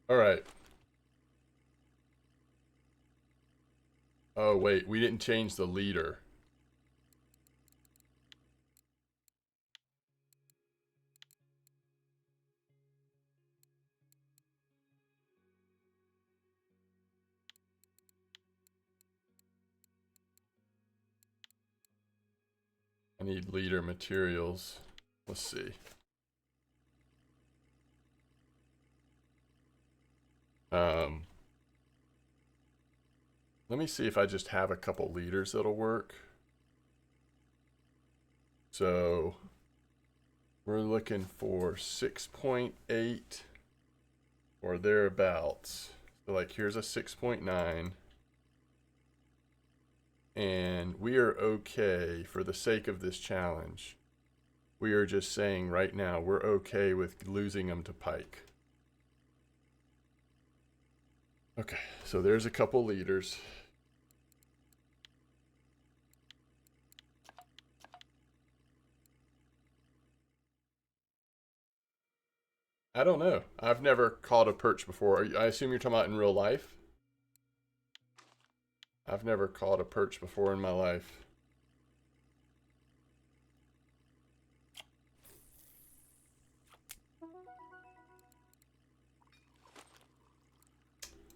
All right. Oh, wait. We didn't change the leader. I need leader materials. Let's see. Um, Let me see if I just have a couple leaders that'll work. So we're looking for 6.8 or thereabouts. So like here's a 6.9. And we are okay for the sake of this challenge. We are just saying right now we're okay with losing them to Pike. Okay, so there's a couple leaders. I don't know. I've never caught a perch before. I assume you're talking about in real life? I've never caught a perch before in my life.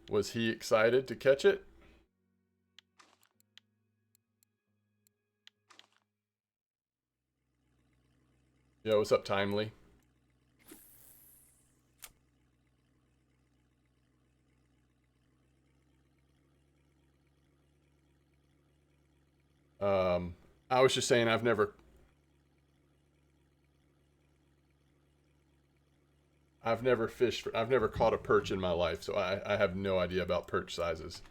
Was he excited to catch it? Yeah, what's up, Timely? I was just saying I've never fished, I've never caught a perch in my life, so I have no idea about perch sizes.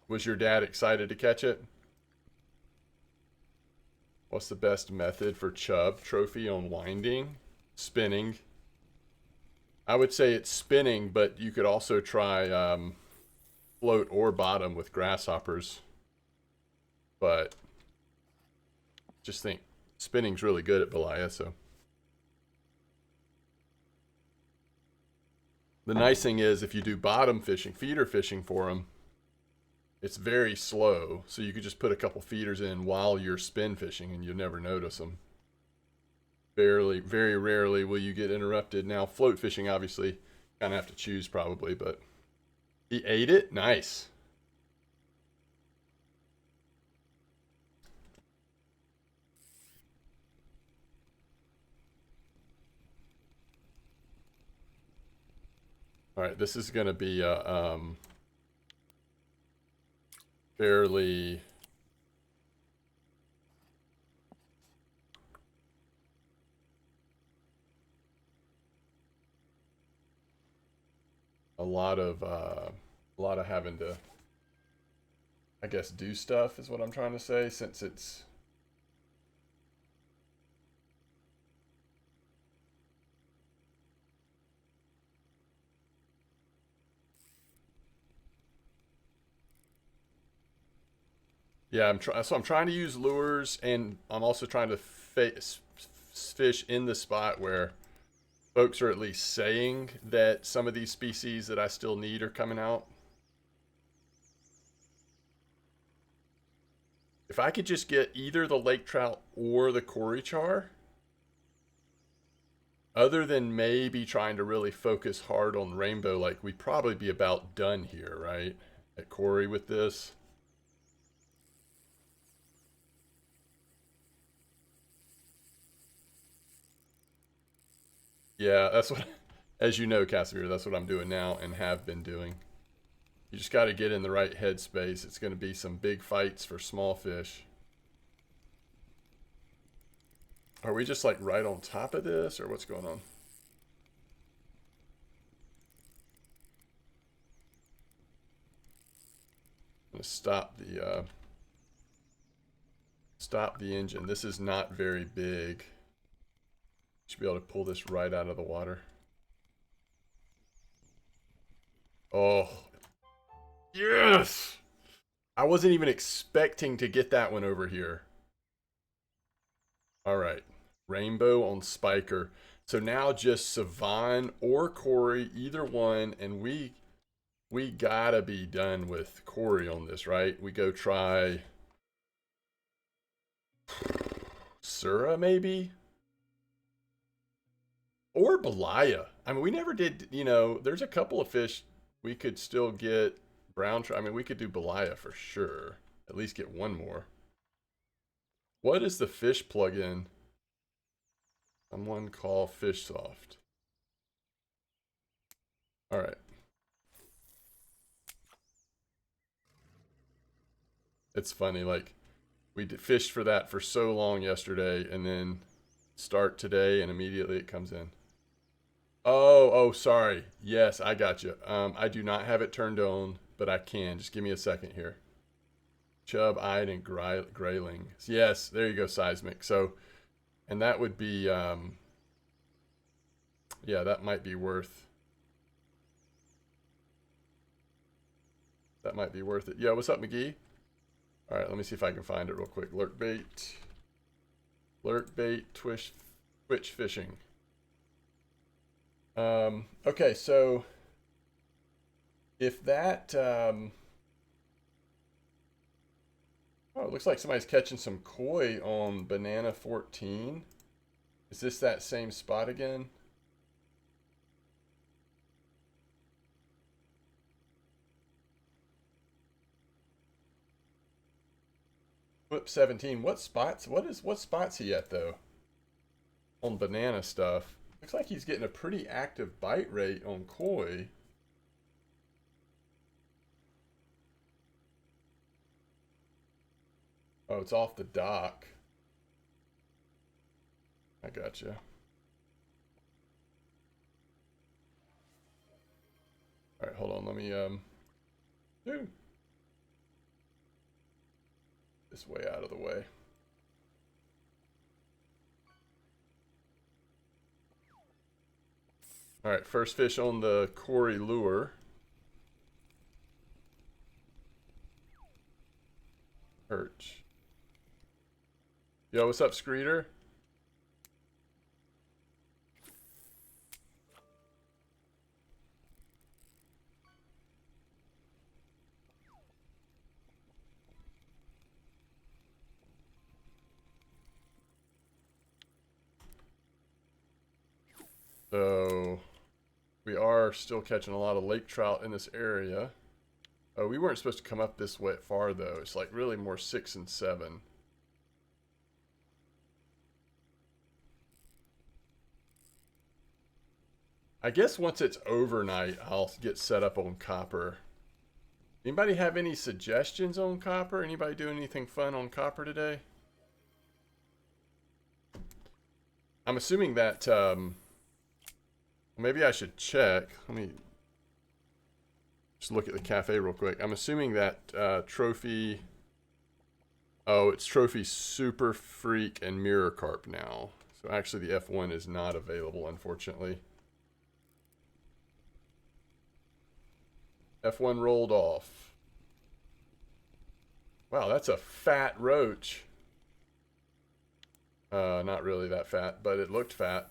Was your dad excited to catch it? What's the best method for chub trophy on winding? Spinning. I would say it's spinning, but you could also try float or bottom with grasshoppers. But just think, spinning's really good at Belaya, so. The nice thing is if you do bottom fishing, feeder fishing for them, it's very slow. So you could just put a couple feeders in while you're spin fishing and you'll never notice them. Very rarely will you get interrupted. Now, float fishing, obviously, kind of have to choose probably, but he ate it? Nice. All right, this is going to be fairly a lot of having to, I guess, do stuff is what I'm trying to say, since it's. Yeah, so I'm trying to use lures, and I'm also trying to fish in the spot where folks are at least saying that some of these species that I still need are coming out. If I could just get either the lake trout or the Cory char, other than maybe trying to really focus hard on rainbow, like we'd probably be about done here, right? At Cory with this. Yeah, that's what, as you know, Casimir, that's what I'm doing now and have been doing. You just got to get in the right headspace. It's going to be some big fights for small fish. Are we just like right on top of this, or what's going on? I'm gonna stop the engine. This is not very big. Should be able to pull this right out of the water. Oh, yes! I wasn't even expecting to get that one over here. All right, rainbow on Spiker. So now just Savon or Corey, either one, and we gotta be done with Corey on this, right? We go try Sura maybe? Or Belaya. I mean, we never did, there's a couple of fish we could still get brown trout. I mean, we could do Belaya for sure. At least get one more. What is the fish plugin? Someone call FishSoft. All right. It's funny, like we fished for that for so long yesterday, and then start today, and immediately it comes in. Oh, sorry. Yes, I got you. I do not have it turned on, but I can. Just give me a second here. Chub, eyed, and grayling. Yes, there you go, seismic. So, and that would be, yeah, that might be worth. That might be worth it. Yeah, what's up, McGee? All right, let me see if I can find it real quick. Lurk bait, Twitch fishing. Okay, so if that, oh, it looks like somebody's catching some koi on Banana 14. Is this that same spot again? Flip 17. What spots? What spots he at though? On banana stuff. Looks like he's getting a pretty active bite rate on koi. Oh, it's off the dock. I gotcha. All right, hold on. Let me this way out of the way. All right, first fish on the Corey lure. Perch. Yo, what's up, Screeter? So we are still catching a lot of lake trout in this area. Oh, we weren't supposed to come up this way far though. It's like really more 6 and 7. I guess once it's overnight, I'll get set up on copper. Anybody have any suggestions on copper? Anybody doing anything fun on copper today? I'm assuming that, maybe I should check. Let me just look at the cafe real quick. I'm assuming that trophy, oh, it's trophy Super Freak and Mirror Carp now. So actually the F1 is not available, unfortunately. F1 rolled off. Wow, that's a fat roach. Not really that fat, but it looked fat.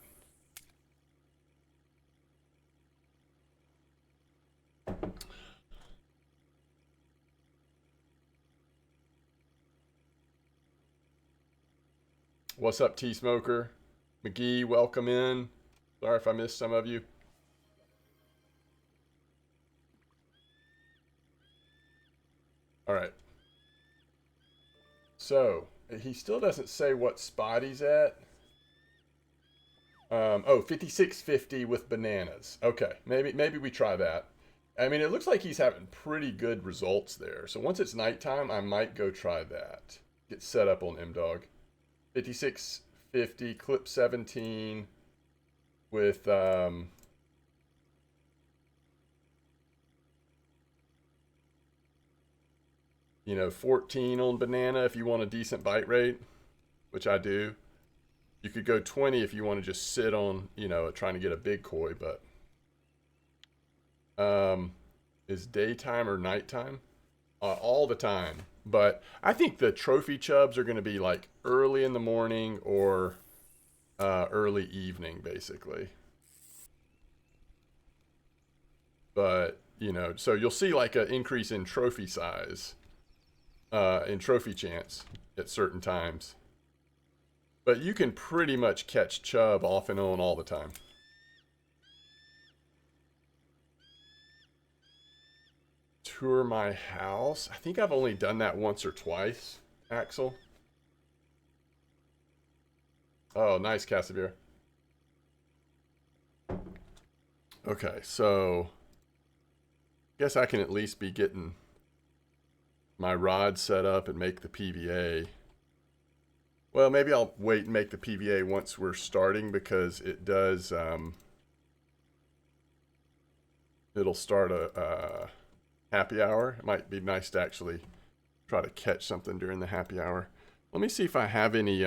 What's up, T-Smoker? McGee, welcome in. Sorry if I missed some of you. All right. So, he still doesn't say what spot he's at. Oh, 56.50 with bananas. Okay, maybe we try that. I mean, it looks like he's having pretty good results there. So once it's nighttime, I might go try that. Get set up on M-Dog. 56.50, clip 17 with 14 on banana if you want a decent bite rate, which I do. You could go 20 if you want to just sit on, trying to get a big koi, but is daytime or nighttime? All the time. But I think the trophy chubs are going to be like early in the morning or early evening, basically. But, you know, so you'll see like an increase in trophy size, in trophy chance at certain times. But you can pretty much catch chub off and on all the time. Tour my house. I think I've only done that once or twice, Axel. Oh, nice, Casimir. Okay, so guess I can at least be getting my rod set up and make the PVA. Well, maybe I'll wait and make the PVA once we're starting because it does, it'll start a happy hour. It might be nice to actually try to catch something during the happy hour. Let me see if I have any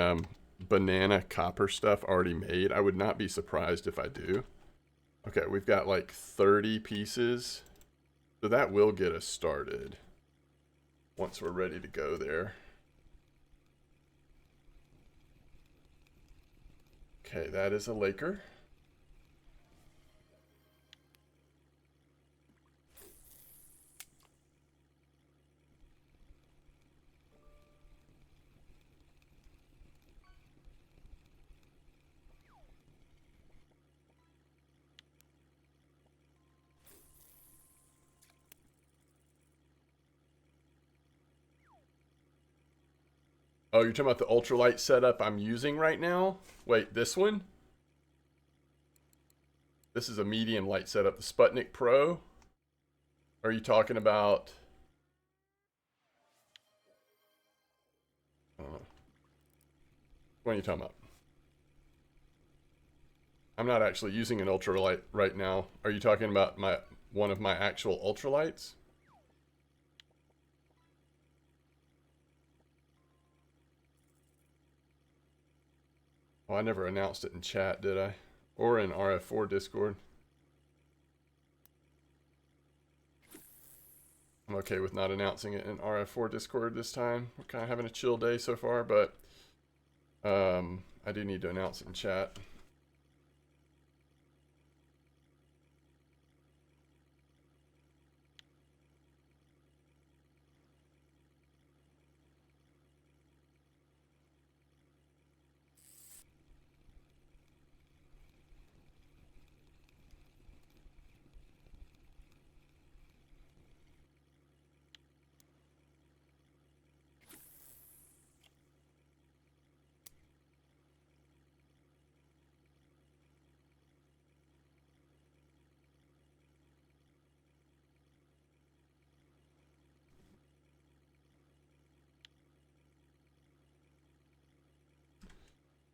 banana copper stuff already made. I would not be surprised if I do. Okay, we've got like 30 pieces. So that will get us started once we're ready to go there. Okay, that is a Laker. Oh, you're talking about the ultralight setup I'm using right now? Wait, this one? This is a medium light setup, the Sputnik Pro? Are you talking about... What are you talking about? I'm not actually using an ultralight right now. Are you talking about one of my actual ultralights? Oh, I never announced it in chat, did I? Or in RF4 Discord. I'm okay with not announcing it in RF4 Discord this time. We're kind of having a chill day so far, but I do need to announce it in chat.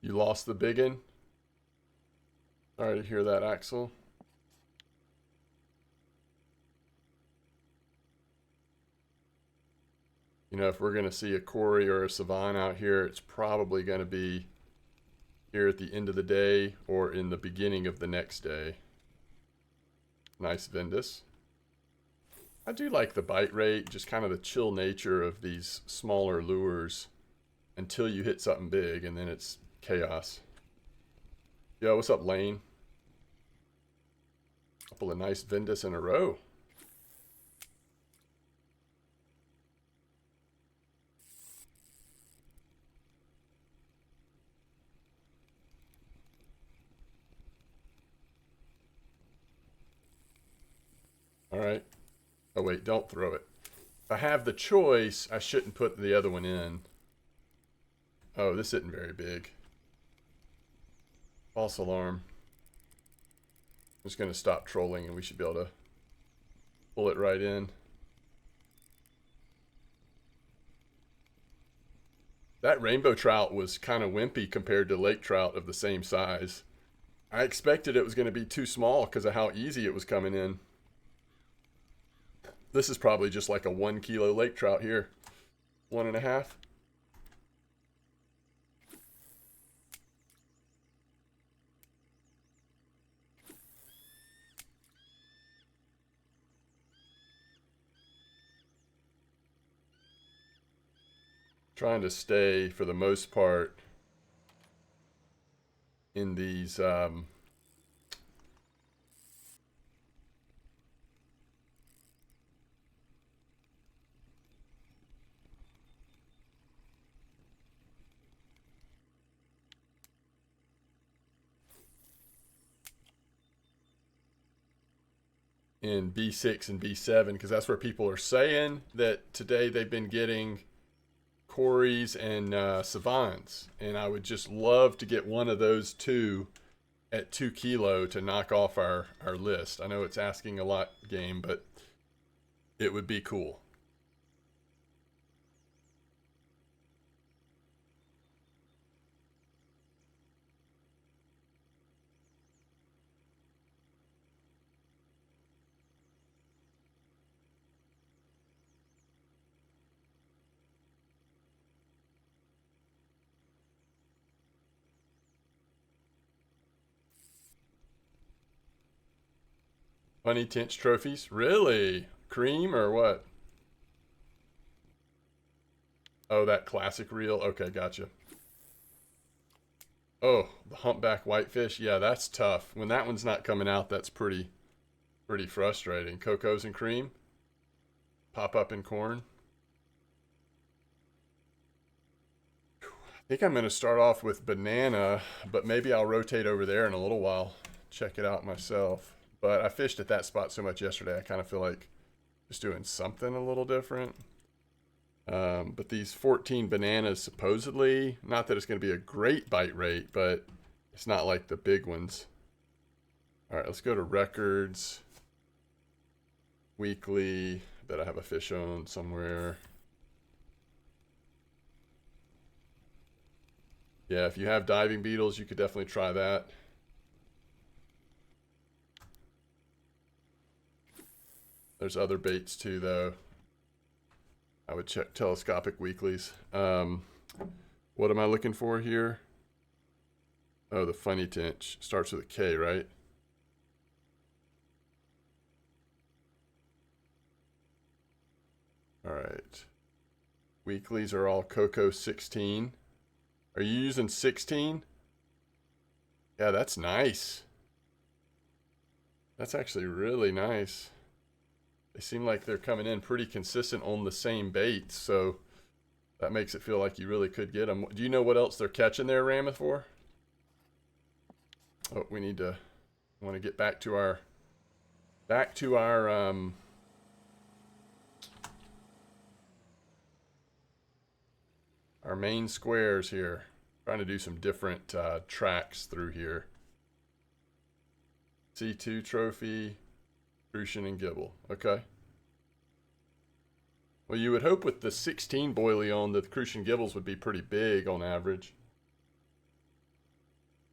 You lost the biggin? Sorry to hear that, Axel. You know, if we're going to see a Corey or a Savant out here, it's probably going to be here at the end of the day or in the beginning of the next day. Nice Vendus. I do like the bite rate, just kind of the chill nature of these smaller lures until you hit something big, and then it's chaos. Yo, what's up, Lane? Couple of nice Vendus in a row. All right. Oh, wait, don't throw it. If I have the choice, I shouldn't put the other one in. Oh, this isn't very big. False alarm. I'm just going to stop trolling and we should be able to pull it right in. That rainbow trout was kind of wimpy compared to lake trout of the same size. I expected it was going to be too small because of how easy it was coming in. This is probably just like a 1 kilo lake trout here. 1.5. Trying to stay, for the most part, in these in B6 and B7, because that's where people are saying that today they've been getting Corys and Savants, and I would just love to get one of those two at 2 kilo to knock off our list. I know it's asking a lot, game, but it would be cool. Funny Tinch trophies? Really? Cream or what? Oh, that classic reel? Okay, gotcha. Oh, the humpback whitefish. Yeah, that's tough. When that one's not coming out, that's pretty frustrating. Cocos and cream? Pop up in corn? I think I'm going to start off with banana, but maybe I'll rotate over there in a little while. Check it out myself. But I fished at that spot so much yesterday, I kind of feel like just doing something a little different. But these 14 bananas, supposedly, not that it's going to be a great bite rate, but it's not like the big ones. All right, let's go to records. Weekly, that I have a fish on somewhere. Yeah, if you have diving beetles, you could definitely try that. There's other baits too, though. I would check telescopic weeklies. What am I looking for here? Oh, the funny tinch. Starts with a K, right? All right. Weeklies are all Coco 16. Are you using 16? Yeah, that's nice. That's actually really nice. They seem like they're coming in pretty consistent on the same baits, so that makes it feel like you really could get them. Do you know what else they're catching there, Ramathor? Oh, we need to, want to get back to our our main squares here. Trying to do some different tracks through here. C2 trophy, Crucian and Gibble. Okay. Well, you would hope with the 16 Boileon that the Crucian Gibbles would be pretty big on average.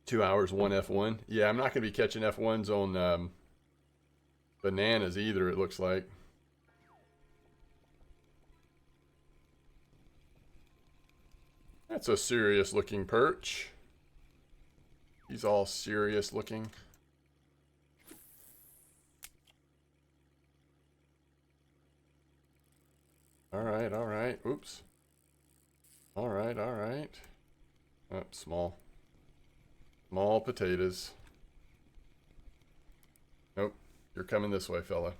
2 hours, one F1. Yeah, I'm not going to be catching F1s on bananas either, it looks like. That's a serious looking perch. He's all serious looking. All right, all right. Oops. All right, all right. Oh, small. Small potatoes. Nope. You're coming this way, fella.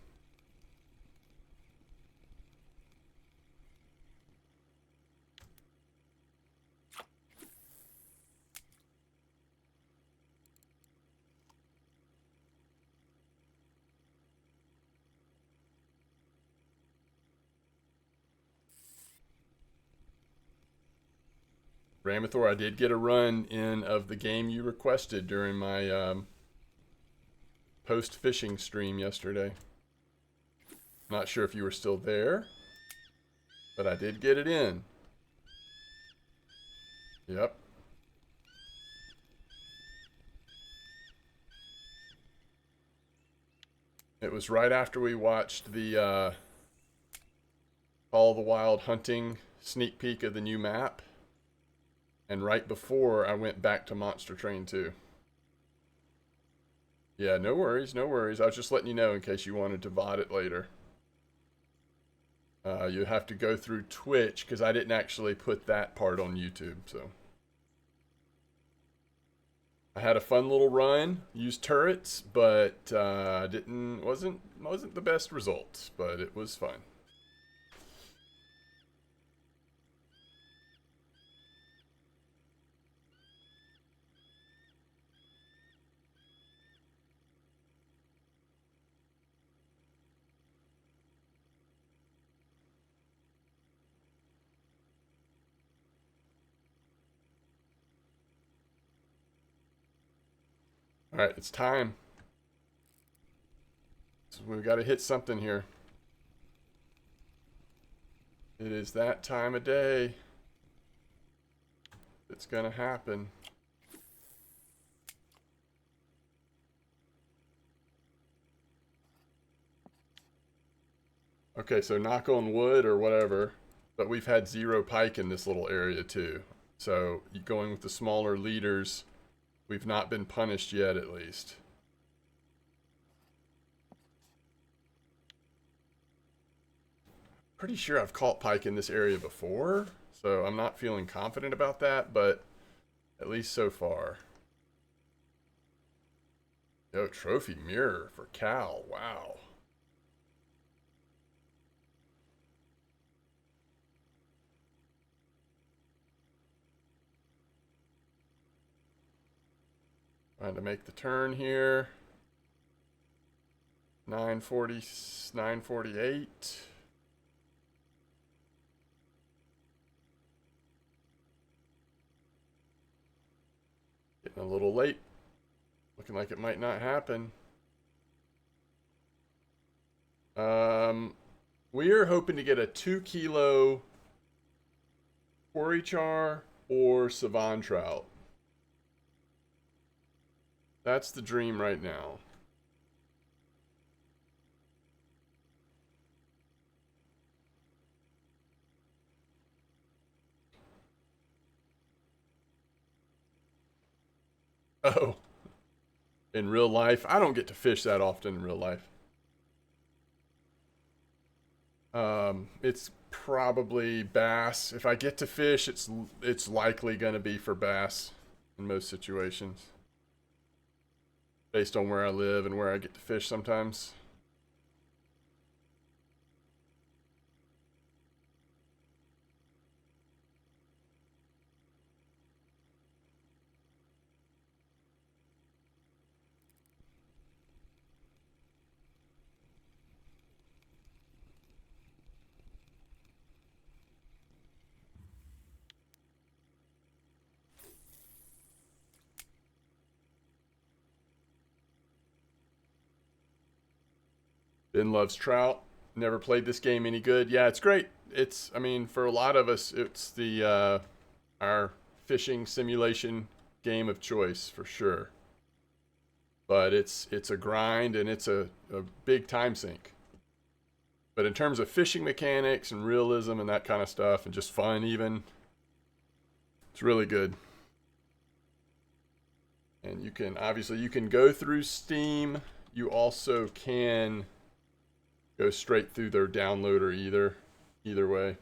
Ramathor, I did get a run in of the game you requested during my post-fishing stream yesterday. Not sure if you were still there, but I did get it in. Yep. It was right after we watched the All the Wild Hunting sneak peek of the new map. And right before I went back to Monster Train 2. Yeah, no worries, no worries. I was just letting you know in case you wanted to VOD it later. You have to go through Twitch because I didn't actually put that part on YouTube, so. I had a fun little run, used turrets, but wasn't the best results, but it was fun. All right, it's time. So we've got to hit something here. It is that time of day. It's gonna happen. Okay, so knock on wood or whatever, but we've had 0 pike in this little area too. So going with the smaller leaders, we've not been punished yet at least. Pretty sure I've caught pike in this area before, so I'm not feeling confident about that, but at least so far. Yo, trophy mirror for Cal, wow. Trying to make the turn here. 940, 948. Getting a little late. Looking like it might not happen. We are hoping to get a 2 kilo quarry char or savan trout. That's the dream right now. Oh, in real life, I don't get to fish that often in real life. It's probably bass. If I get to fish, it's likely going to be for bass in most situations, based on where I live and where I get to fish sometimes. Ben loves trout. Never played this game any good. Yeah, it's great. I mean, for a lot of us, it's our fishing simulation game of choice for sure. But it's a grind and it's a big time sink. But in terms of fishing mechanics and realism and that kind of stuff and just fun even, it's really good. And you can go through Steam. You also can go straight through their downloader either way.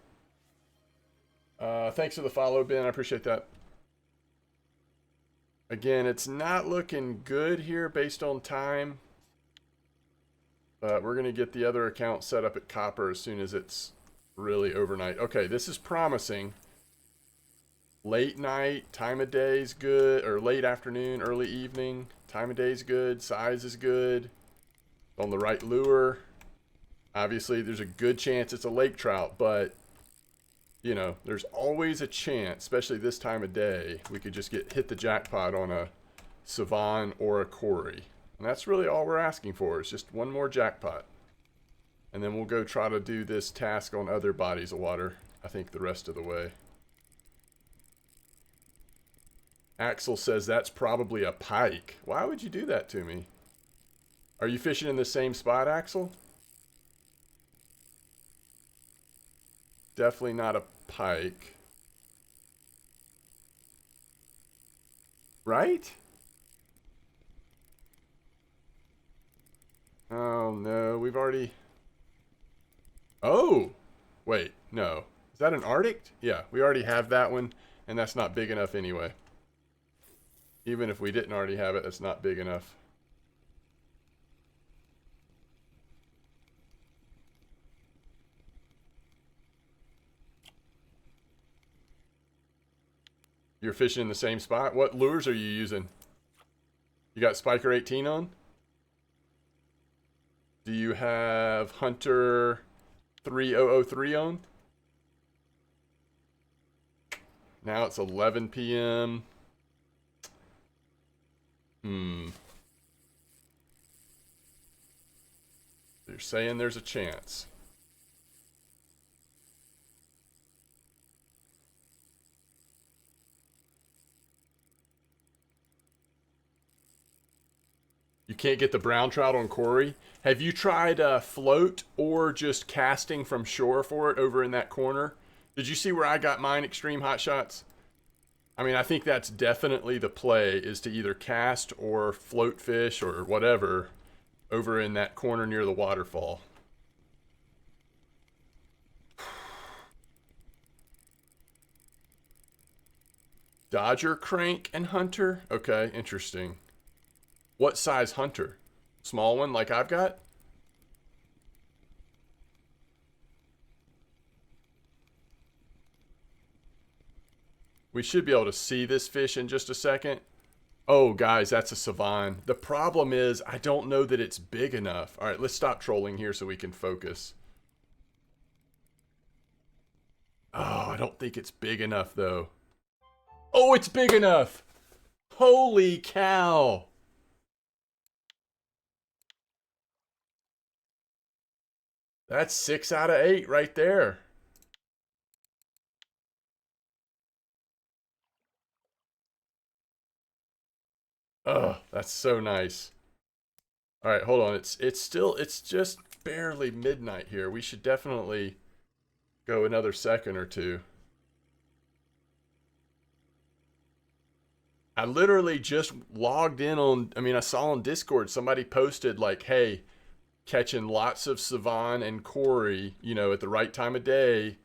Thanks for the follow, Ben. I appreciate that. Again, it's not looking good here based on time. But we're going to get the other account set up at Copper as soon as it's really overnight. Okay, this is promising. Late night, time of day is good, or late afternoon, early evening. Time of day is good, size is good. On the right lure. Obviously, there's a good chance it's a lake trout, but, you know, there's always a chance, especially this time of day, we could just hit the jackpot on a savan or a quarry. And that's really all we're asking for, is just one more jackpot. And then we'll go try to do this task on other bodies of water, I think, the rest of the way. Axel says that's probably a pike. Why would you do that to me? Are you fishing in the same spot, Axel? Definitely not a pike. Right? Oh, no. We've already... Oh! Wait, no. Is that an Arctic? Yeah, we already have that one, and that's not big enough anyway. Even if we didn't already have it, that's not big enough. You're fishing in the same spot? What lures are you using? You got Spiker 18 on? Do you have Hunter 3003 on? Now it's 11 p.m. You're saying there's a chance. You can't get the brown trout on Corey. Have you tried float or just casting from shore for it over in that corner? Did you see where I got mine extreme hot shots? I mean, I think that's definitely the play, is to either cast or float fish or whatever over in that corner near the waterfall. Dodger, crank, and hunter? Okay, interesting. What size hunter? Small one like I've got? We should be able to see this fish in just a second. Oh, guys, that's a Savan. The problem is I don't know that it's big enough. All right, let's stop trolling here so we can focus. Oh, I don't think it's big enough, though. Oh, it's big enough. Holy cow. That's 6 out of 8 right there. Oh, that's so nice. All right, hold on. It's just barely midnight here. We should definitely go another second or two. I literally just logged in on, I mean, I saw on Discord somebody posted like, hey, catching lots of Savan and Corey, you know, at the right time of day,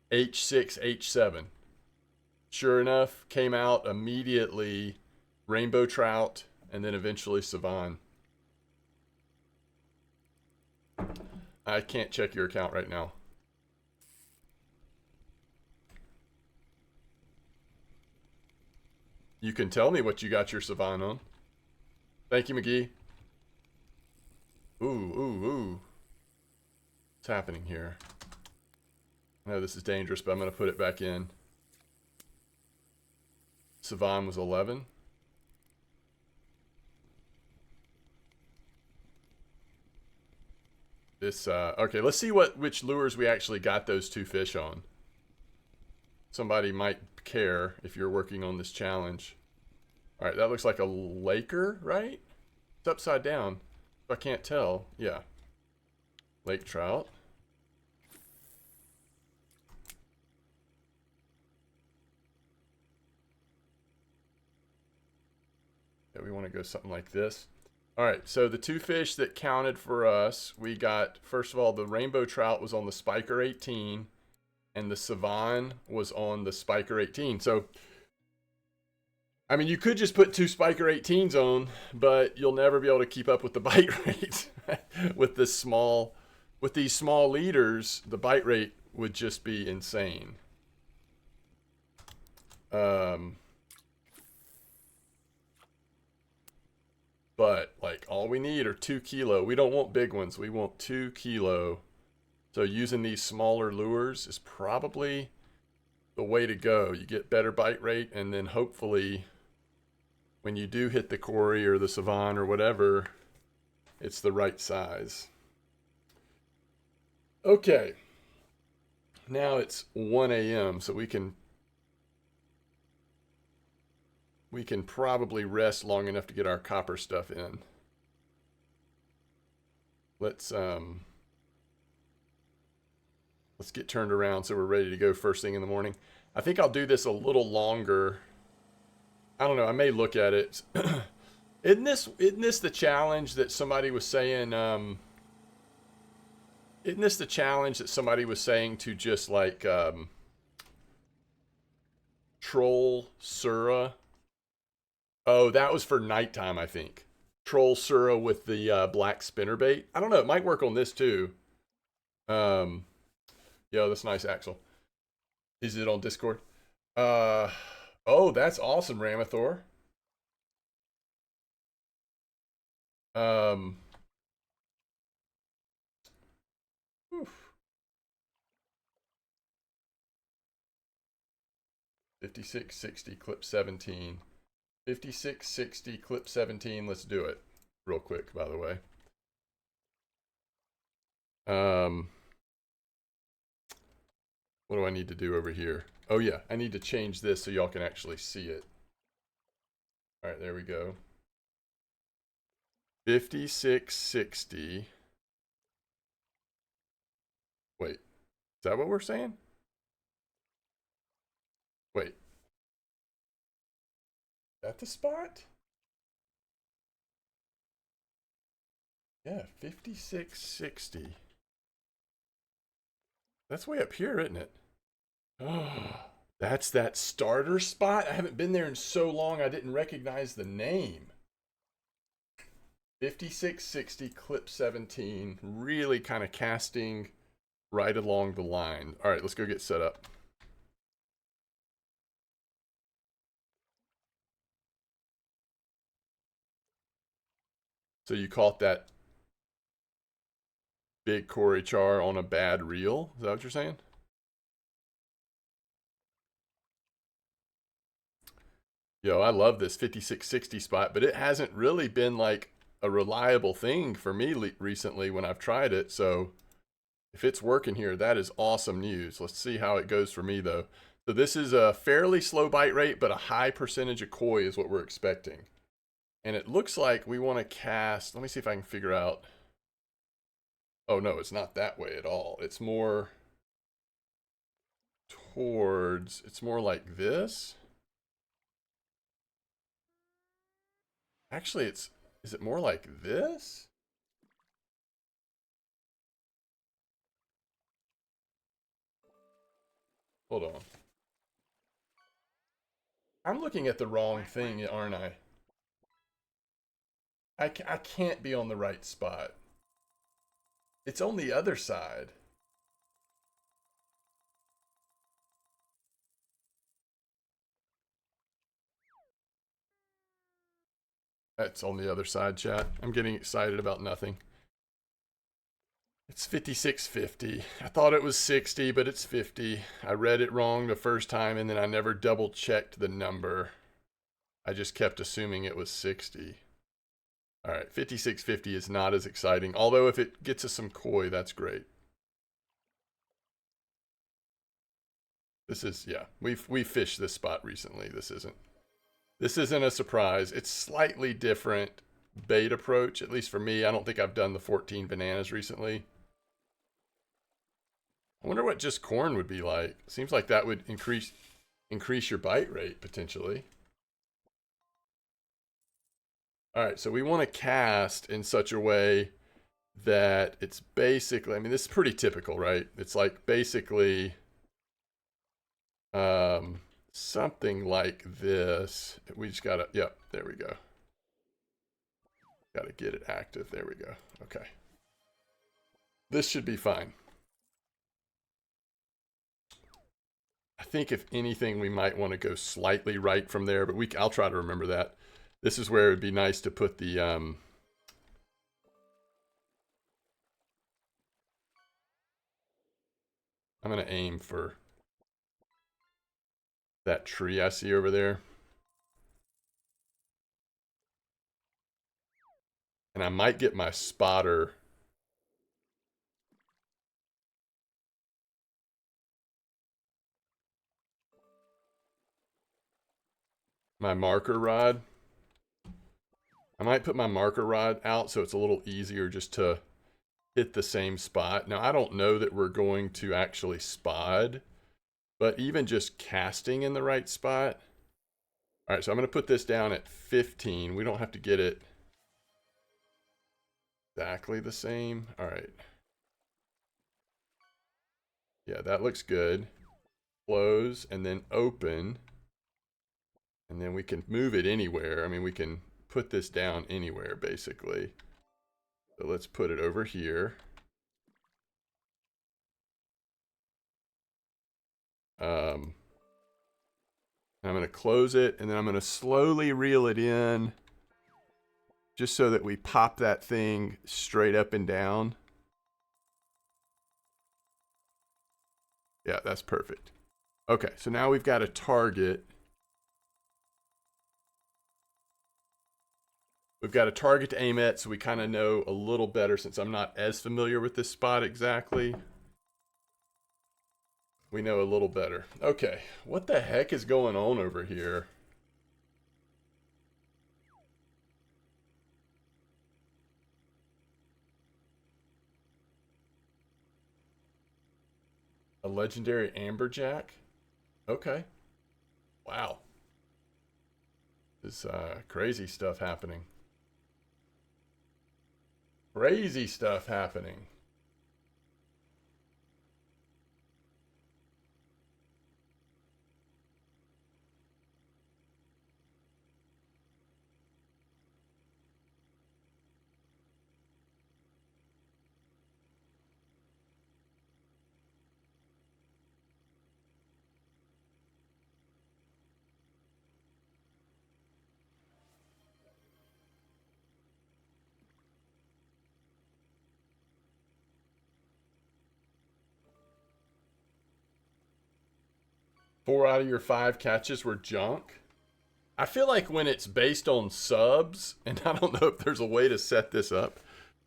H6, H7. Sure enough, came out immediately, rainbow trout, and then eventually Savan. I can't check your account right now. You can tell me what you got your Savan on. Thank you, McGee. Ooh. What's happening here? I know this is dangerous, but I'm going to put it back in. Savan was 11. Okay, let's see which lures we actually got those two fish on. Somebody might care if you're working on this challenge. All right, that looks like a Laker, right? It's upside down. I can't tell. Yeah. Lake trout. Yeah, we want to go something like this. All right, so the two fish that counted for us, we got, first of all, the rainbow trout was on the Spiker 18, and the Savan was on the Spiker 18. So, I mean, you could just put two Spiker 18s on, but you'll never be able to keep up with the bite rate with these small leaders. The bite rate would just be insane. But like all we need are 2 kilo. We don't want big ones. We want 2 kilo. So using these smaller lures is probably the way to go. You get better bite rate, and then hopefully when you do hit the Corey or the Savan or whatever, it's the right size. Okay. Now it's 1 a.m. so we can probably rest long enough to get our copper stuff in. Let's get turned around so we're ready to go first thing in the morning. I think I'll do this a little longer. I don't know, I may look at it. Isn't this the challenge that somebody was saying, isn't this the challenge that somebody was saying to just like troll Sura? Oh, that was for nighttime, I think. Troll Sura with the black spinnerbait. I don't know. It might work on this too. Um, Yo, that's nice, Axel. Is it on Discord? Uh, oh, that's awesome, Ramathor. Um, oof. 5660 clip 17. 5660 clip 17. Let's do it real quick, by the way. What do I need to do over here? Oh yeah, I need to change this so y'all can actually see it. All right, there we go. 5660. Wait, is that what we're saying? Wait, is that the spot? Yeah, 5660. That's way up here, isn't it? Oh, that's that starter spot. I haven't been there in so long I didn't recognize the name. 5660 clip 17, really kind of casting right along the line. All right, let's go get set up. So you caught that big Corey Char on a bad reel? Is that what you're saying? Yo, I love this 5660 spot, but it hasn't really been like a reliable thing for me recently when I've tried it. So if it's working here, that is awesome news. Let's see how it goes for me though. So this is a fairly slow bite rate, but a high percentage of koi is what we're expecting. And it looks like we want to cast, let me see if I can figure out. Oh no, it's not that way at all. It's more towards, it's more like this. Actually, is it more like this? Hold on. I'm looking at the wrong thing, aren't I? I can't be on the right spot. It's on the other side. That's on the other side, chat. I'm getting excited about nothing. It's 5650. I thought it was 60, but it's 50. I read it wrong the first time, and then I never double checked the number. I just kept assuming it was 60. All right, 5650 is not as exciting. Although if it gets us some koi, that's great. This is, yeah, we've fished this spot recently. This isn't a surprise. It's slightly different bait approach, at least for me. I don't think I've done the 14 bananas recently. I wonder what just corn would be like. Seems like that would increase your bite rate potentially. All right, so we want to cast in such a way that it's basically, I mean, this is pretty typical, right? It's like basically something like this. We just gotta, yep, there we go. Gotta get it active. There we go. Okay. This should be fine. I think if anything, we might want to go slightly right from there, but I'll try to remember that. This is where it would be nice to put the I'm gonna aim for that tree I see over there. And I might get my spotter. My marker rod. I might put my marker rod out so it's a little easier just to hit the same spot. Now, I don't know that we're going to actually spot, but even just casting in the right spot. All right, so I'm going to put this down at 15. We don't have to get it exactly the same. All right. Yeah, that looks good. Close and then open. And then we can move it anywhere. I mean, we can put this down anywhere, basically. So let's put it over here. I'm going to close it, and then I'm going to slowly reel it in just so that we pop that thing straight up and down. Yeah, that's perfect. Okay, so now we've got a target. We've got a target to aim at, so we kind of know a little better since I'm not as familiar with this spot exactly. We know a little better. Okay, what the heck is going on over here? A legendary amberjack? Okay. Wow. This crazy stuff happening. Crazy stuff happening. Four out of your five catches were junk. I feel like when it's based on subs, and I don't know if there's a way to set this up.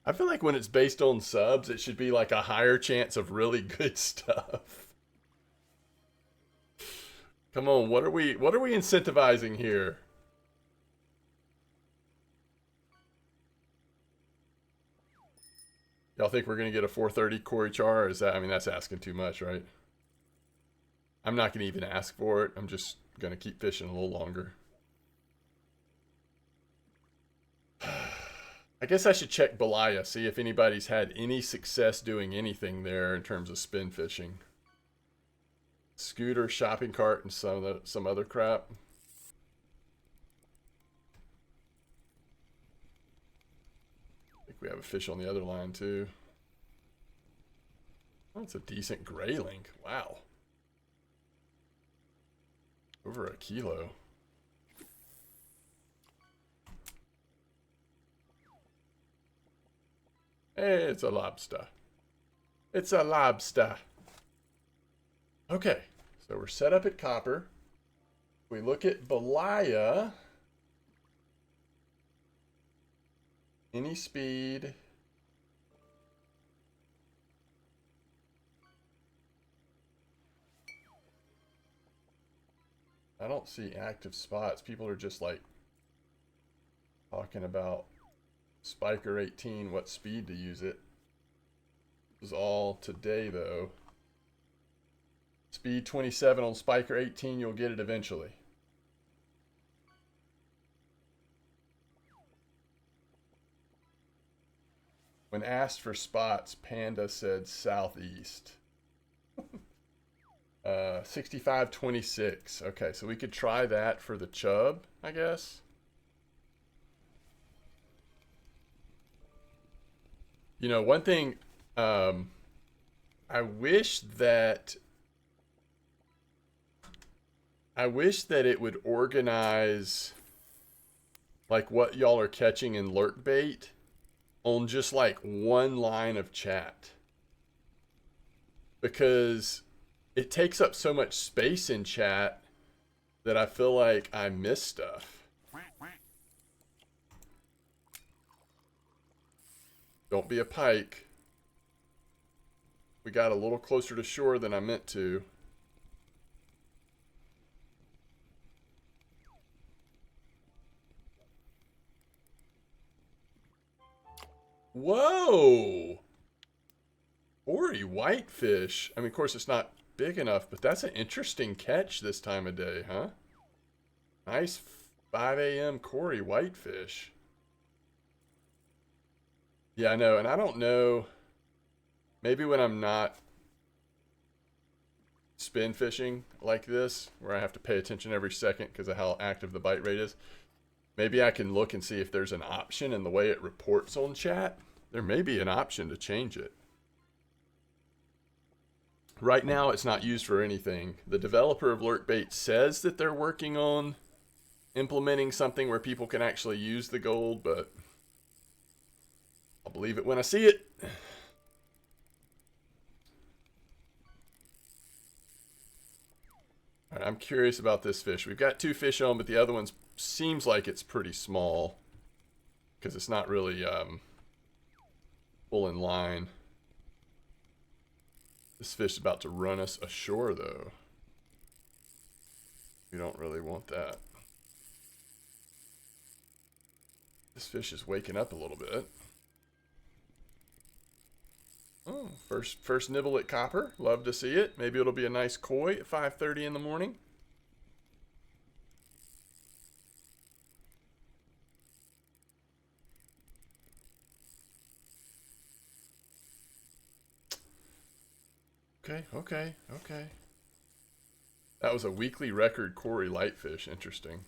I feel like when it's based on subs, it should be like a higher chance of really good stuff. Come on, what are we incentivizing here? Y'all think we're gonna get a 430 Corey Char? Or is that, I mean, that's asking too much, right? I'm not gonna even ask for it. I'm just gonna keep fishing a little longer. I guess I should check Belaya, see if anybody's had any success doing anything there in terms of spin fishing. Scooter, shopping cart, and some other crap. I think we have a fish on the other line too. That's a decent grayling. Wow. Over a kilo. Hey, it's a lobster. It's a lobster. Okay, so we're set up at copper. We look at Belaya. Any speed. I don't see active spots. People are just like talking about Spiker 18, what speed to use it. This is all today though. Speed 27 on Spiker 18, you'll get it eventually. When asked for spots, Panda said southeast. 65.26. Okay, so we could try that for the chub, I guess. You know, one thing, I wish that it would organize like what y'all are catching in lurk bait on just like one line of chat, because it takes up so much space in chat that I feel like I miss stuff. Don't be a pike. We got a little closer to shore than I meant to. Whoa! 40 whitefish. I mean, of course, it's not big enough, but that's an interesting catch this time of day, huh? Nice 5 a.m. Corey whitefish. Yeah, I know, and I don't know. Maybe when I'm not spin fishing like this, where I have to pay attention every second because of how active the bite rate is. Maybe I can look and see if there's an option in the way it reports on chat. There may be an option to change it. Right now, it's not used for anything. The developer of LurkBait says that they're working on implementing something where people can actually use the gold, but I'll believe it when I see it. All right, I'm curious about this fish. We've got 2 fish on, but the other one seems like it's pretty small because it's not really full in line. This fish is about to run us ashore, though. We don't really want that. This fish is waking up a little bit. Oh, first nibble at copper. Love to see it. Maybe it'll be a nice koi at 5:30 in the morning. Okay. That was a weekly record Cory lightfish. Interesting.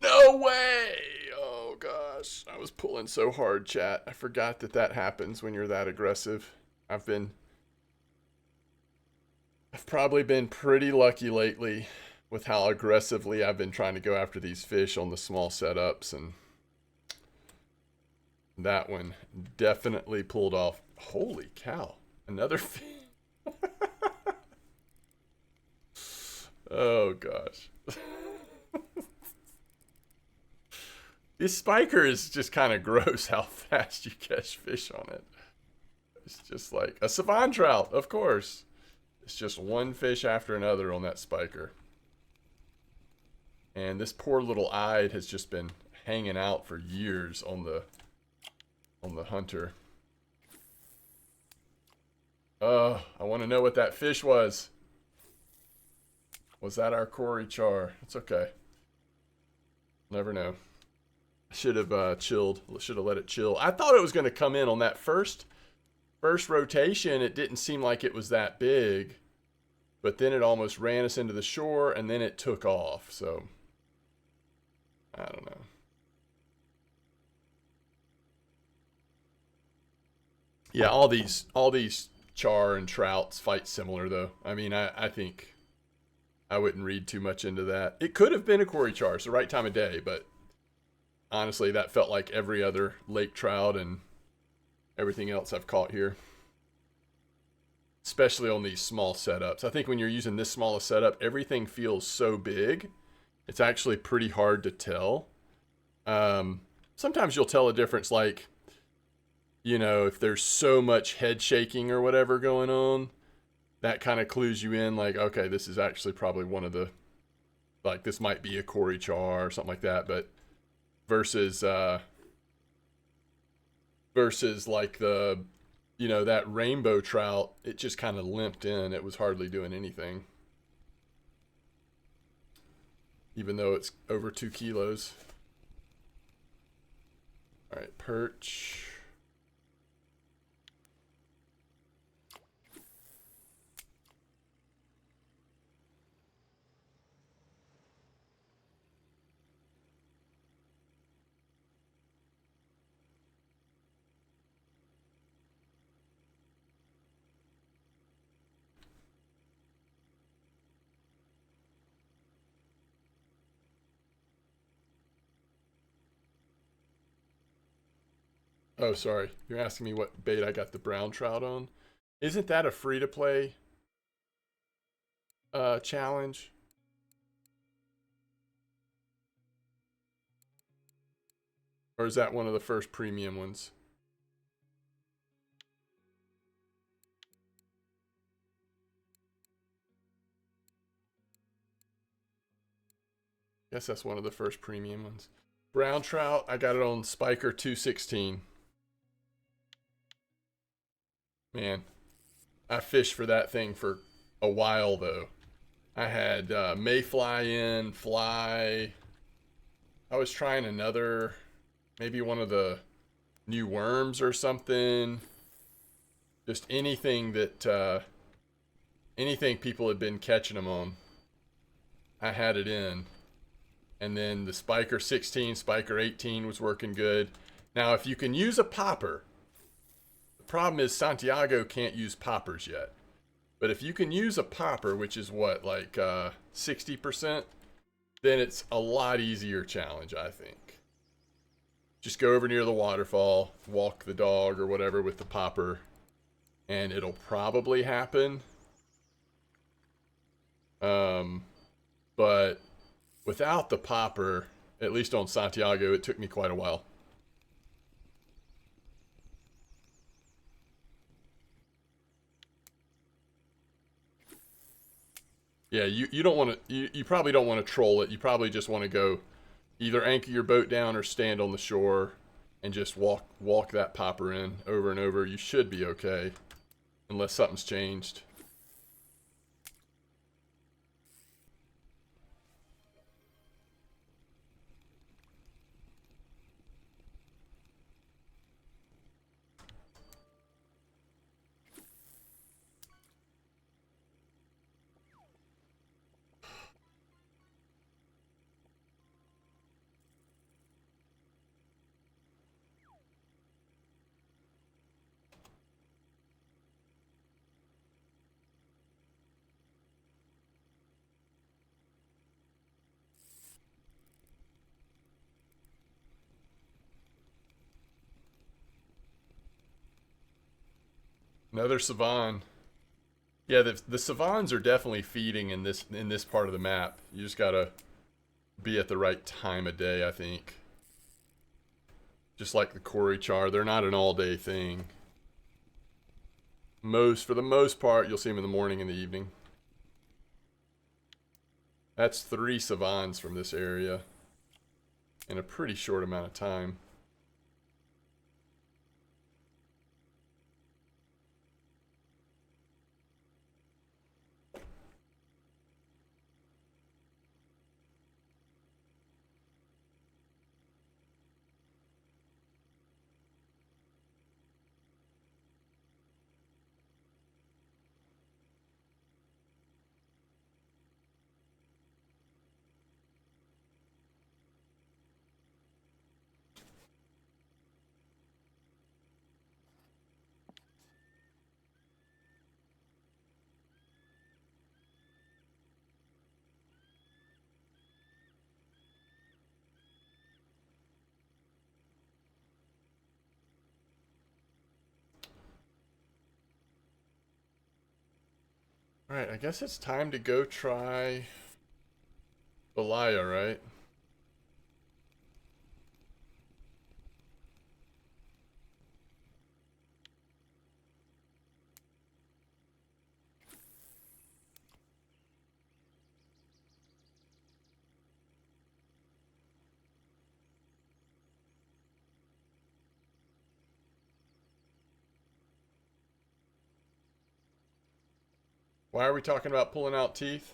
No way! Oh gosh, I was pulling so hard, chat. I forgot that happens when you're that aggressive. I've probably been pretty lucky lately with how aggressively I've been trying to go after these fish on the small setups, and that one definitely pulled off. Holy cow, another fish. Oh gosh. This spiker is just kind of gross how fast you catch fish on it. It's just like a Savon trout, of course. It's just one fish after another on that spiker. And this poor little eyed has just been hanging out for years on the hunter. I want to know what that fish was. Was that our Cory char? It's okay. Never know. Should have chilled. Should have let it chill. I thought it was going to come in on that first rotation. It didn't seem like it was that big, but then it almost ran us into the shore, and then it took off. So I don't know. Yeah, all these char and trouts fight similar, though. I mean, I think I wouldn't read too much into that. It could have been a Cory char. It's the right time of day, but honestly, that felt like every other lake trout and everything else I've caught here. Especially on these small setups. I think when you're using this small a setup, everything feels so big. It's actually pretty hard to tell. Sometimes you'll tell a difference, like, you know, if there's so much head shaking or whatever going on, that kind of clues you in, like, okay, this is actually probably one of the, like, this might be a Cory char or something like that, but versus like the, you know, that rainbow trout, it just kind of limped in. It was hardly doing anything, even though it's over 2 kilos. All right, perch. Oh, sorry. You're asking me what bait I got the brown trout on? Isn't that a free-to-play challenge? Or is that one of the first premium ones? Guess that's one of the first premium ones. Brown trout, I got it on Spiker 216. Man, I fished for that thing for a while, though. I had mayfly in, fly. I was trying another, maybe one of the new worms or something. Just anything that, anything people had been catching them on. I had it in. And then the Spiker 16, Spiker 18 was working good. Now, if you can use a popper, the problem is Santiago can't use poppers yet. But if you can use a popper, which is what, like 60%, then it's a lot easier challenge, I think. Just go over near the waterfall, walk the dog or whatever with the popper, and it'll probably happen. But without the popper, at least on Santiago, it took me quite a while. Yeah, you don't want to, you probably don't want to troll it. You probably just want to go either anchor your boat down or stand on the shore and just walk that popper in over and over. You should be okay, unless something's changed. Another savan. Yeah, the savans are definitely feeding in this part of the map. You just gotta be at the right time of day, I think. Just like the Cory char, they're not an all-day thing. For the most part, you'll see them in the morning and the evening. That's 3 savans from this area in a pretty short amount of time. Alright, I guess it's time to go try Belaya, right? Why are we talking about pulling out teeth?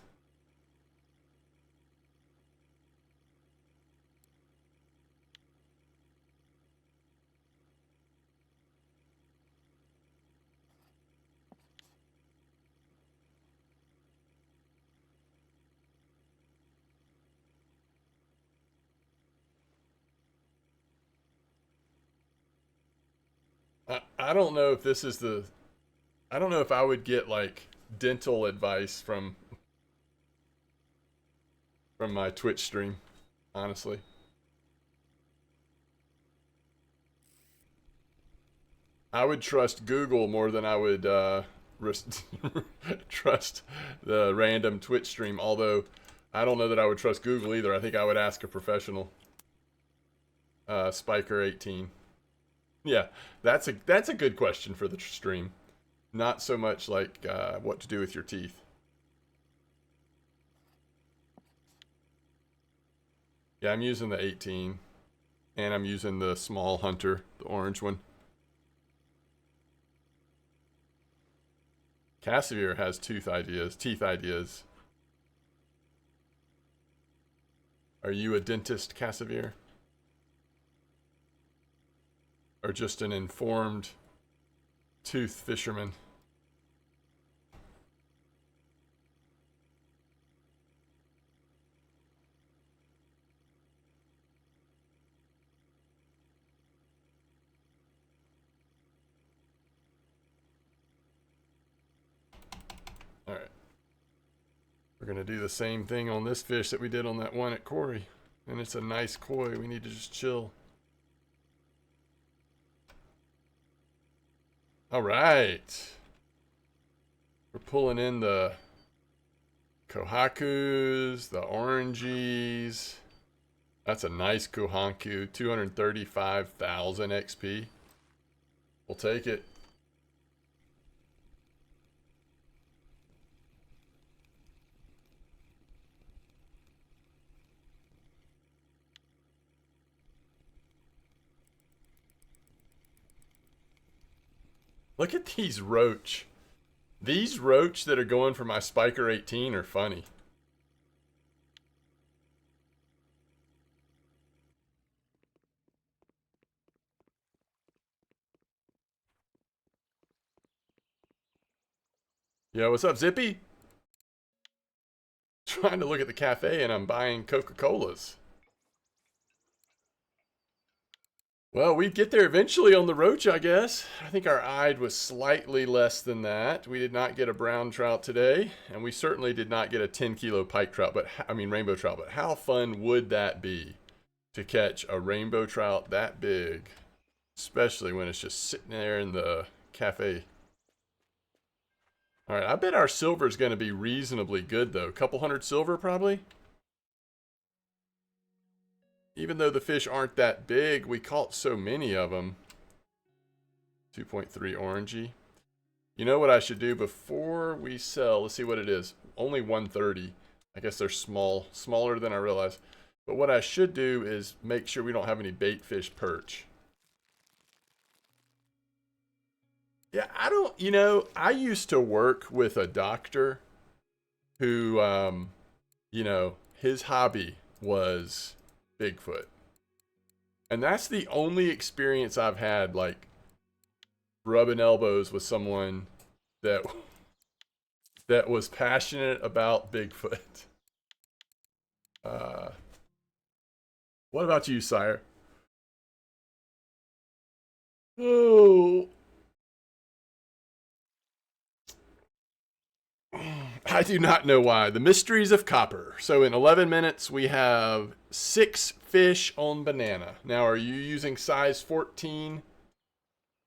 I don't know if this is the... I don't know if I would get, like, dental advice from my Twitch stream, honestly. I would trust Google more than I would trust the random Twitch stream, although I don't know that I would trust Google either. I think I would ask a professional. Spiker 18. Yeah, that's a good question for the stream. Not so much like what to do with your teeth. Yeah, I'm using the 18. And I'm using the small hunter, the orange one. Cassivier has teeth ideas. Are you a dentist, Casimir? Or just an informed tooth fisherman? All right. We're going to do the same thing on this fish that we did on that one at Corey. And it's a nice koi. We need to just chill. All right. We're pulling in the Kohakus, the Orangies. That's a nice Kohaku. 235,000 XP. We'll take it. Look at these roach. These roach that are going for my Spiker 18 are funny. Yo, what's up, Zippy? Trying to look at the cafe and I'm buying Coca-Colas. Well, we'd get there eventually on the roach, I guess. I think our eyed was slightly less than that. We did not get a brown trout today, and we certainly did not get a 10-kilo pike trout, rainbow trout. But how fun would that be to catch a rainbow trout that big, especially when it's just sitting there in the cafe? All right, I bet our silver is going to be reasonably good, though. A couple hundred silver, probably. Even though the fish aren't that big, we caught so many of them. 2.3 orangey. You know what I should do before we sell? Let's see what it is. Only 130. I guess they're smaller than I realized. But what I should do is make sure we don't have any bait fish perch. Yeah, I used to work with a doctor who, his hobby was Bigfoot. And that's the only experience I've had, like, rubbing elbows with someone that was passionate about Bigfoot. What about you, sire? Oh. I do not know why. The mysteries of copper. So in 11 minutes, we have 6 fish on banana. Now, are you using size 14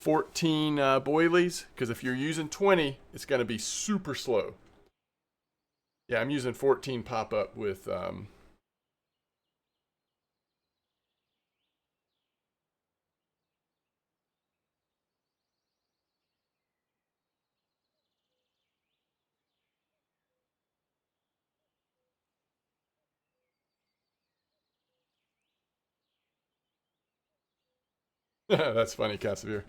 boilies? Because if you're using 20, it's going to be super slow. Yeah, I'm using 14 pop-up with... That's funny, Casimir.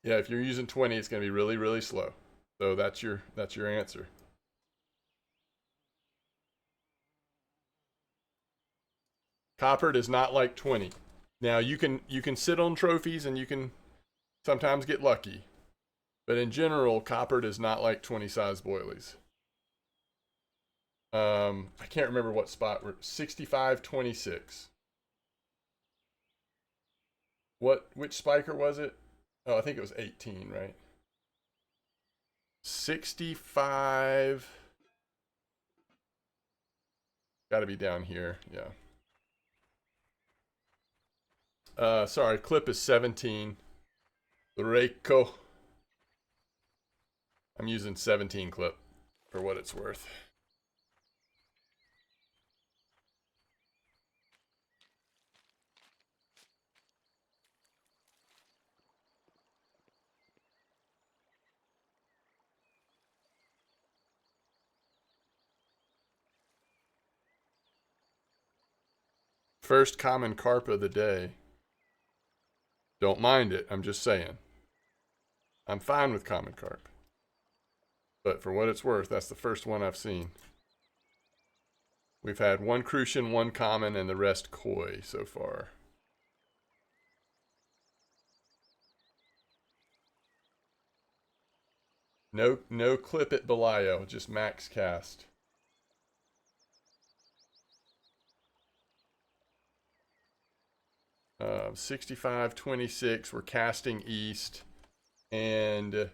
Yeah, if you're using 20, it's going to be really, really slow. So that's your answer. Coppered is not like 20. Now you can sit on trophies and you can sometimes get lucky. But in general, coppered is not like 20 size boilies. I can't remember what spot we're 65-26. Which spiker was it? Oh, I think it was 18, right? 65. Got to be down here, yeah. Sorry, clip is 17. Reiko. I'm using 17 clip for what it's worth. First common carp of the day. Don't mind it, I'm just saying. I'm fine with common carp. But for what it's worth, that's the first one I've seen. We've had one Crucian, one common, and the rest koi so far. No clip at Belial, just max cast. Uh, 65-26, we're casting east. And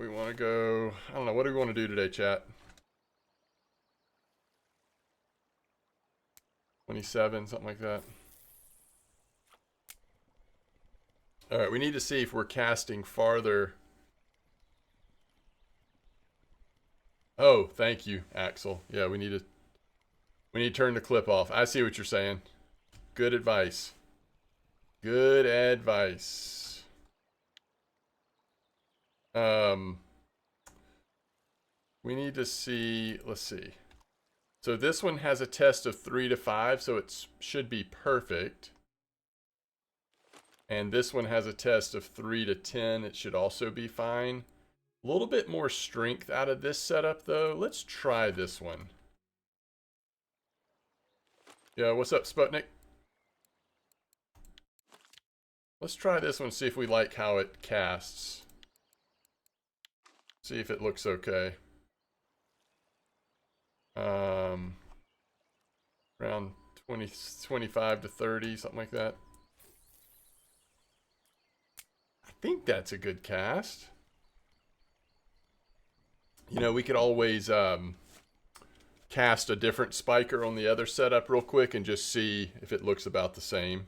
we want to go, I don't know, what do we want to do today, chat? 27, something like that. All right, we need to see if we're casting farther. Oh, thank you, Axel. Yeah, we need to turn the clip off. I see what you're saying. Good advice. Good advice. We need to see, let's see. So this one has a test of 3 to 5, so it should be perfect. And this one has a test of 3 to 10. It should also be fine. A little bit more strength out of this setup, though. Let's try this one. Yeah, what's up, Sputnik? Let's try this one, see if we like how it casts. See if it looks okay. Around 25 to 30, something like that. I think that's a good cast. You know, we could always cast a different spiker on the other setup real quick and just see if it looks about the same.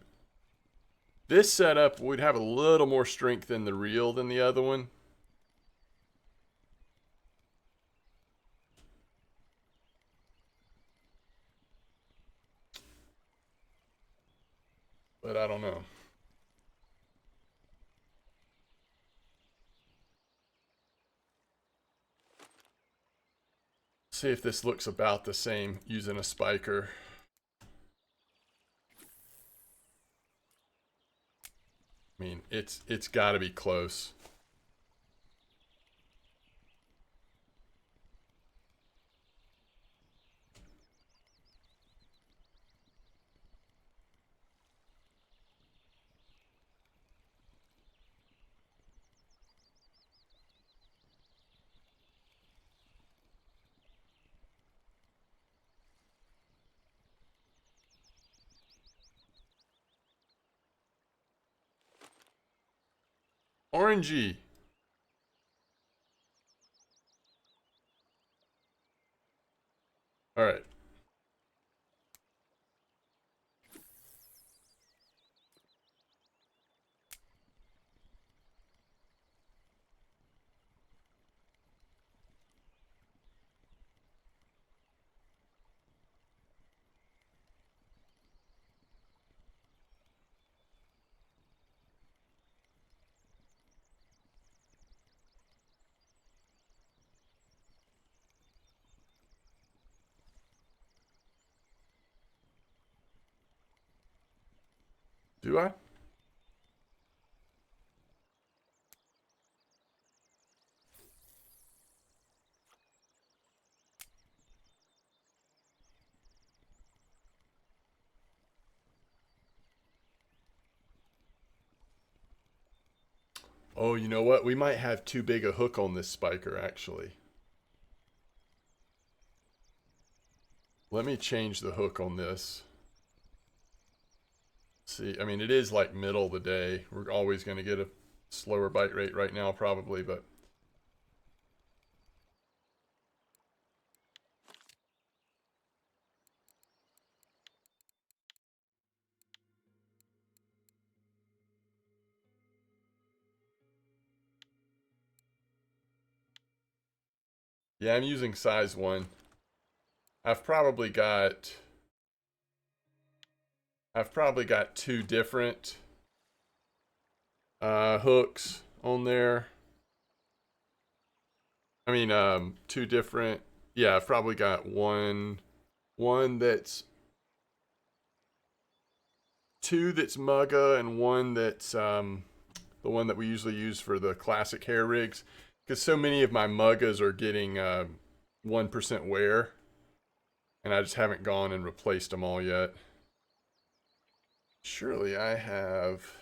This setup would have a little more strength in the reel than the other one. But I don't know. See if this looks about the same using a spiker. I mean, it's got to be close. Orangey. All right. Do I? Oh, you know what? We might have too big a hook on this spiker, actually. Let me change the hook on this. See, I mean, it is like middle of the day. We're always going to get a slower bite rate right now, probably, but... Yeah, I'm using size 1. I've probably got 2 different hooks on there. I mean, two different. Yeah, I've probably got one that's two that's Mugga and one that's the one that we usually use for the classic hair rigs. Because so many of my Muggas are getting 1% wear, and I just haven't gone and replaced them all yet. Surely I have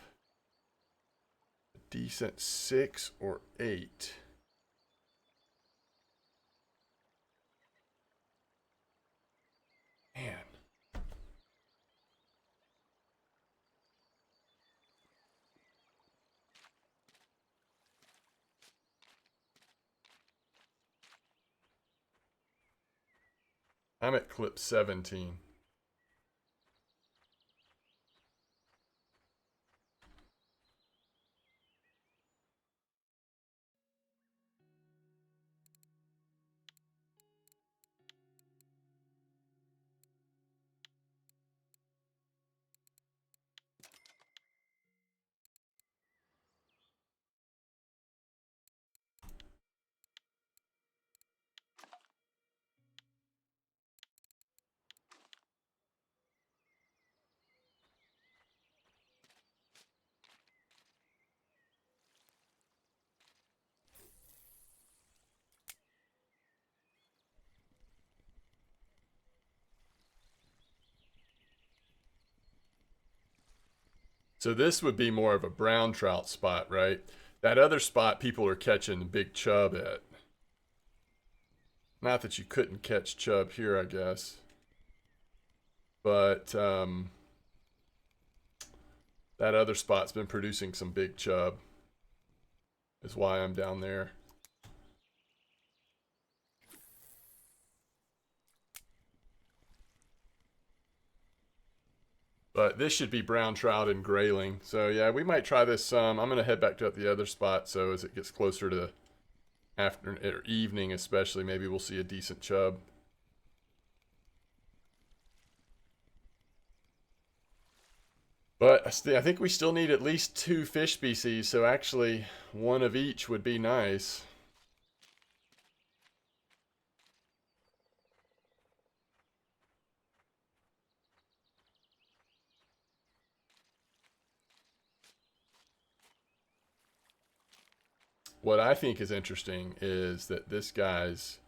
a decent 6 or 8. Man. I'm at clip 17. So this would be more of a brown trout spot, right? That other spot people are catching big chub at. Not that you couldn't catch chub here, I guess. But that other spot's been producing some big chub. Is why I'm down there. But this should be brown trout and grayling. So yeah, we might try this some. I'm gonna head back to the other spot. So as it gets closer to after or evening, especially, maybe we'll see a decent chub. But I think we still need at least 2 fish species. So actually, one of each would be nice. What I think is interesting is that this guy's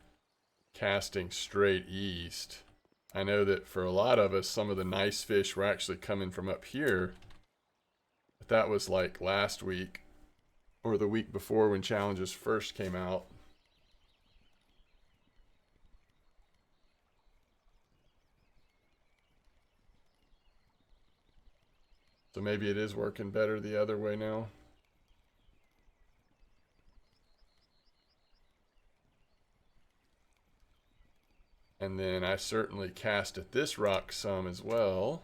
casting straight east. I know that for a lot of us, some of the nice fish were actually coming from up here. But that was like last week or the week before when challenges first came out. So maybe it is working better the other way now. And then I certainly cast at this rock some as well.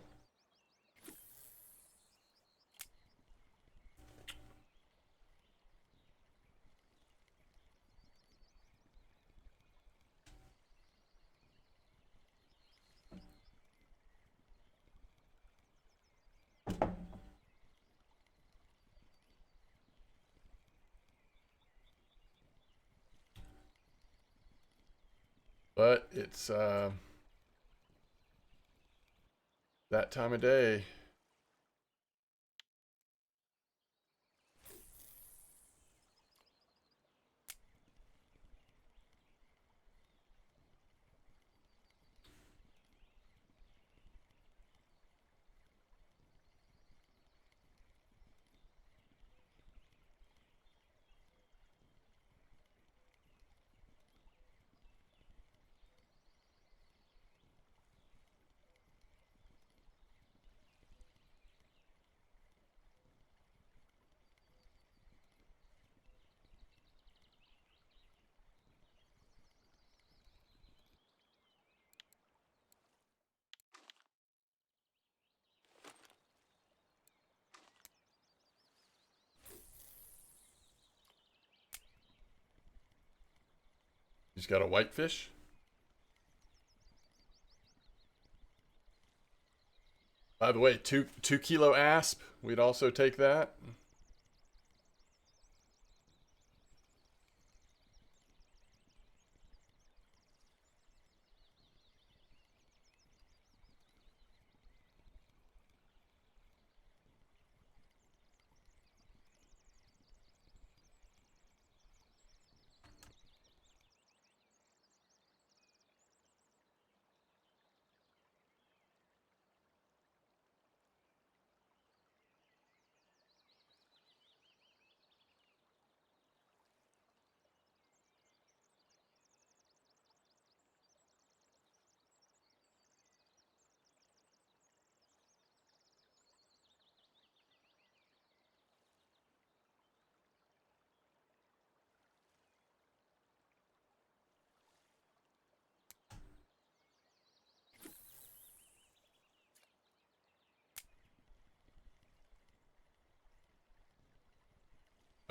But it's that time of day. He's got a whitefish. By the way, two kilo asp. We'd also take that.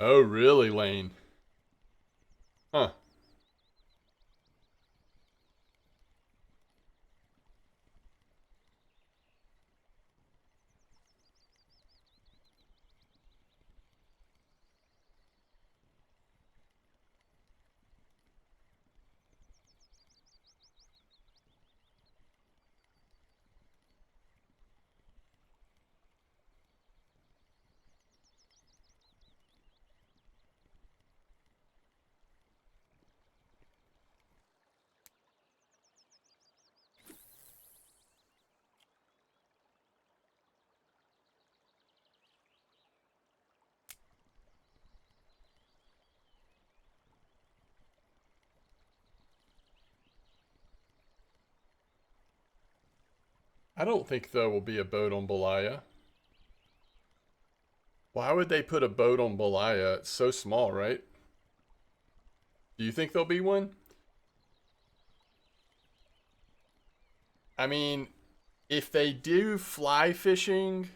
Oh, really, Lane? Huh. I don't think there will be a boat on Belaya. Why would they put a boat on Belaya? It's so small, right? Do you think there'll be one? I mean, if they do fly fishing,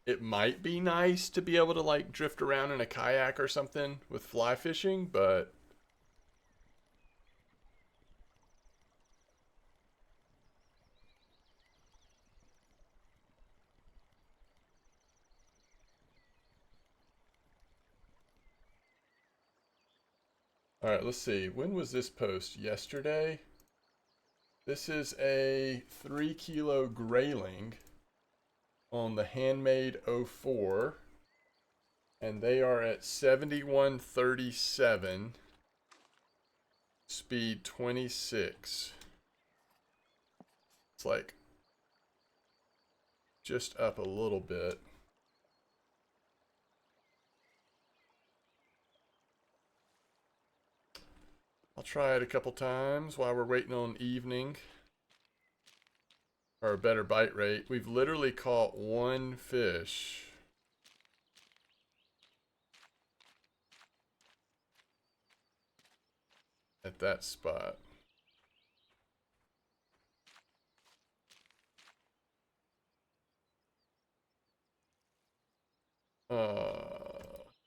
it might be nice to be able to like drift around in a kayak or something with fly fishing, but all right, let's see. When was this post? Yesterday? This is a 3 kilo grayling on the Handmade 04, and they are at 7137, speed 26. It's like just up a little bit. I'll try it a couple times while we're waiting on evening or a better bite rate. We've literally caught one fish. At that spot. And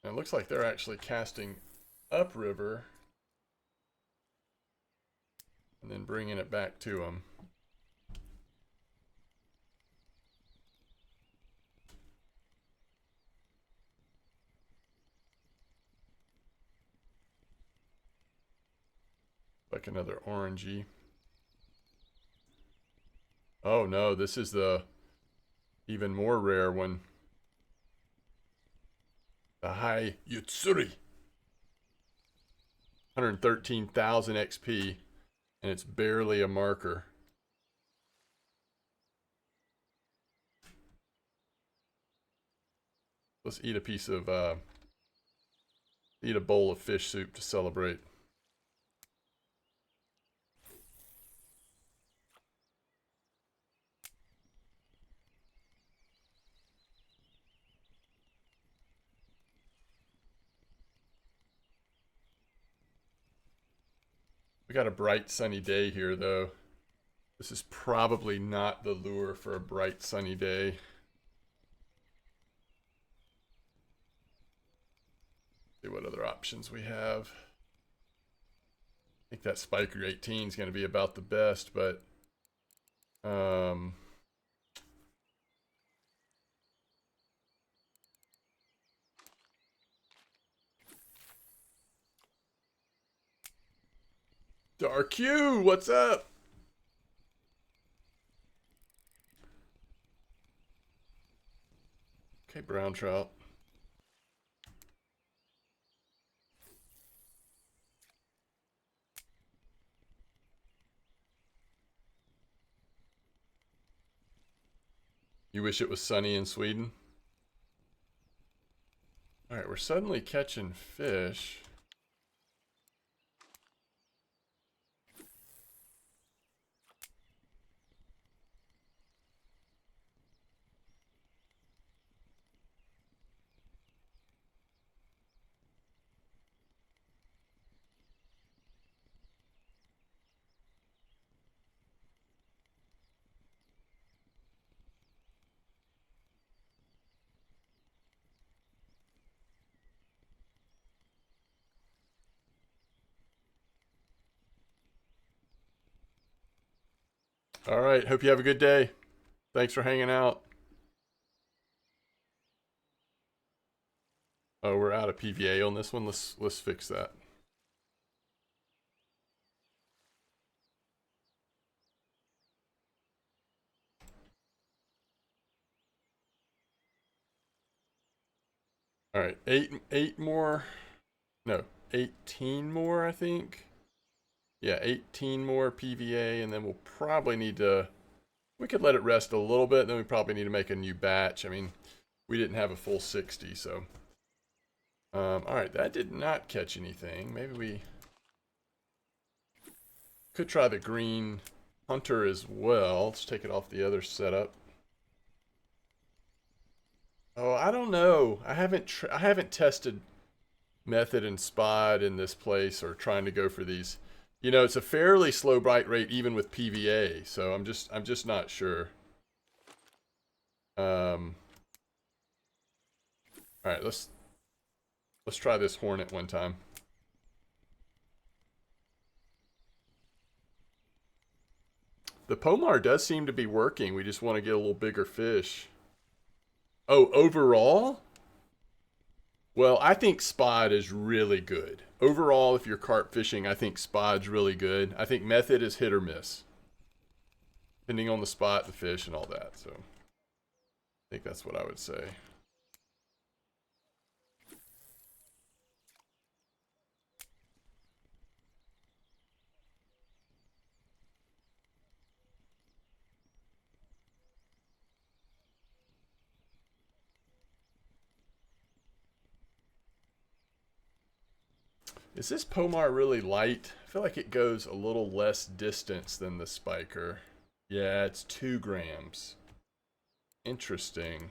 it looks like they're actually casting upriver and then bringing it back to them. Like another orangey. Oh no, this is the even more rare one. The high Yutsuri. 113,000 XP, and it's barely a marker. Let's eat a piece of, eat a bowl of fish soup to celebrate. We got a bright sunny day here though. This is probably not the lure for a bright sunny day. See what other options we have. I think that Spiker 18 is going to be about the best, but Dark Q, what's up? Okay, brown trout. You wish it was sunny in Sweden? All right, we're suddenly catching fish. All right. Hope you have a good day. Thanks for hanging out. Oh, we're out of PVA on this one. Let's fix that. All right, eight more. No, 18 more, I think. Yeah, 18 more PVA, and then we'll probably need to. We could let it rest a little bit, then we probably need to make a new batch. I mean, we didn't have a full 60, so. All right, that did not catch anything. Maybe we could try the green hunter as well. Let's take it off the other setup. Oh, I don't know. I haven't tested method and spot in this place or trying to go for these. You know, it's a fairly slow bite rate even with PVA, so I'm just not sure. All right, let's try this hornet one time. The Pomar does seem to be working. We just want to get a little bigger fish. Oh, overall? Well, I think spot is really good. Overall, if you're carp fishing, I think spot's really good. I think method is hit or miss, depending on the spot, the fish, and all that. So I think that's what I would say. Is this Pomar really light? I feel like it goes a little less distance than the Spiker. Yeah, it's 2 grams. Interesting.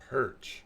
Perch.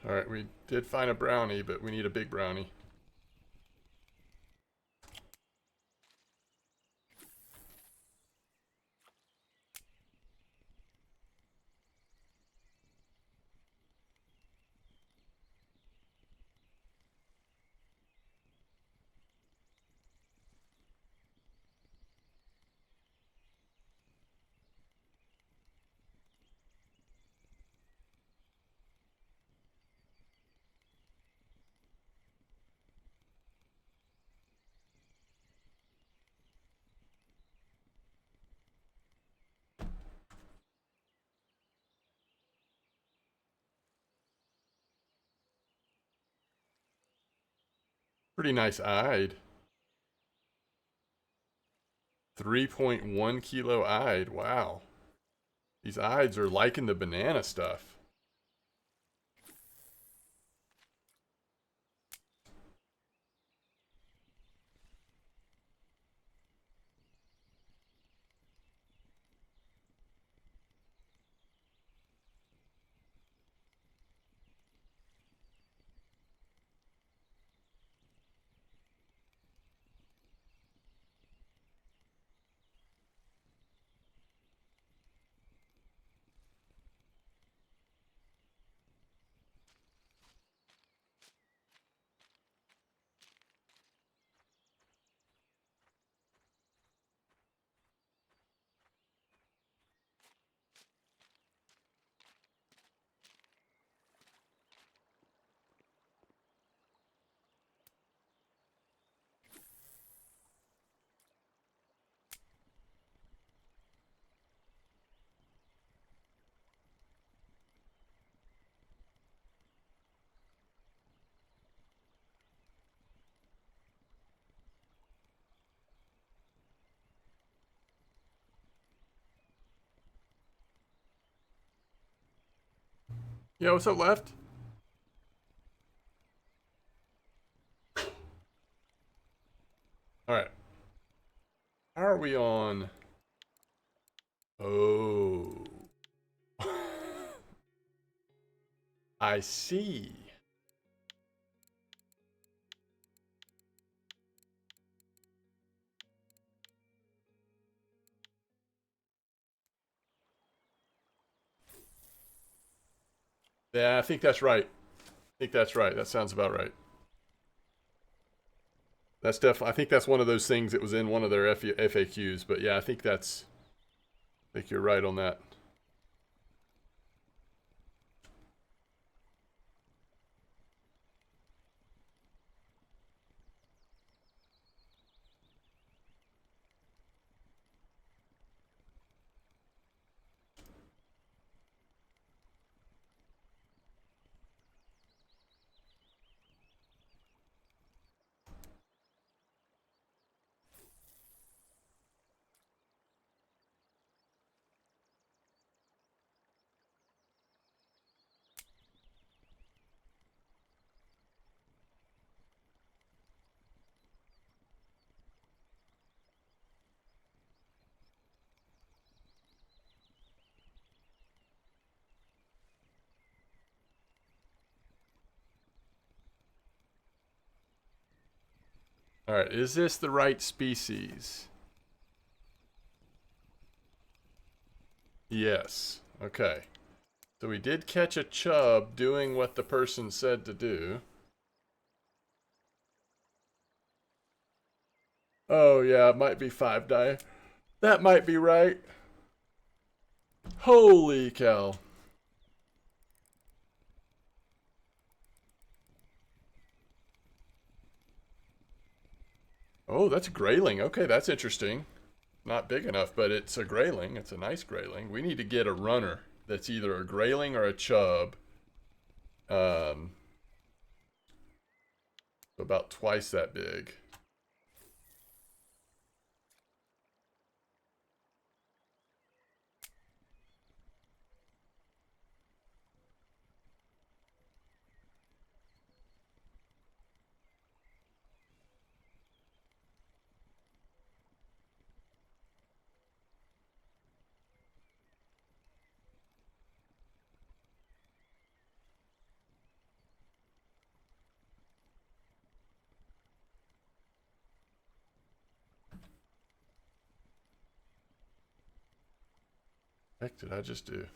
All right, we did find a brownie, but we need a big brownie. pretty nice eyed. 3.1 kilo eyed. Wow. These eyes are liking the banana stuff. Yo, what's up, left? All right. How are we on? Oh. I see. Yeah, I think that's right. I think that's right. That sounds about right. That's definitely. I think that's one of those things that was in one of their FAQs. But yeah, I think that's. I think you're right on that. All right, is this the right species? Yes. Okay. So we did catch a chub doing what the person said to do. Oh yeah, it might be 5 die. That might be right. Holy cow. Oh, that's a grayling. Okay, that's interesting. Not big enough, but it's a grayling. It's a nice grayling. We need to get a runner that's either a grayling or a chub. Um, about twice that big. Heck did I just do?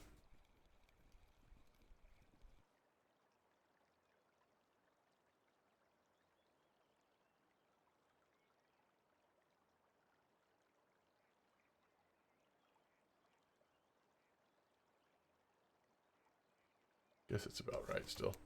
Guess it's about right still.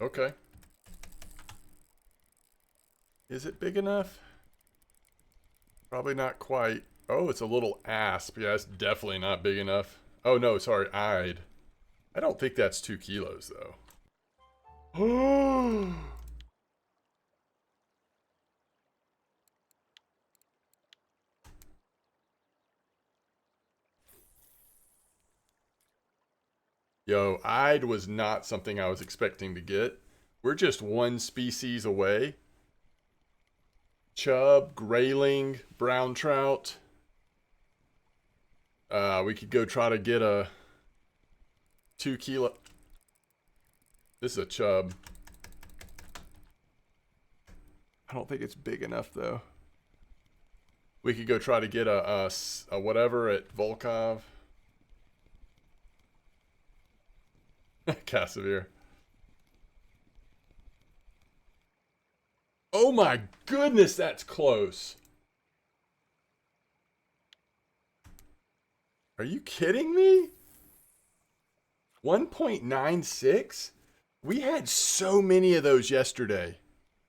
Okay. Is it big enough? Probably not quite. Oh, it's a little asp. Yeah, it's definitely not big enough. Oh, no, sorry, eyed. I don't think that's 2 kilos, though. Yo, eyed was not something I was expecting to get. We're just one species away. Chub, grayling, brown trout. We could go try to get a 2 kilo. This is a chub. I don't think it's big enough though. We could go try to get a whatever at Volkov. Cassavir. Oh my goodness, that's close. Are you kidding me? 1.96? We had so many of those yesterday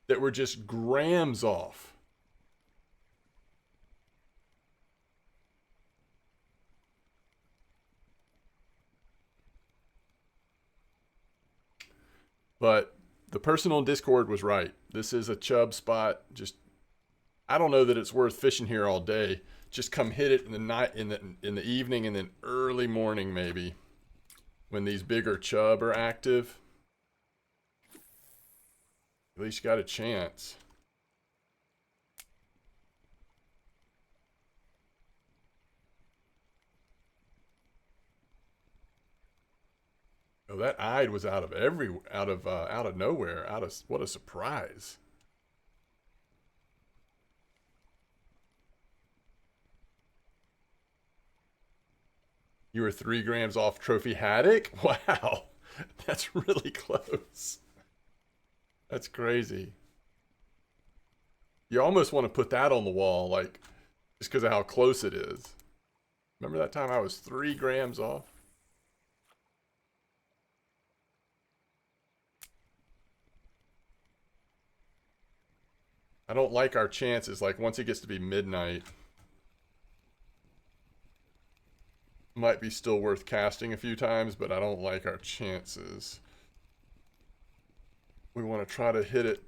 that were just grams off. But the person on Discord was right. This is a chub spot. Just I don't know that it's worth fishing here all day. Just come hit it in the night, in the evening, and then early morning maybe, when these bigger chub are active. At least you got a chance. Oh, that eyed was out of nowhere. What a surprise. You were 3 grams off trophy haddock? Wow. That's really close. That's crazy. You almost want to put that on the wall, like, just because of how close it is. Remember that time I was 3 grams off? I don't like our chances, like, once it gets to be midnight. Might be still worth casting a few times, but I don't like our chances. We want to try to hit it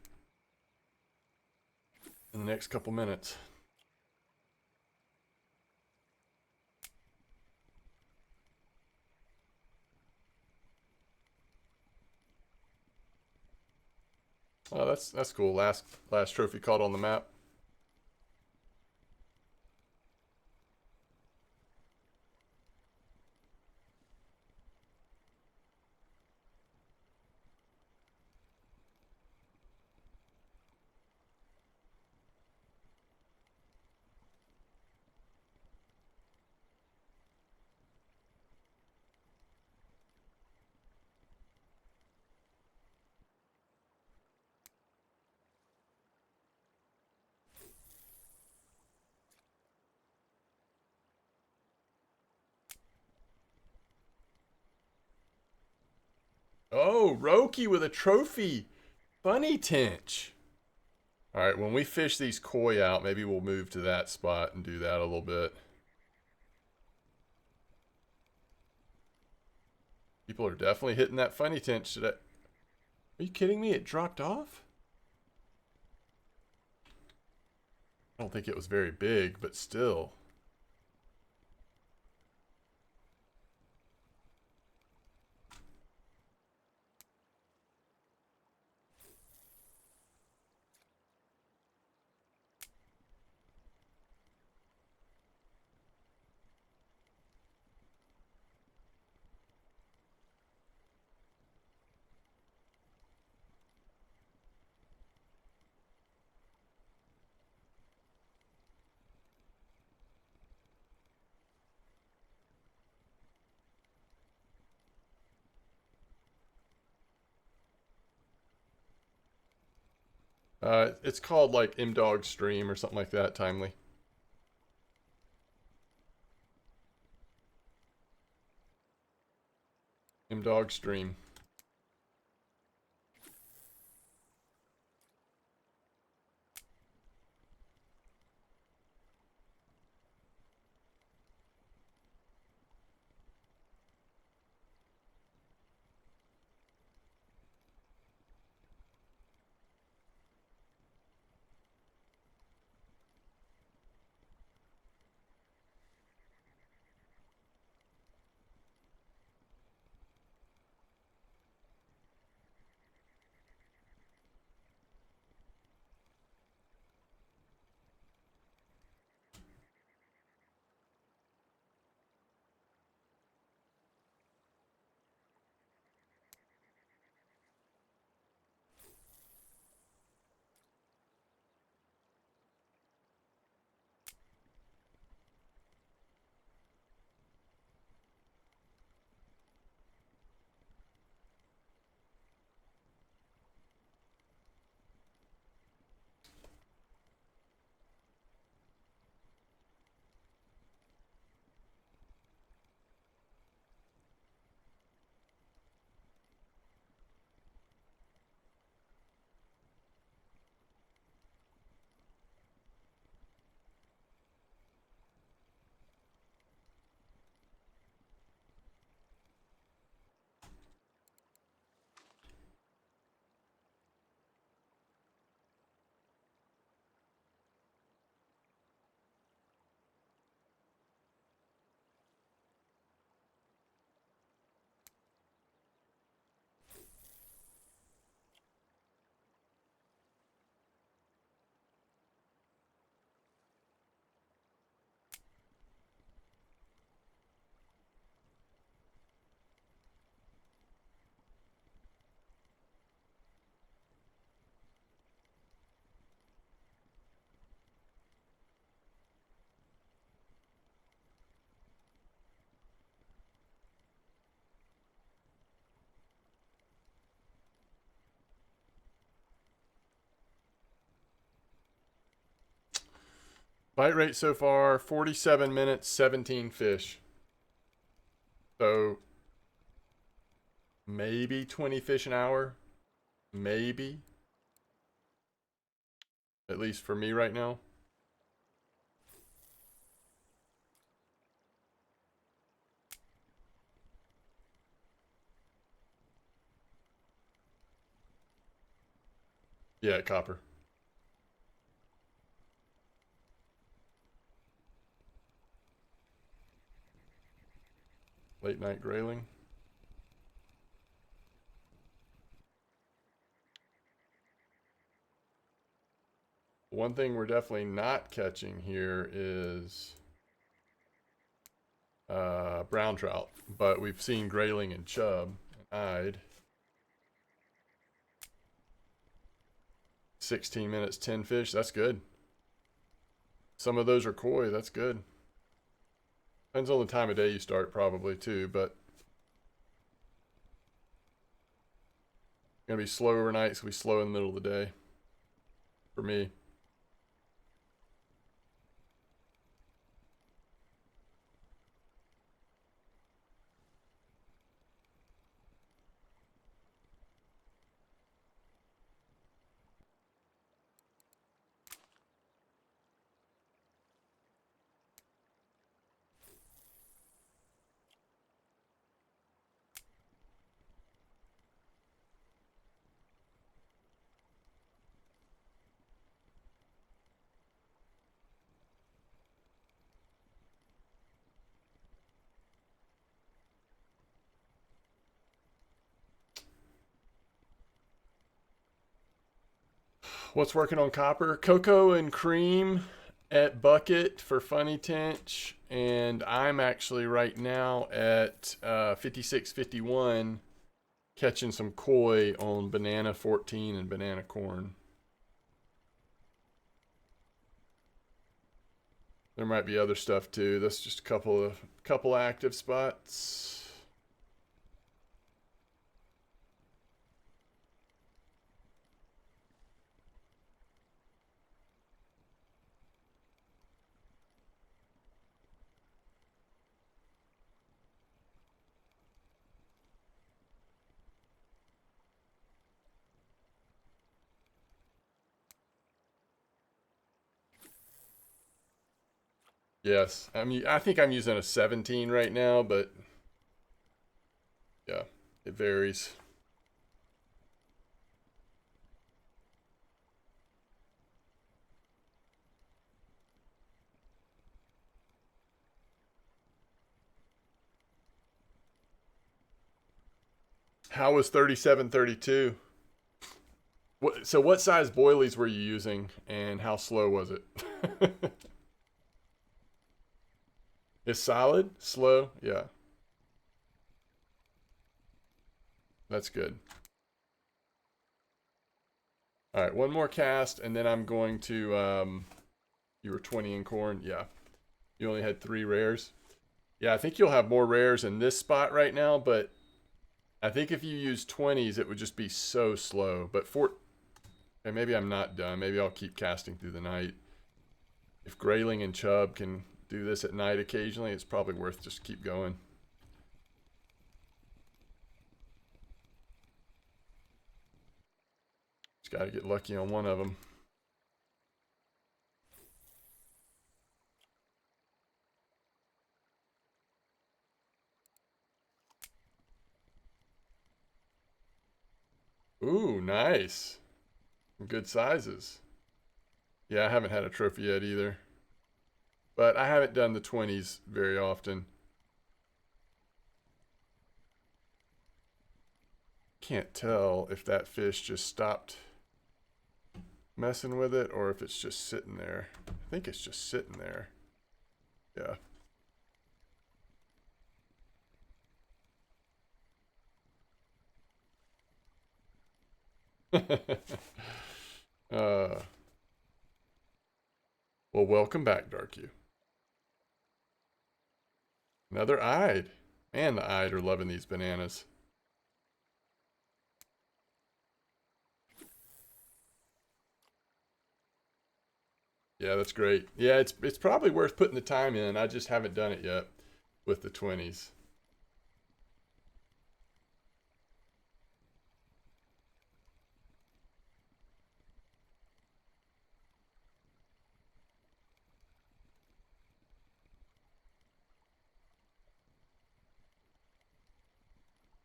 in the next couple minutes. Oh, that's cool. Last trophy caught on the map. Oh, Roki with a trophy. Funny Tinch. All right, when we fish these koi out, maybe we'll move to that spot and do that a little bit. People are definitely hitting that funny Tinch today. Are you kidding me? It dropped off? I don't think it was very big, but still. It's called like M-Dog Stream or something like that, Timely. M-Dog Stream. Bite rate so far, 47 minutes, 17 fish. So maybe 20 fish an hour. Maybe. At least for me right now. Yeah, copper. Late night grayling. One thing we're definitely not catching here is brown trout, but we've seen grayling and chub and eyed. 16 minutes, 10 fish. That's good. Some of those are koi. That's good. Depends on the time of day you start, probably too, but gonna be slow overnight, so we slow in the middle of the day. For me. What's working on copper? Cocoa and cream at Bucket for Funny Tench, and I'm actually right now at 56.51 catching some koi on Banana 14 and Banana Corn. There might be other stuff too. That's just a couple active spots. Yes, I think I'm using a 17 right now, but yeah, it varies. How was 37.32? So what size boilies were you using, and how slow was it? It's solid, slow, yeah. That's good. All right, one more cast, and then I'm going to. You were 20 in corn, yeah. You only had 3 rares. Yeah, I think you'll have more rares in this spot right now, but I think if you use 20s, it would just be so slow. But okay, maybe I'm not done. Maybe I'll keep casting through the night. If grayling and chub can do this at night occasionally, it's probably worth just keep going. Just got to get lucky on one of them. Ooh, nice. Good sizes. Yeah, I haven't had a trophy yet either. But I haven't done the 20s very often. Can't tell if that fish just stopped messing with it or if it's just sitting there. I think it's just sitting there. Yeah. Well, welcome back, Darku. Another eyed. Man, the eyed are loving these bananas. Yeah, that's great. Yeah, it's probably worth putting the time in. I just haven't done it yet with the 20s.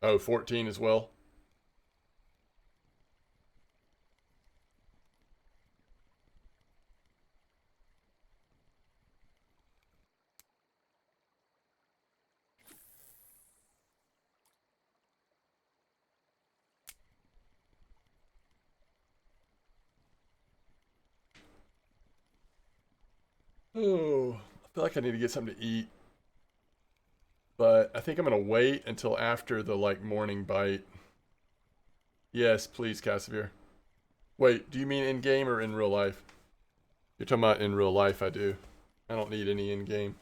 Oh, 14 as well. Oh, I feel like I need to get something to eat, but I think I'm gonna wait until after the like morning bite. Yes, please, Casimir. Wait, do you mean in game or in real life? You're talking about in real life. I do. I don't need any in game.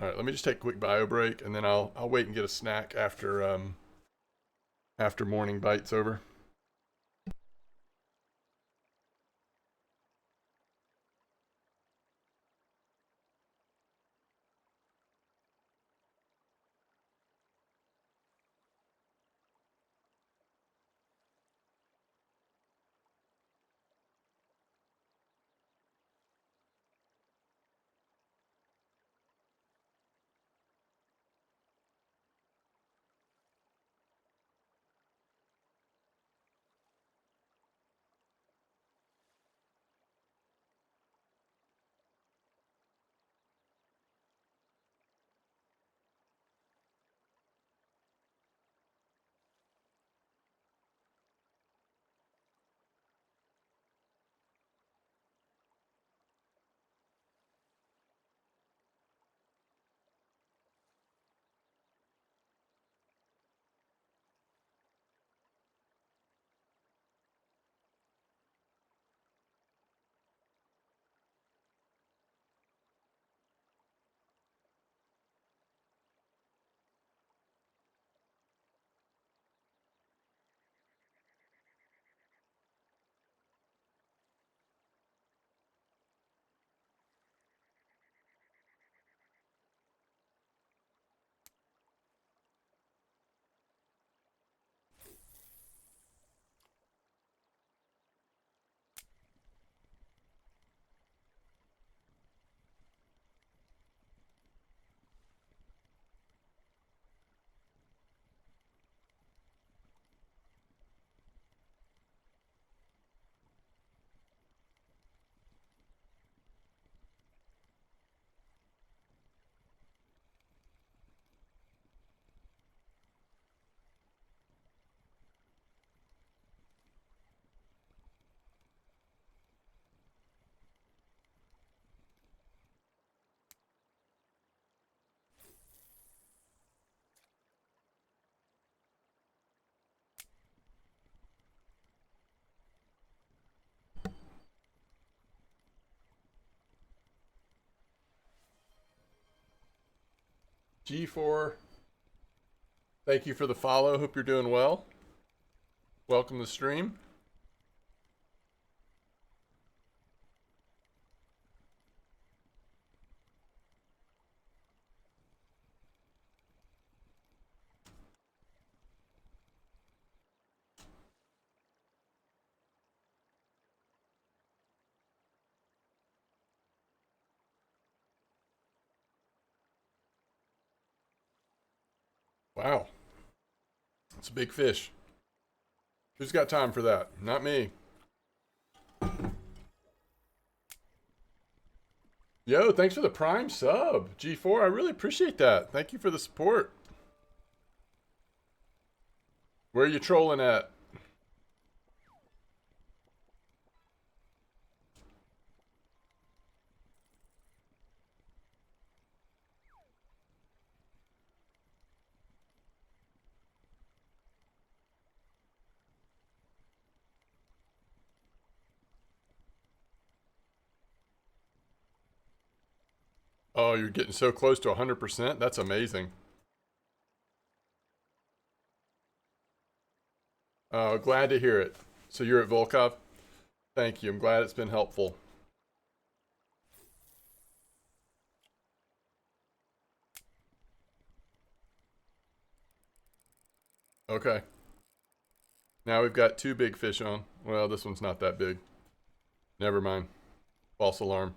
All right, let me just take a quick bio break, and then I'll wait and get a snack after morning bite's over. G4, thank you for the follow. Hope you're doing well. Welcome to the stream. Wow, it's a big fish. Who's got time for that? Not me. Yo, thanks for the prime sub, G4. I really appreciate that. Thank you for the support. Where are you trolling at? Oh, you're getting so close to 100%? That's amazing. Glad to hear it. So you're at Volkov? Thank you. I'm glad it's been helpful. Okay. Now we've got two big fish on. Well, this one's not that big. Never mind. False alarm.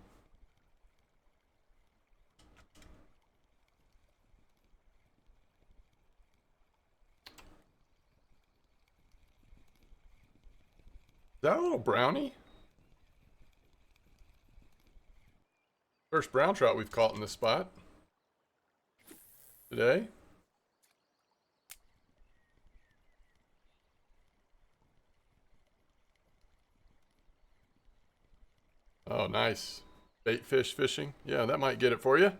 Is that a little brownie? First brown trout we've caught in this spot today. Oh, nice. Bait fish fishing. Yeah, that might get it for you.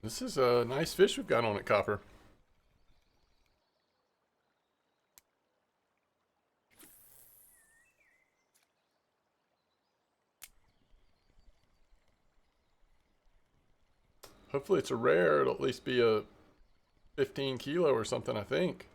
This is a nice fish we've got on it, Copper. Hopefully it's a rare. It'll at least be a 15 kilo or something, I think.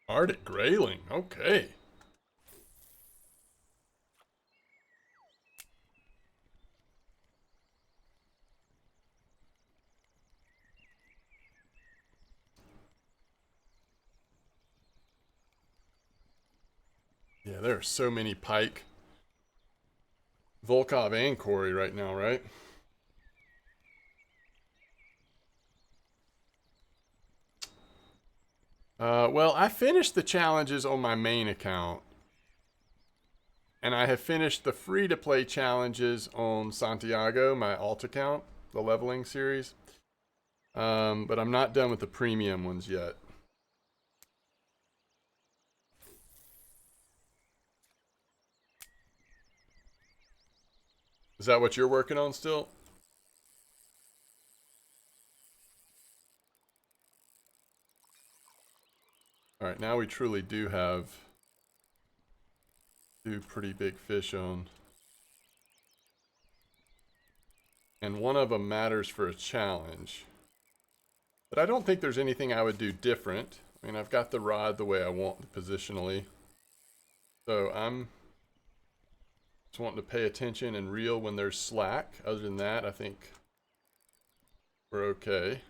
Arctic grayling. Okay. Yeah, there are so many pike, Volkov, and Cory right now, right? Well, I finished the challenges on my main account. And I have finished the free-to-play challenges on Santiago, my alt account, the leveling series. But I'm not done with the premium ones yet. Is that what you're working on still? All right, now we truly do have two pretty big fish on. And one of them matters for a challenge. But I don't think there's anything I would do different. I mean, I've got the rod the way I want positionally. So I'm just wanting to pay attention and reel when there's slack. Other than that, I think we're okay.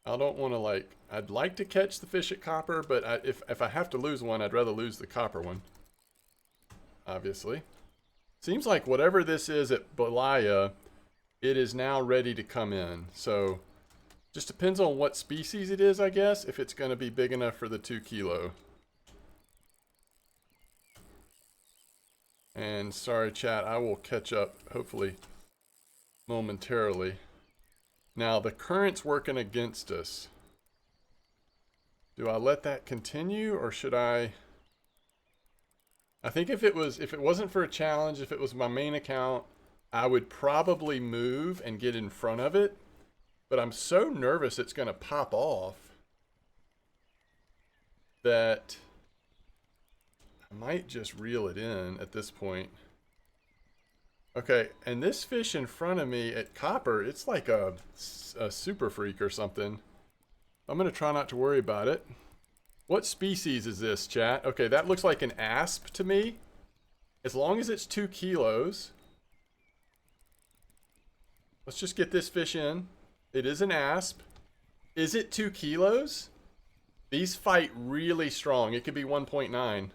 I don't want to I'd like to catch the fish at copper, but if I have to lose one, I'd rather lose the copper one. Obviously. Seems like whatever this is at Balaya, it is now ready to come in. So just depends on what species it is, I guess, if it's going to be big enough for the 2 kilo. And sorry, chat, I will catch up, hopefully, momentarily. Now, the current's working against us. Do I let that continue, or should I think if it wasn't for a challenge, if it was my main account, I would probably move and get in front of it. But I'm so nervous it's going to pop off that I might just reel it in at this point. Okay, and this fish in front of me at copper, it's like a super freak or something. I'm going to try not to worry about it. What species is this, chat? Okay, that looks like an asp to me. As long as it's 2 kilos. Let's just get this fish in. It is an asp. Is it 2 kilos? These fight really strong. It could be 1.9.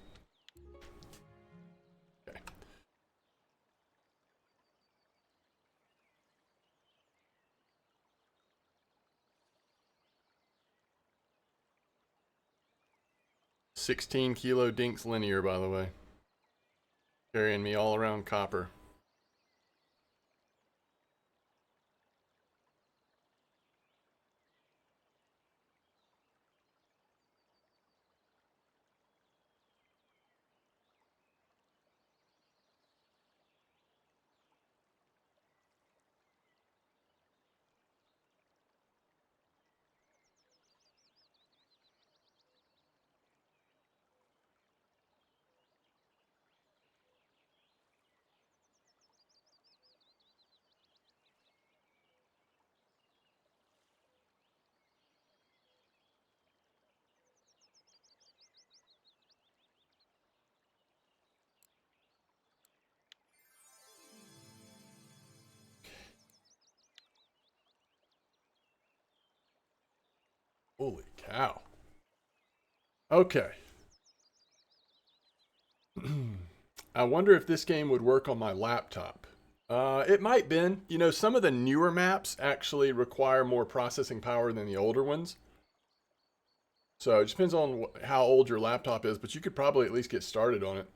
16 kilo Dinks linear, by the way. Carrying me all around copper. Holy cow. Okay. I wonder if this game would work on my laptop. It might, Ben. You know, some of the newer maps actually require more processing power than the older ones. So it just depends on how old your laptop is, but you could probably at least get started on it.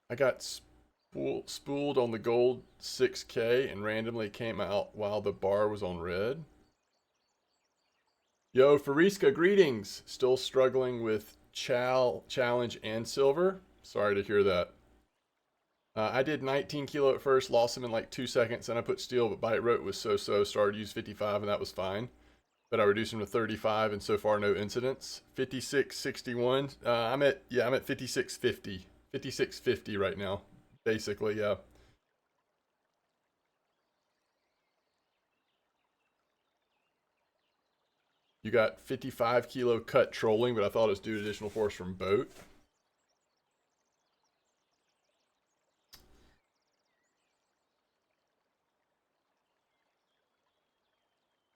I got spooled on the gold 6K and randomly came out while the bar was on red. Yo, Fariska, greetings. Still struggling with challenge and silver? Sorry to hear that. I did 19 kilo at first, lost them in like 2 seconds, then I put steel, but bite rote was so-so, started to use 55 and that was fine. But I reduced them to 35 and so far no incidents. 56.61, I'm at 56.50. 56.50 right now, basically, yeah. You got 55 kilo cut trolling, but I thought it was due to additional force from boat.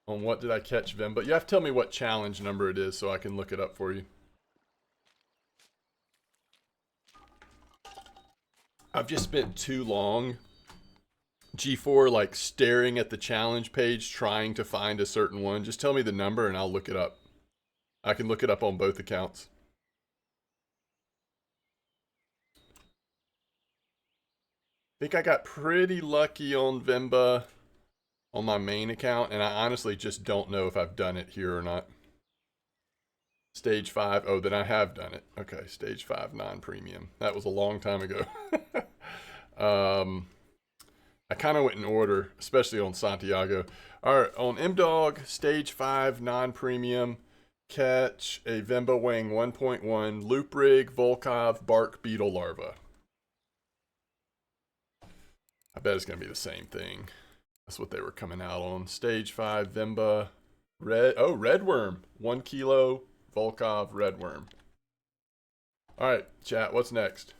On what did I catch, Vim? But you have to tell me what challenge number it is so I can look it up for you. I've just spent too long G4 like staring at the challenge page trying to find a certain one. Just tell me the number and I'll look it up. I can look it up on both accounts. I think I got pretty lucky on Vimba on my main account, and I honestly just don't know if I've done it here or not. Stage 5. Oh, then I have done it. Okay, stage 5 non-premium. That was a long time ago. I kind of went in order, especially on Santiago. All right, on M-Dog, stage 5 non-premium, catch a Vemba weighing 1.1, loop rig, Volkov, bark beetle larva. I bet it's going to be the same thing. That's what they were coming out on. Stage 5 Vemba, redworm, 1 kilo, Volkov redworm. All right, chat, what's next?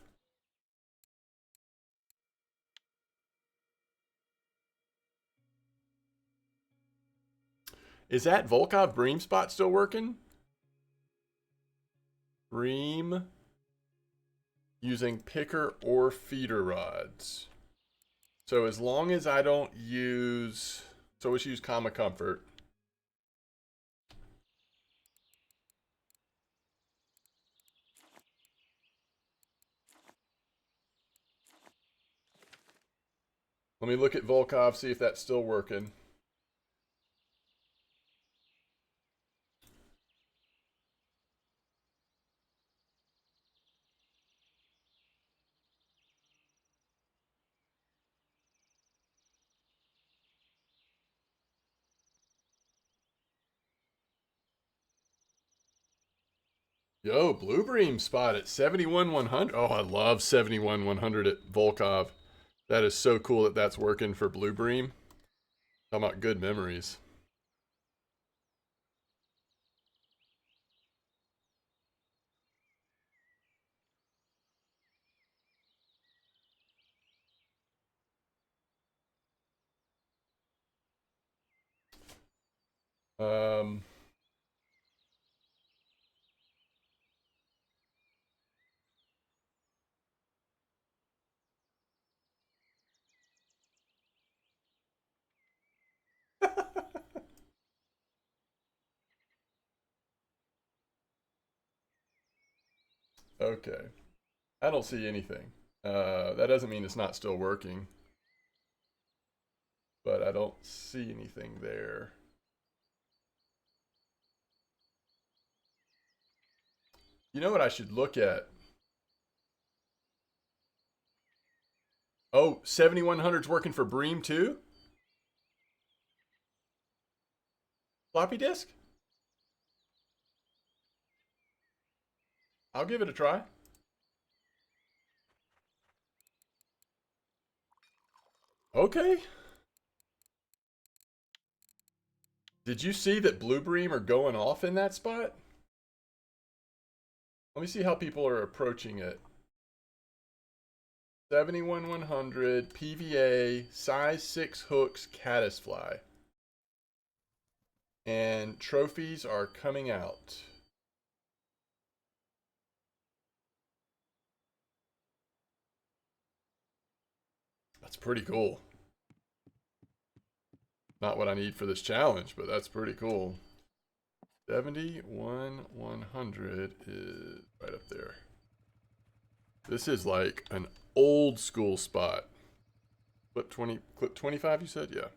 Is that Volkov bream spot still working? Bream using picker or feeder rods. So as long as I don't use, so let's use Comma Comfort. Let me look at Volkov, see if that's still working. Yo, Blue Bream spot at 71,100. Oh, I love 71,100 at Volkov. That is so cool that that's working for Blue Bream. Talking about good memories. Um, Okay. I don't see anything. That doesn't mean it's not still working, but I don't see anything there. You know what I should look at? Oh, 7100's working for Bream too? Floppy disk? I'll give it a try. Okay. Did you see that Blue Bream are going off in that spot? Let me see how people are approaching it. 71100 PVA size 6 hooks caddisfly. And trophies are coming out. That's pretty cool. Not what I need for this challenge, but that's pretty cool. 71100 is right up there. This is like an old school spot. Clip 25 you said? Yeah.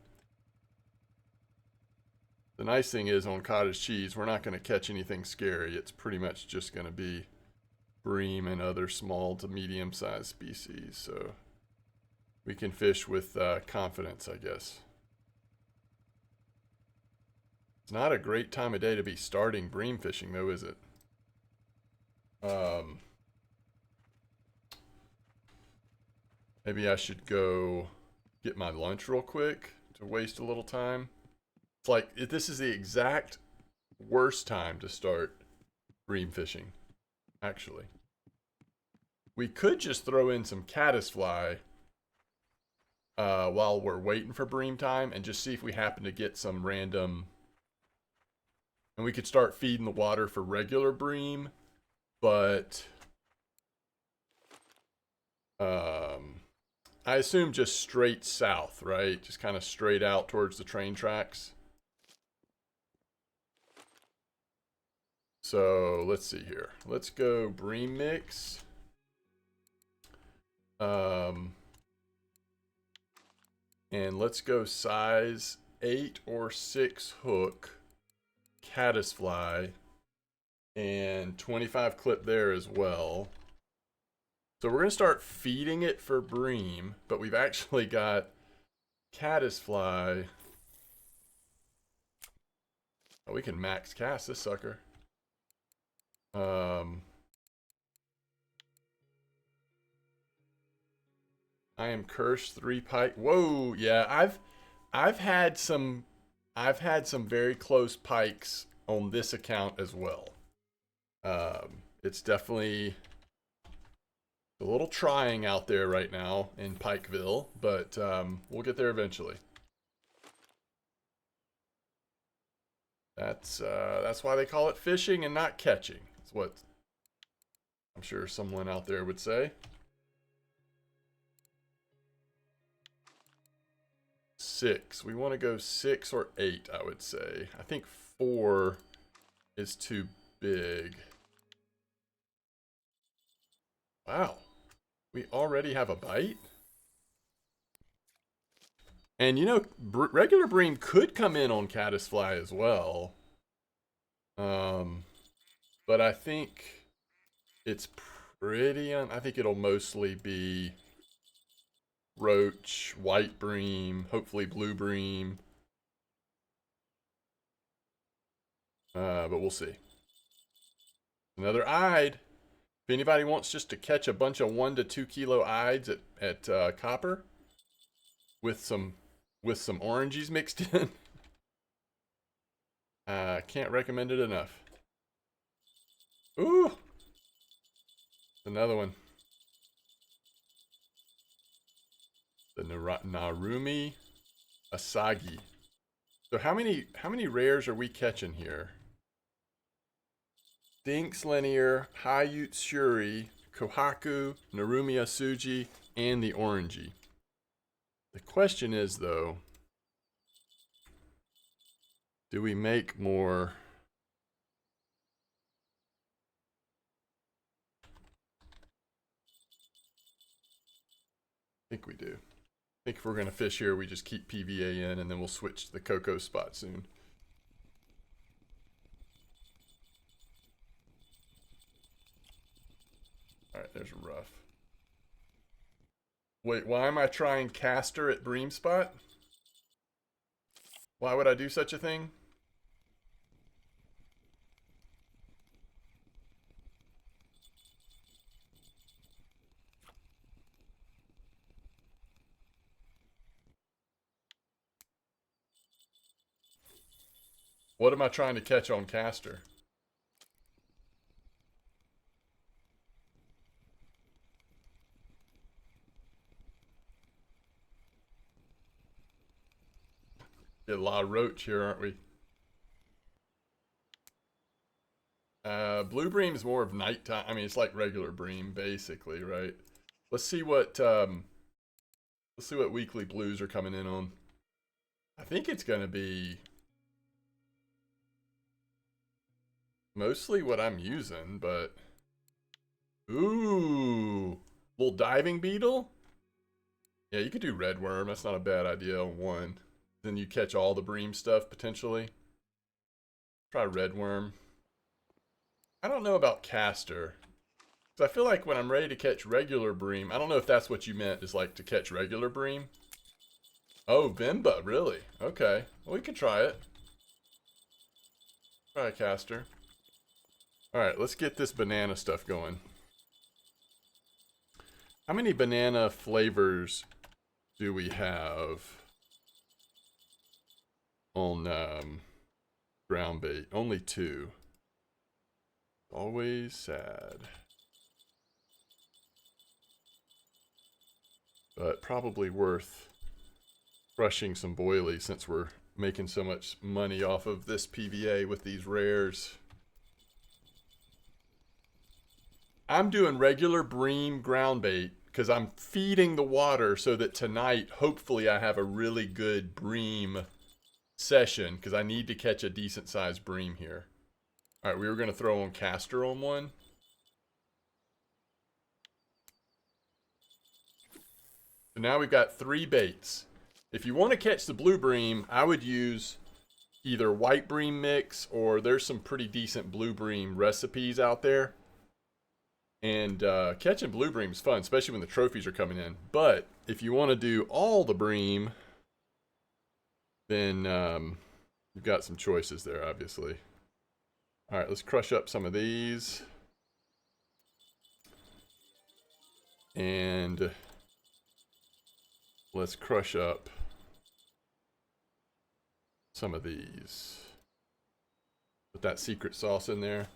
The nice thing is on cottage cheese, we're not going to catch anything scary. It's pretty much just going to be bream and other small to medium sized species. So we can fish with confidence, I guess. It's not a great time of day to be starting bream fishing, though, is it? Maybe I should go get my lunch real quick to waste a little time. It's like, this is the exact worst time to start bream fishing, actually. We could just throw in some caddisfly while we're waiting for bream time and just see if we happen to get some random. And we could start feeding the water for regular bream, but I assume just straight south, right? Just kind of straight out towards the train tracks. So let's see here. Let's go bream mix. And let's go size 8 or 6 hook caddisfly and 25 clip there as well. So we're going to start feeding it for bream, but we've actually got caddisfly. Oh, we can max cast this sucker. I am cursed 3 pike. Whoa, yeah, I've had some very close pikes on this account as well. It's definitely a little trying out there right now in Pikeville, but we'll get there eventually. That's why they call it fishing and not catching. That's what I'm sure someone out there would say. 6. We want to go 6 or 8, I would say. I think 4 is too big. Wow. We already have a bite? And you know, regular bream could come in on caddisfly as well. But I think it's pretty, I think it'll mostly be roach, white bream, hopefully blue bream. But we'll see. Another eyed. If anybody wants just to catch a bunch of 1 to 2 kilo eyeds at copper with some oranges mixed in, can't recommend it enough. Ooh, another one. The Narumi Asagi. So how many rares are we catching here? Dinks Linear, Hayut Shuri, Kohaku, Narumi Asuji, and the Orangey. The question is, though, do we make more? think we do. I think if we're going to fish here, we just keep PVA in, and then we'll switch to the Coco spot soon. Alright, there's a rough. Wait, why am I trying caster at bream spot? Why would I do such a thing? What am I trying to catch on caster? Get a lot of roach here, aren't we? Blue bream is more of nighttime. I mean, it's like regular bream, basically, right? Let's see what weekly blues are coming in on. I think it's gonna be mostly what I'm using, but ooh, little diving beetle. Yeah, you could do red worm. That's not a bad idea on one. Then you catch all the bream stuff potentially. Try red worm. I don't know about caster. Because I feel like when I'm ready to catch regular bream, I don't know if that's what you meant, is like to catch regular bream. Oh, Vimba, really? Okay. Well, we could try it. Try a caster. Alright, let's get this banana stuff going. How many banana flavors do we have on ground bait? Only 2. Always sad. But probably worth crushing some boilies since we're making so much money off of this PVA with these rares. I'm doing regular bream ground bait because I'm feeding the water so that tonight, hopefully, I have a really good bream session because I need to catch a decent sized bream here. All right, we were going to throw on caster on one. So now we've got 3 baits. If you want to catch the blue bream, I would use either white bream mix or there's some pretty decent blue bream recipes out there. And catching blue bream is fun, especially when the trophies are coming in. But if you want to do all the bream, then you've got some choices there, obviously. All right, let's crush up some of these. And let's crush up some of these. Put that secret sauce in there.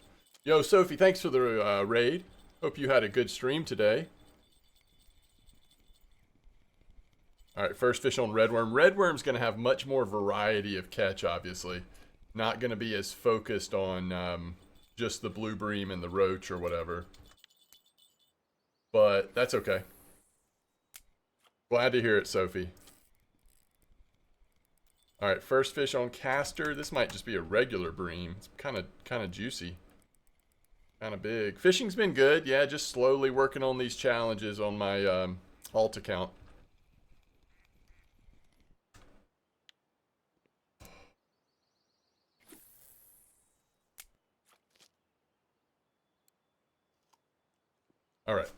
Yo, Sophie, thanks for the raid. Hope you had a good stream today. Alright, first fish on redworm. Redworm's going to have much more variety of catch, obviously. Not going to be as focused on just the blue bream and the roach or whatever. But that's okay. Glad to hear it, Sophie. Alright, first fish on caster. This might just be a regular bream. It's kind of juicy. Kind of big. Fishing's been good. Yeah, just slowly working on these challenges on my alt account. All right.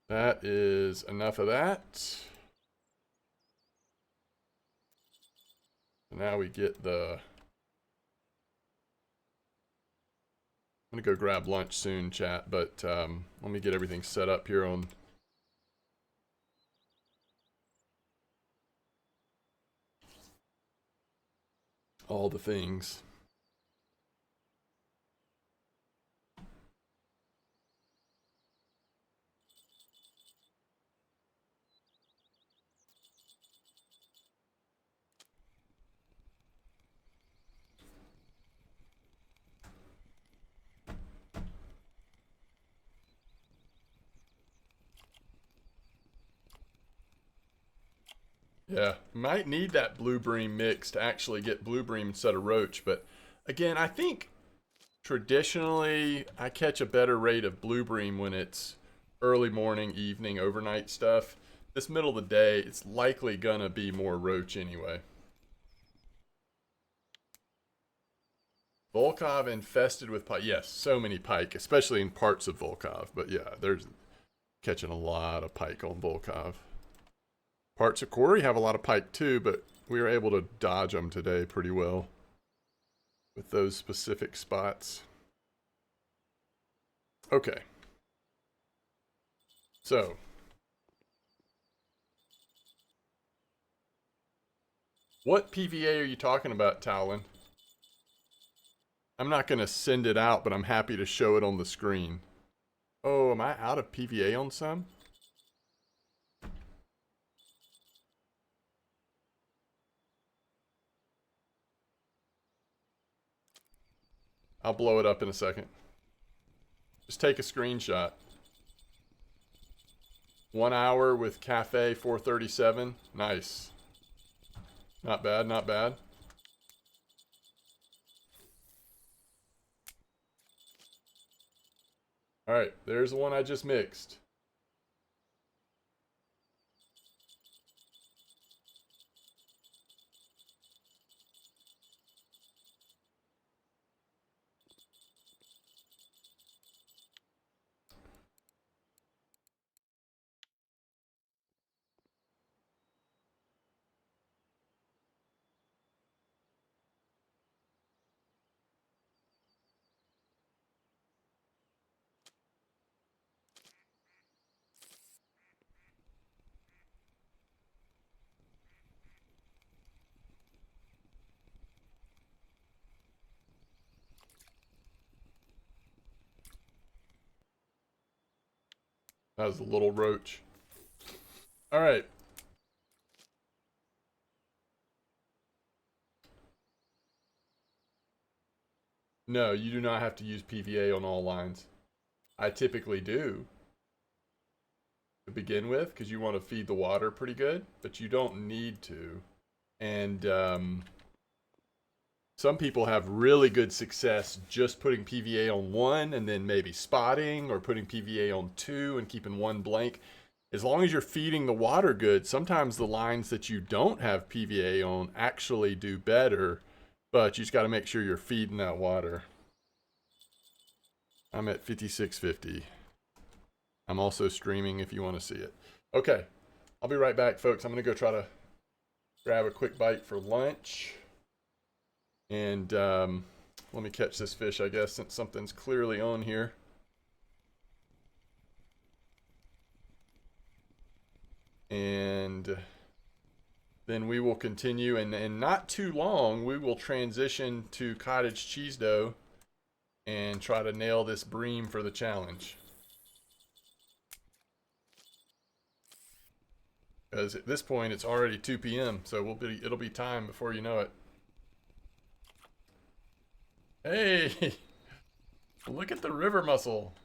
That is enough of that. Now we get the... I'm gonna go grab lunch soon, chat, but let me get everything set up here on all the things. Yeah, might need that blue bream mix to actually get blue bream instead of roach. But again, I think traditionally I catch a better rate of blue bream when it's early morning, evening, overnight stuff. this middle of the day, it's likely gonna be more roach anyway. Volkov infested with pike. Yes, so many pike, especially in parts of Volkov. But yeah, there's catching a lot of pike on Volkov. Parts of Quarry have a lot of pike too, but we were able to dodge them today pretty well with those specific spots. Okay. So, what PVA are you talking about, Talon? I'm not going to send it out, but I'm happy to show it on the screen. Oh, am I out of PVA on some? I'll blow it up in a second. Just take a screenshot. 1 hour with Cafe 437. Nice. Not bad, not bad. Alright, there's the one I just mixed. That was a little roach. Alright. No, you do not have to use PVA on all lines. I typically do to begin with because you want to feed the water pretty good, but you don't need to. And some people have really good success just putting PVA on one and then maybe spotting, or putting PVA on two and keeping one blank. As long as you're feeding the water good, sometimes the lines that you don't have PVA on actually do better, but you just got to make sure you're feeding that water. I'm at 5650. I'm also streaming if you want to see it. Okay, I'll be right back, folks. I'm going to go try to grab a quick bite for lunch. And let me catch this fish, I guess, since something's clearly on here. And then we will continue, and not too long, we will transition to cottage cheese dough and try to nail this bream for the challenge. Because at this point, it's already 2 p.m., so it'll be time before you know it. Hey, look at the river mussel.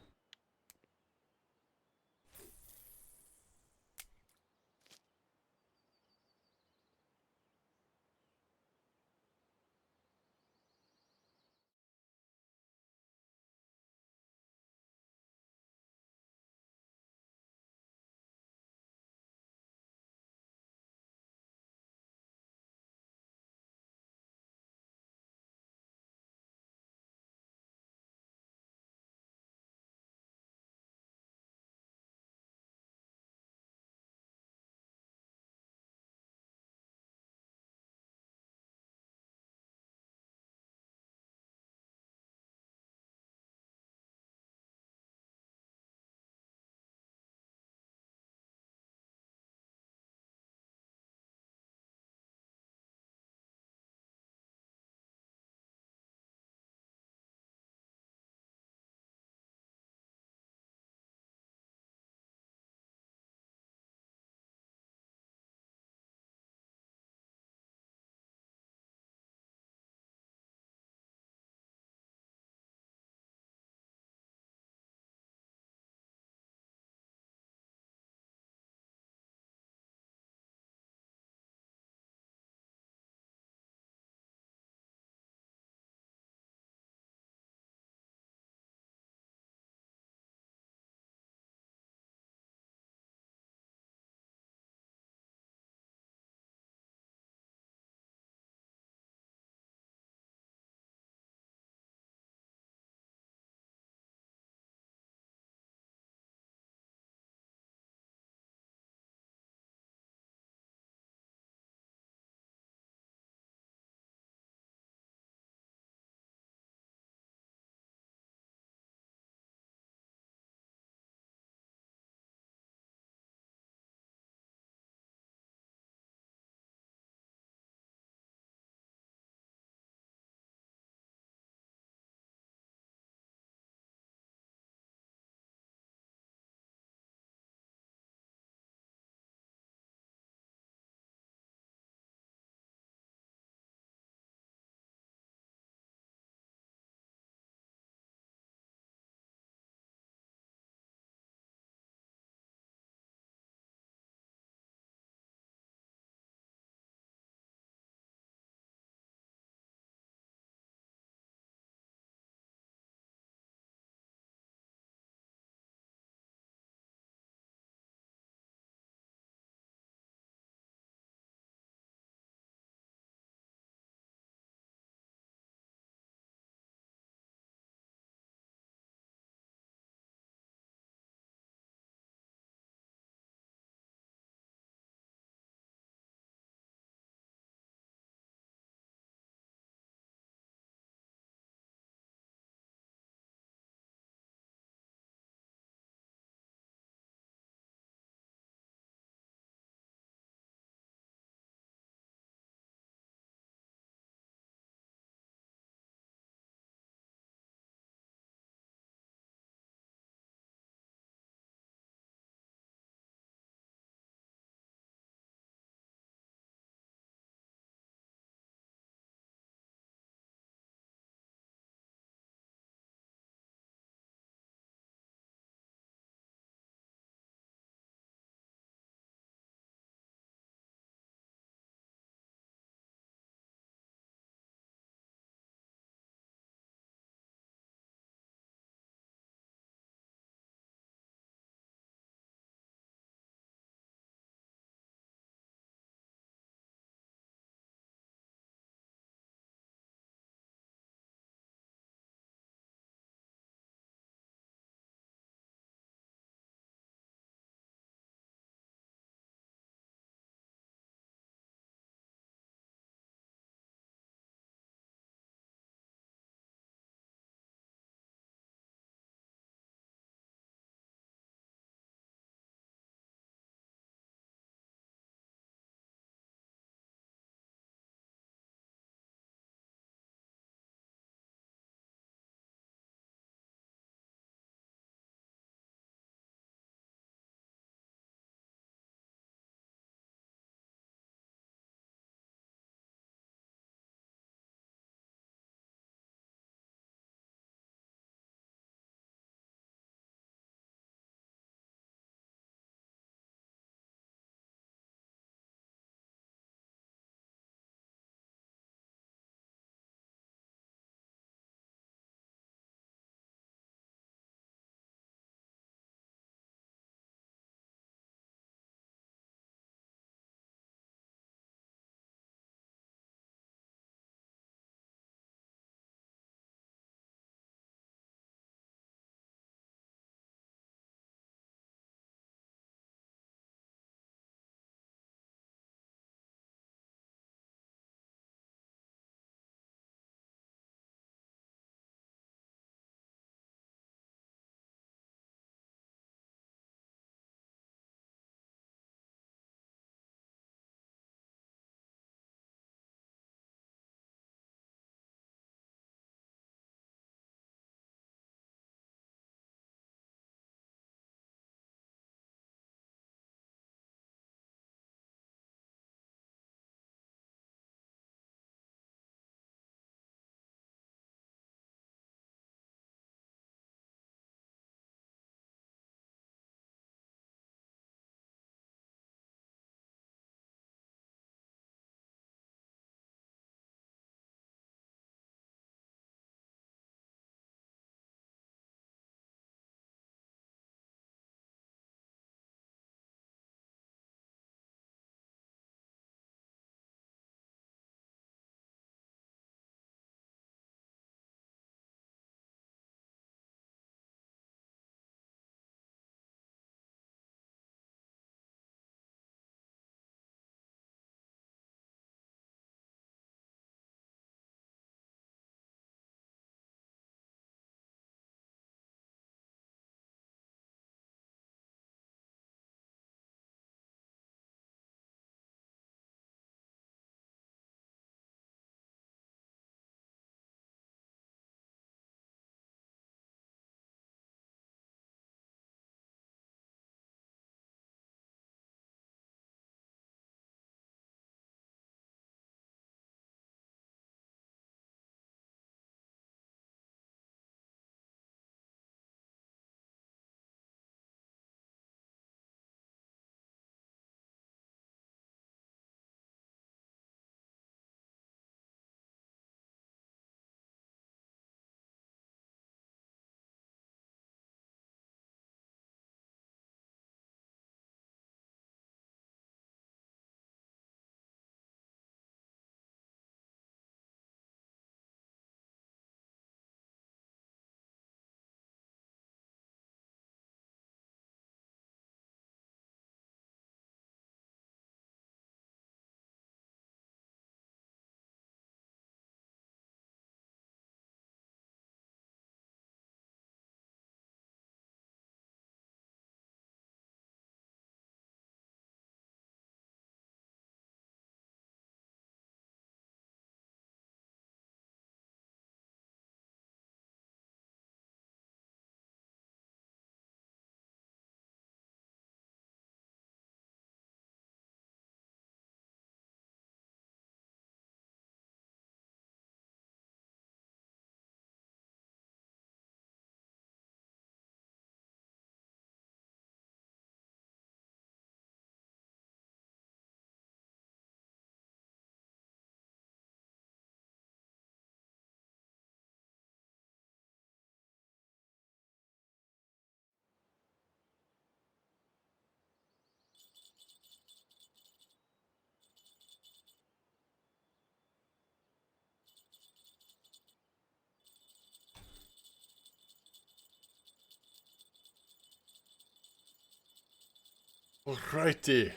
Alrighty. I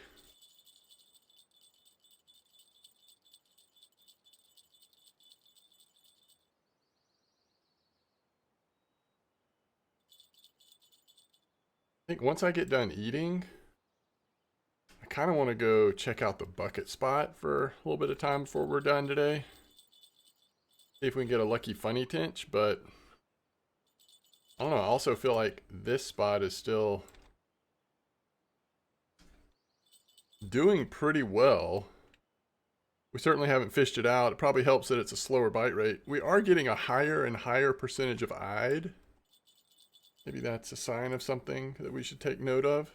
think once I get done eating, I kind of want to go check out the bucket spot for a little bit of time before we're done today. See if we can get a lucky funny tinch, but I don't know. I also feel like this spot is still doing pretty well. We certainly haven't fished it out. It probably helps that it's a slower bite rate. We are getting a higher and higher percentage of eyed. Maybe that's a sign of something that we should take note of.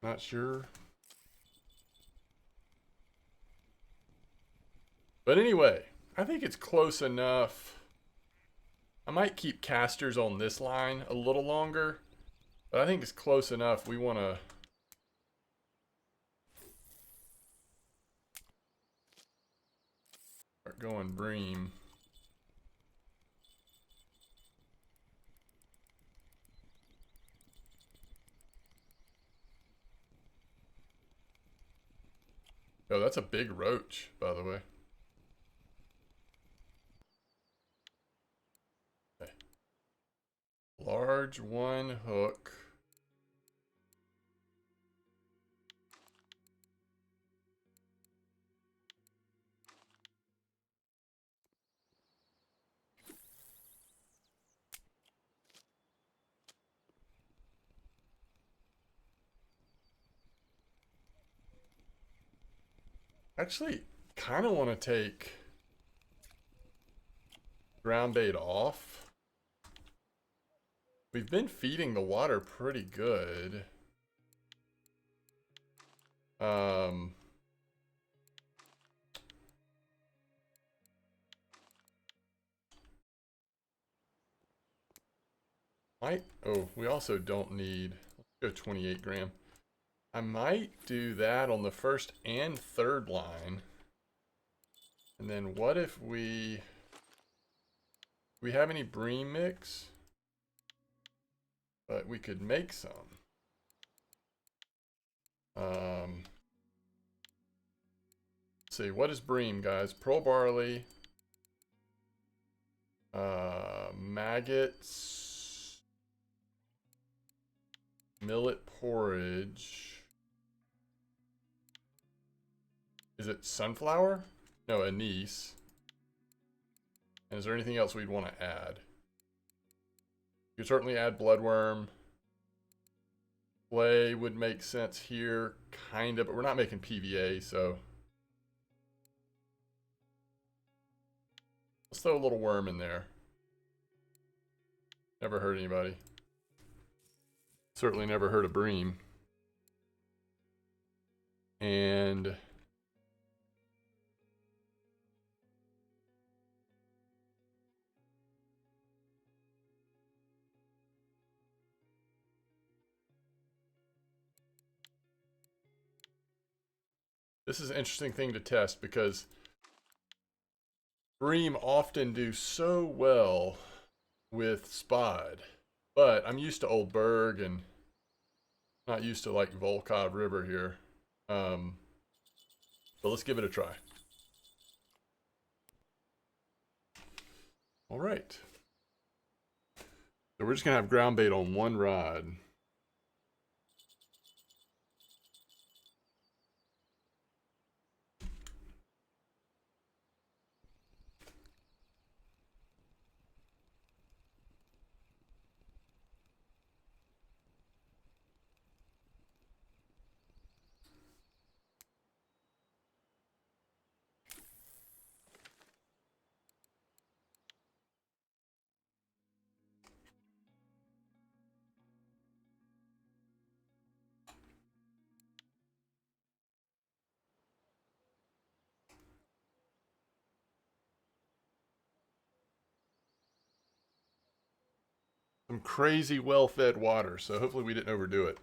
Not sure. But anyway, I think it's close enough. I might keep casters on this line a little longer, but I think it's close enough. We want to start going bream. Oh, that's a big roach, by the way. Okay. Large one hook. Actually, kind of want to take ground bait off. We've been feeding the water pretty good. We also don't need, let's go 28 gram. I might do that on the first and third line. And then what if we have any bream mix? But we could make some. Let's see, what is bream, guys? Pearl barley, maggots, millet porridge. Is it sunflower? No, anise. And is there anything else we'd want to add? You could certainly add bloodworm. Clay would make sense here, kind of, but we're not making PVA, so let's throw a little worm in there. Never hurt anybody. Certainly never hurt a bream. And this is an interesting thing to test because bream often do so well with spod, but I'm used to Old Berg and not used to like Volkhov River here. But let's give it a try. All right. So we're just gonna have ground bait on one rod. Some crazy well-fed water, so hopefully we didn't overdo it.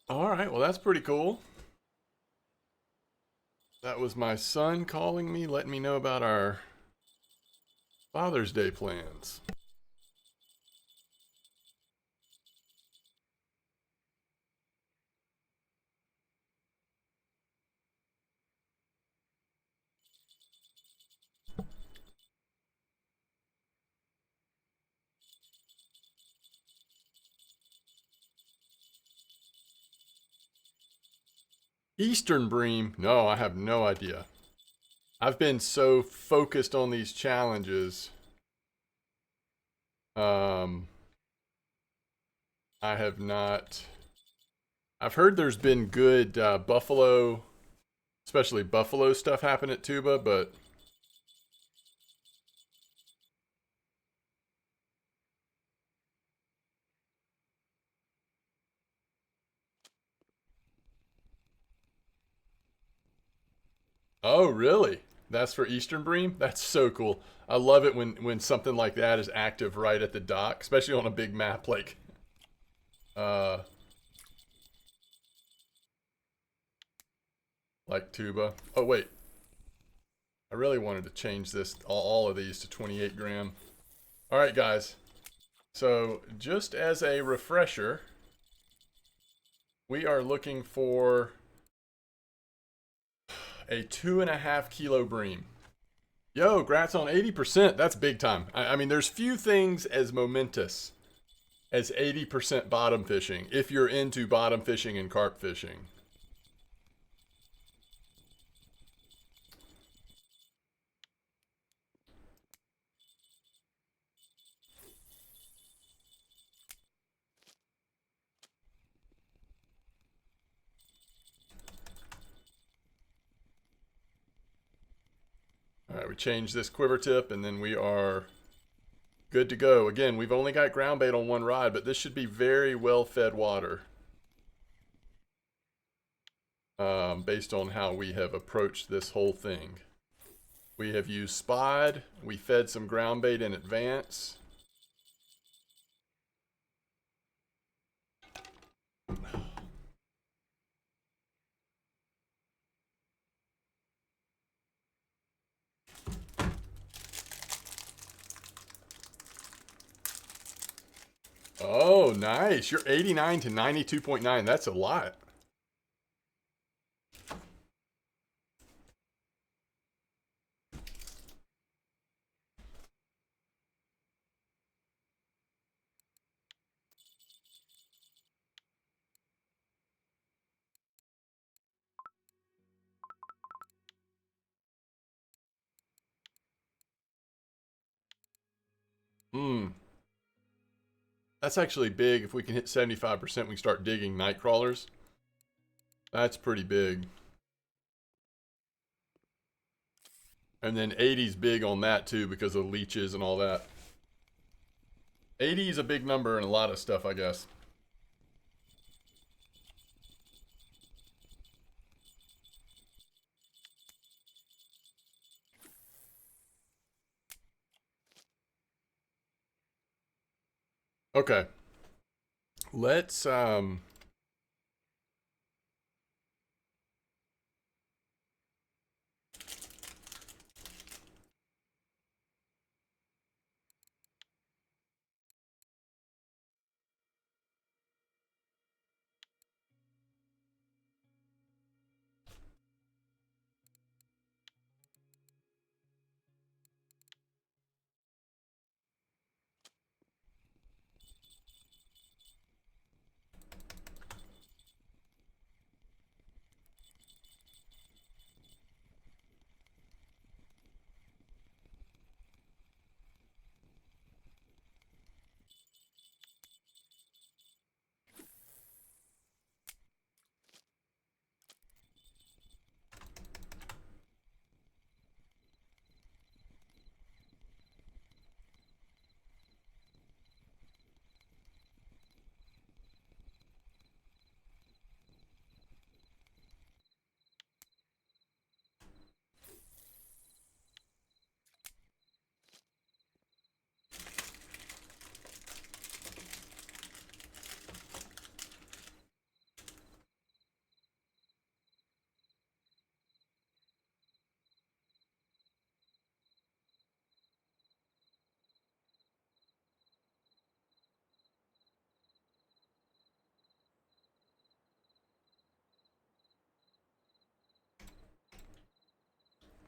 All right, well, that's pretty cool. That was my son calling me, letting me know about our Father's Day plans. Eastern Bream? No, I have no idea. I've been so focused on these challenges. Um, I have not. I've heard there's been good buffalo, especially buffalo stuff happen at Tuba, but oh, really? That's for Eastern Bream? That's so cool. I love it when something like that is active right at the dock, especially on a big map uh like Tuba. Oh wait, I really wanted to change this all of these to 28 gram. All right, guys. So just as a refresher, we are looking for a 2.5 kilo bream. Yo, Grats on 80%. That's big time. I mean, there's few things as momentous as 80% bottom fishing if you're into bottom fishing and carp fishing. All right, we change this quiver tip and then we are good to go. Again, we've only got ground bait on one rod, but this should be very well fed water based on how we have approached this whole thing. We have used spod. We fed some ground bait in advance. Oh, nice. You're 89 to 92.9. That's a lot. Hmm. That's actually big. If we can hit 75%, we can start digging night crawlers. That's pretty big. And then 80's big on that too because of leeches and all that. 80 is a big number in a lot of stuff, I guess. Okay. Let's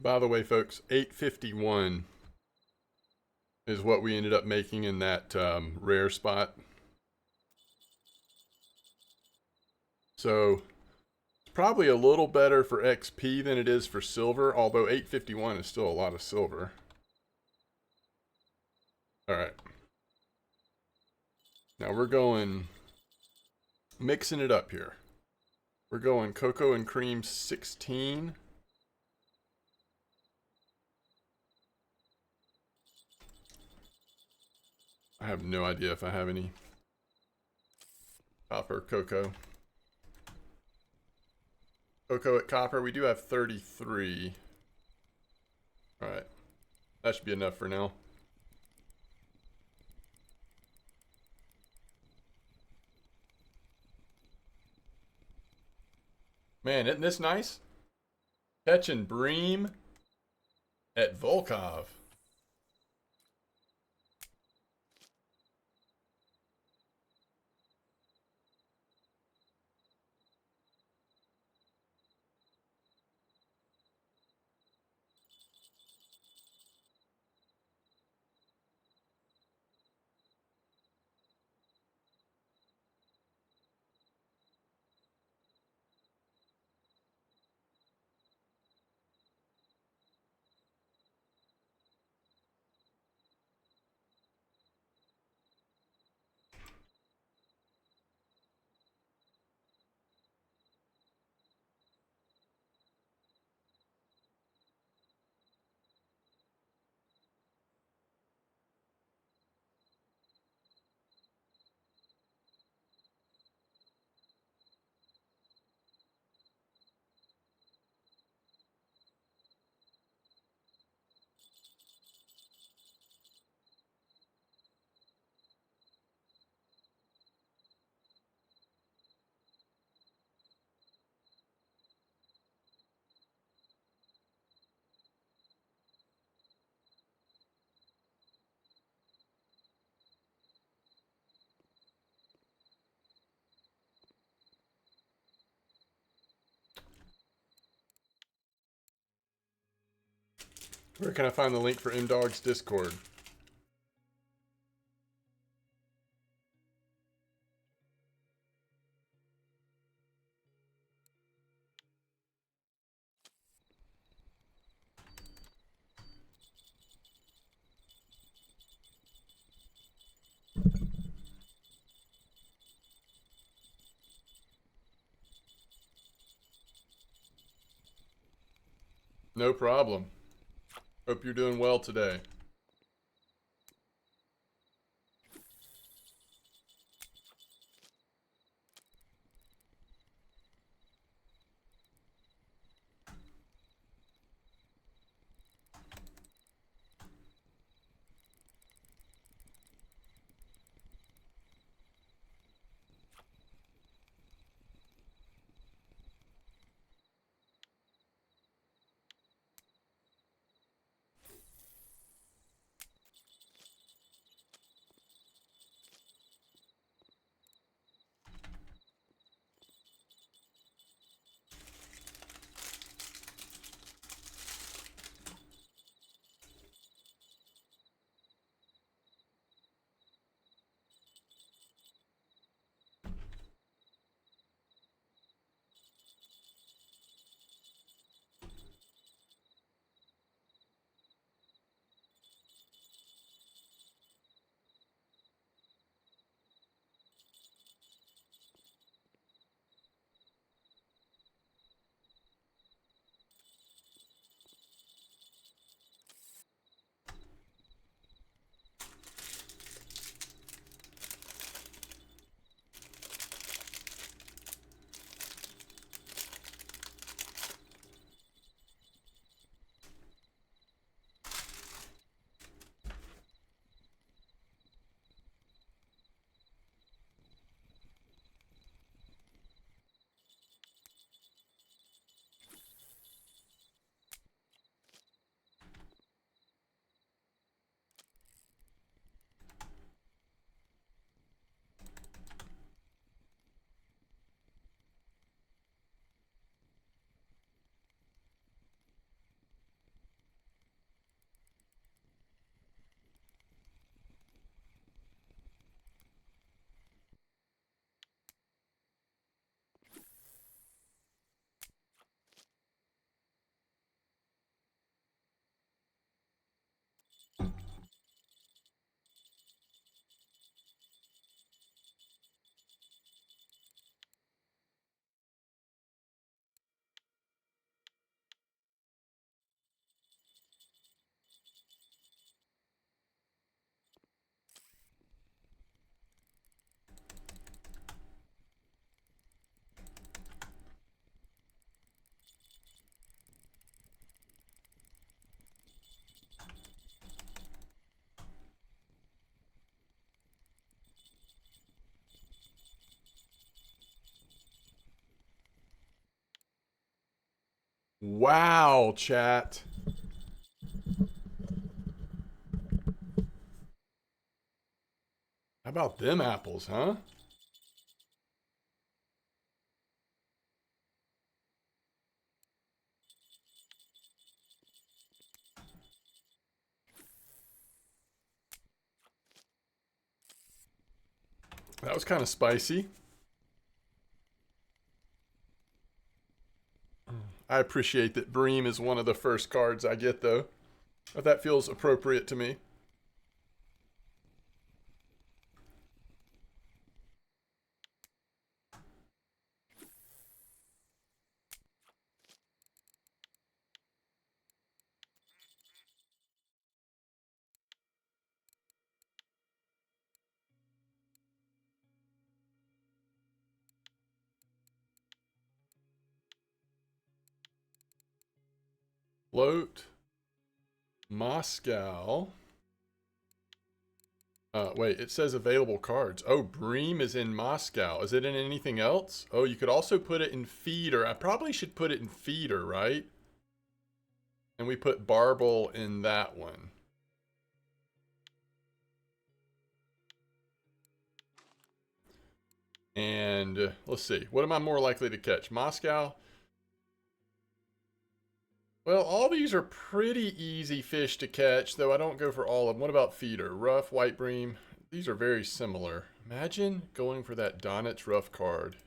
By the way, folks, 851 is what we ended up making in that rare spot. So it's probably a little better for XP than it is for silver, although 851 is still a lot of silver. All right. Now we're going, mixing it up here. We're going cocoa and cream 16. I have no idea if I have any copper cocoa. Cocoa at copper, we do have 33. All right, that should be enough for now. Man, isn't this nice? Catching bream at Volkov. Where can I find the link for MDog's Discord? No problem. Hope you're doing well today. Wow, chat. How about them apples, huh? That was kind of spicy. I appreciate that Bream is one of the first cards I get, though. But that feels appropriate to me. Float. Moscow. Wait, it says available cards. Oh, Bream is in Moscow. Is it in anything else? Oh, you could also put it in feeder. I probably should put it in feeder, right? And we put Barble in that one. And let's see. What am I more likely to catch? Moscow? Well, all these are pretty easy fish to catch, though I don't go for all of them. What about feeder? Rough, white bream. These are very similar. Imagine going for that Donitz rough card.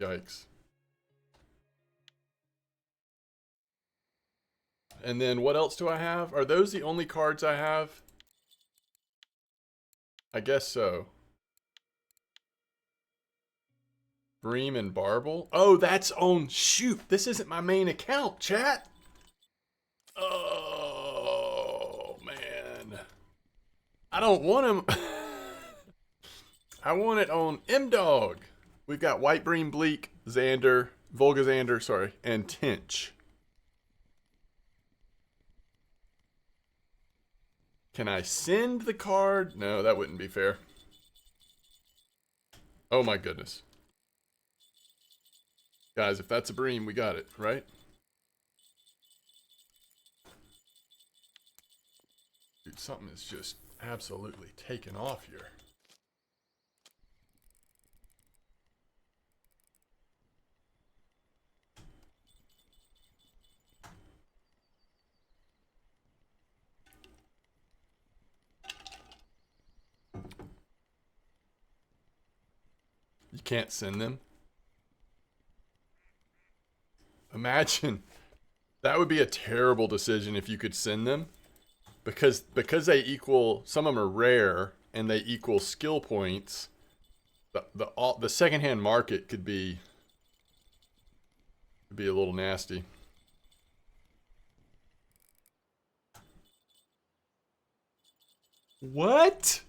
Yikes. And then what else do I have? Are those the only cards I have? I guess so. Bream and Barble. Oh, that's on. Shoot, this isn't my main account, chat. Oh, man. I don't want him. I want it on M-Dog. We've got White Bream, Bleak, Xander, Volga Xander, sorry, and Tinch. Can I send the card? No, that wouldn't be fair. Oh my goodness. Guys, if that's a Bream, we got it, right? Dude, something is just absolutely taken off here. You can't send them? Imagine. That would be a terrible decision if you could send them. Because they equal, some of them are rare, and they equal skill points. The secondhand market could be a little nasty. What?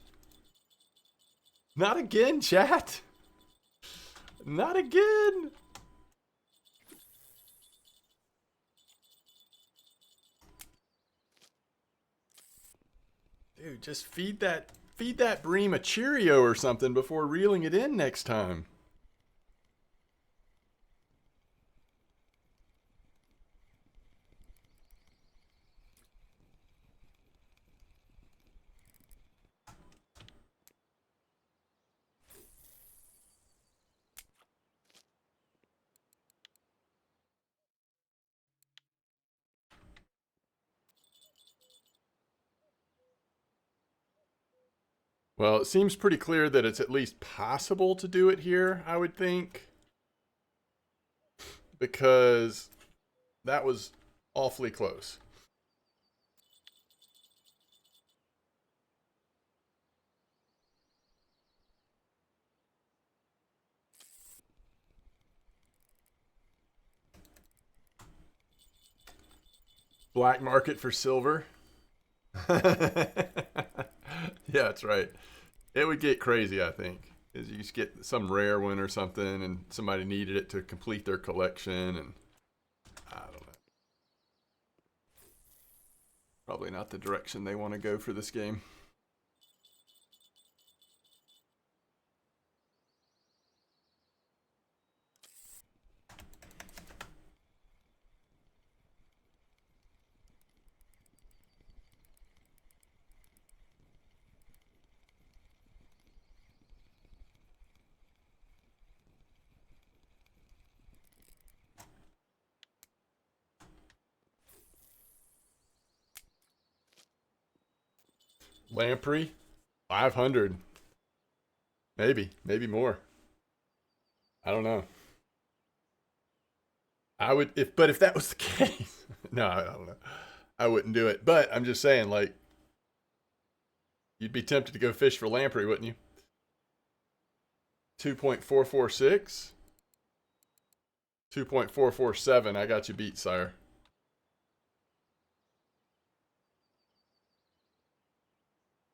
Not again, chat. Not again. Dude, just feed that Bream a Cheerio or something before reeling it in next time. Well, it seems pretty clear that it's at least possible to do it here, I would think. Because that was awfully close. Black market for silver. Yeah, that's right. It would get crazy, I think. Is you just get some rare one or something, and somebody needed it to complete their collection, and I don't know. Probably not the direction they want to go for this game. Lamprey, 500. Maybe more. I don't know. I would if that was the case. No, I don't know. I wouldn't do it. But I'm just saying, like, you'd be tempted to go fish for lamprey, wouldn't you? 2.446. 2.447. I got you beat, sire.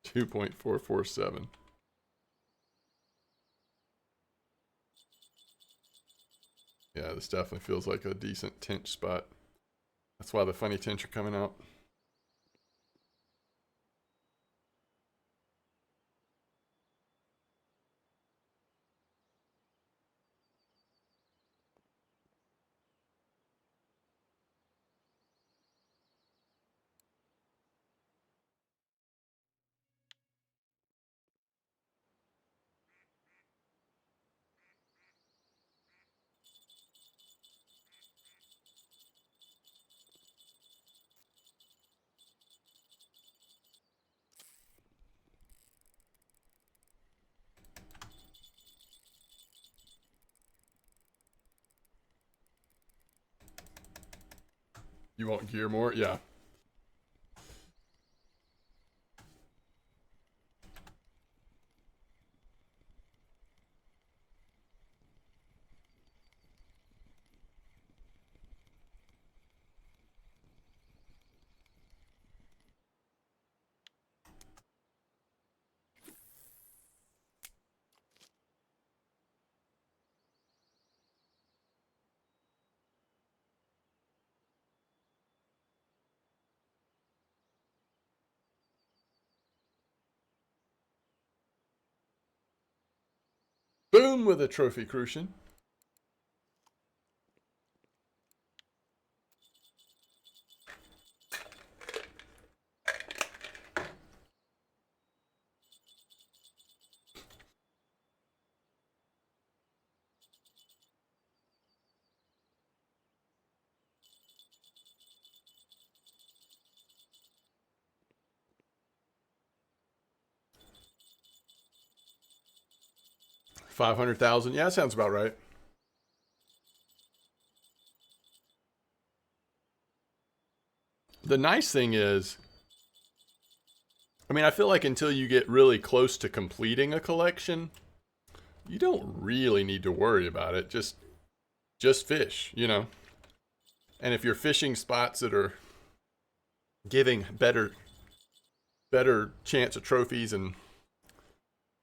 2.447. Yeah, this definitely feels like a decent tench spot. That's why the funny tench are coming out. You want gear more? Yeah. Boom with a trophy crucian. $500,000. Yeah, that sounds about right. The nice thing is, I mean, I feel like until you get really close to completing a collection, you don't really need to worry about it. Just fish, you know. And if you're fishing spots that are giving better chance of trophies and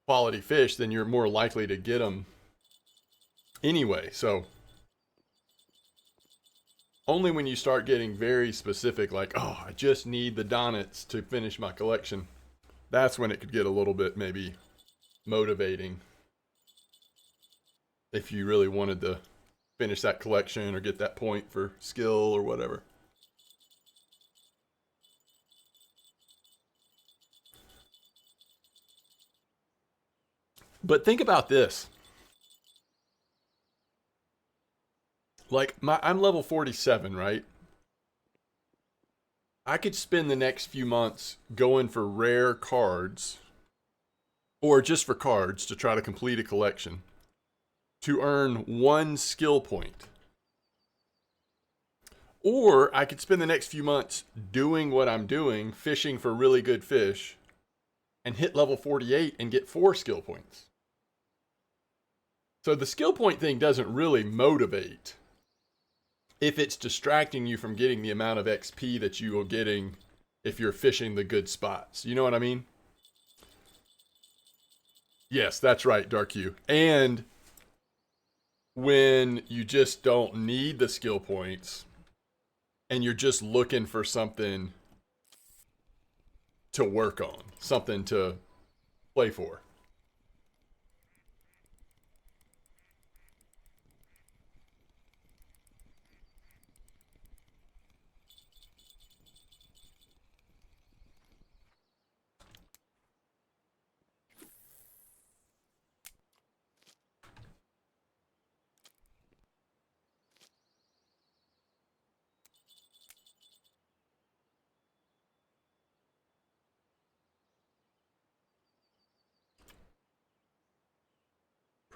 quality fish, then you're more likely to get them anyway. So only when you start getting very specific, like, oh, I just need the Donnets to finish my collection, that's when it could get a little bit maybe motivating if you really wanted to finish that collection or get that point for skill or whatever. But think about this. Like I'm level 47, right? I could spend the next few months going for rare cards or just for cards to try to complete a collection to earn 1 skill point. Or I could spend the next few months doing what I'm doing, fishing for really good fish, and hit level 48 and get 4 skill points. So the skill point thing doesn't really motivate if it's distracting you from getting the amount of XP that you are getting if you're fishing the good spots. You know what I mean? Yes, that's right, Dark Hue. And when you just don't need the skill points and you're just looking for something to work on, something to play for.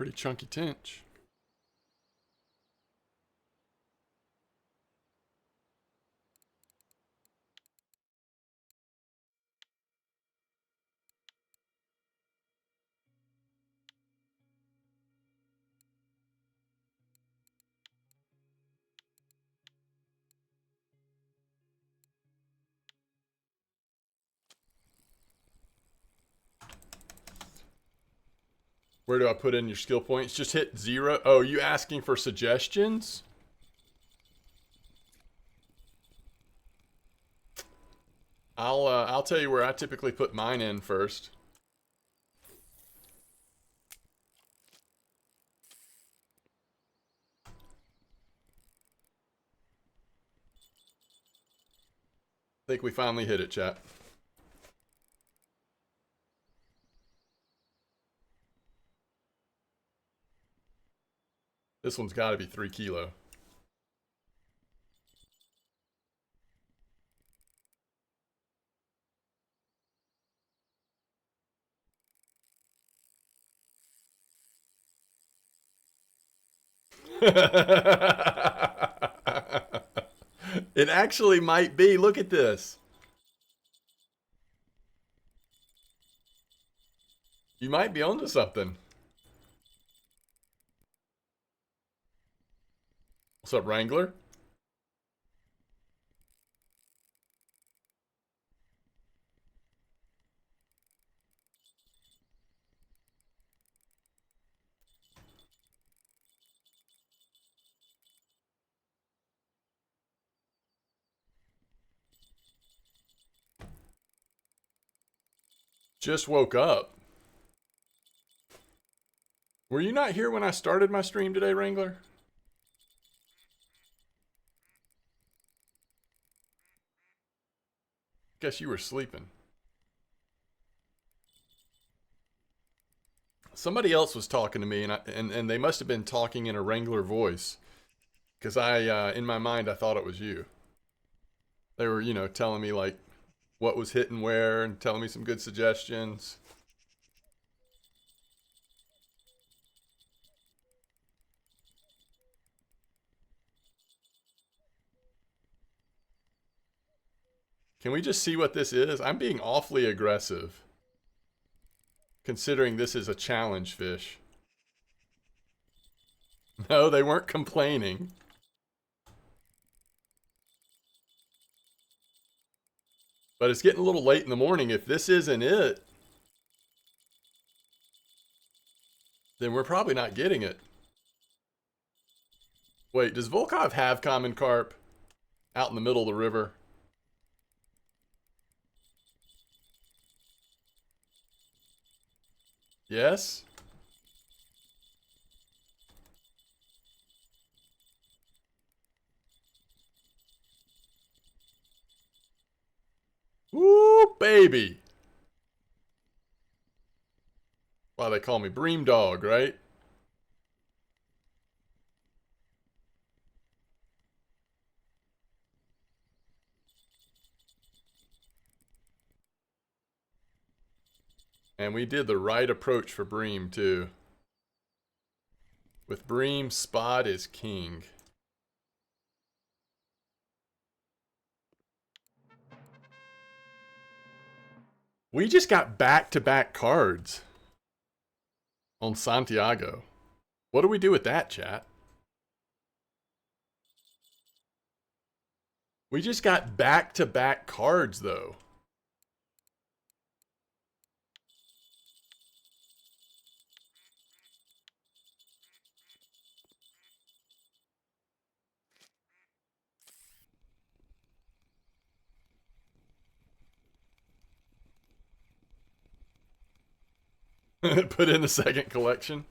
Pretty chunky tinch. Where do I put in your skill points? Just hit 0. Oh, you asking for suggestions? I'll tell you where I typically put mine in first. I think we finally hit it, chat. This one's got to be 3 kilo. It actually might be. Look at this. You might be onto something. What's up, Wrangler? Just woke up. Were you not here when I started my stream today, Wrangler? Guess you were sleeping. Somebody else was talking to me, and they must have been talking in a Wrangler voice, because in my mind, I thought it was you. They were, telling me like what was hitting where and telling me some good suggestions. Can we just see what this is? I'm being awfully aggressive, considering this is a challenge fish. No, they weren't complaining. But it's getting a little late in the morning. If this isn't it, then we're probably not getting it. Wait, does Volkov have common carp out in the middle of the river? Yes? Woo, baby. Why they call me Bream Dog, right? And we did the right approach for Bream, too. With Bream, spot is king. We just got back-to-back cards on Santiago. What do we do with that, chat? We just got back-to-back cards, though. Put in the second collection.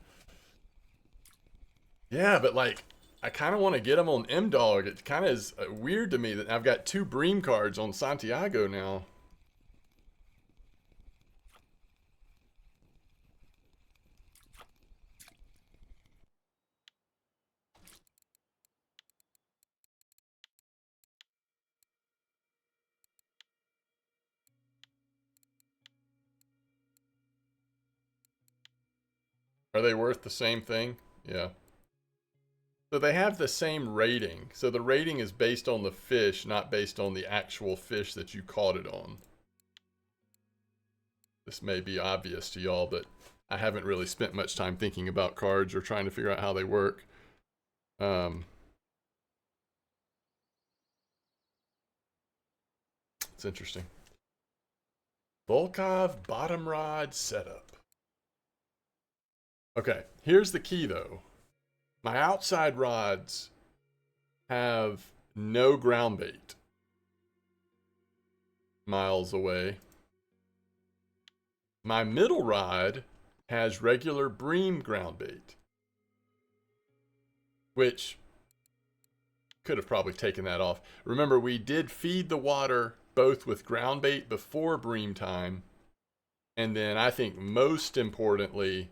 Yeah, but like, I kind of want to get them on M-Dog. It kind of is weird to me that I've got 2 Bream cards on Santiago now. Are they worth the same thing? Yeah. So they have the same rating. So the rating is based on the fish, not based on the actual fish that you caught it on. This may be obvious to y'all, but I haven't really spent much time thinking about cards or trying to figure out how they work. It's interesting. Volkov bottom rod setup. Okay, here's the key though. My outside rods have no ground bait miles away. My middle rod has regular bream ground bait, which could have probably taken that off. Remember, we did feed the water both with ground bait before bream time, and then I think most importantly,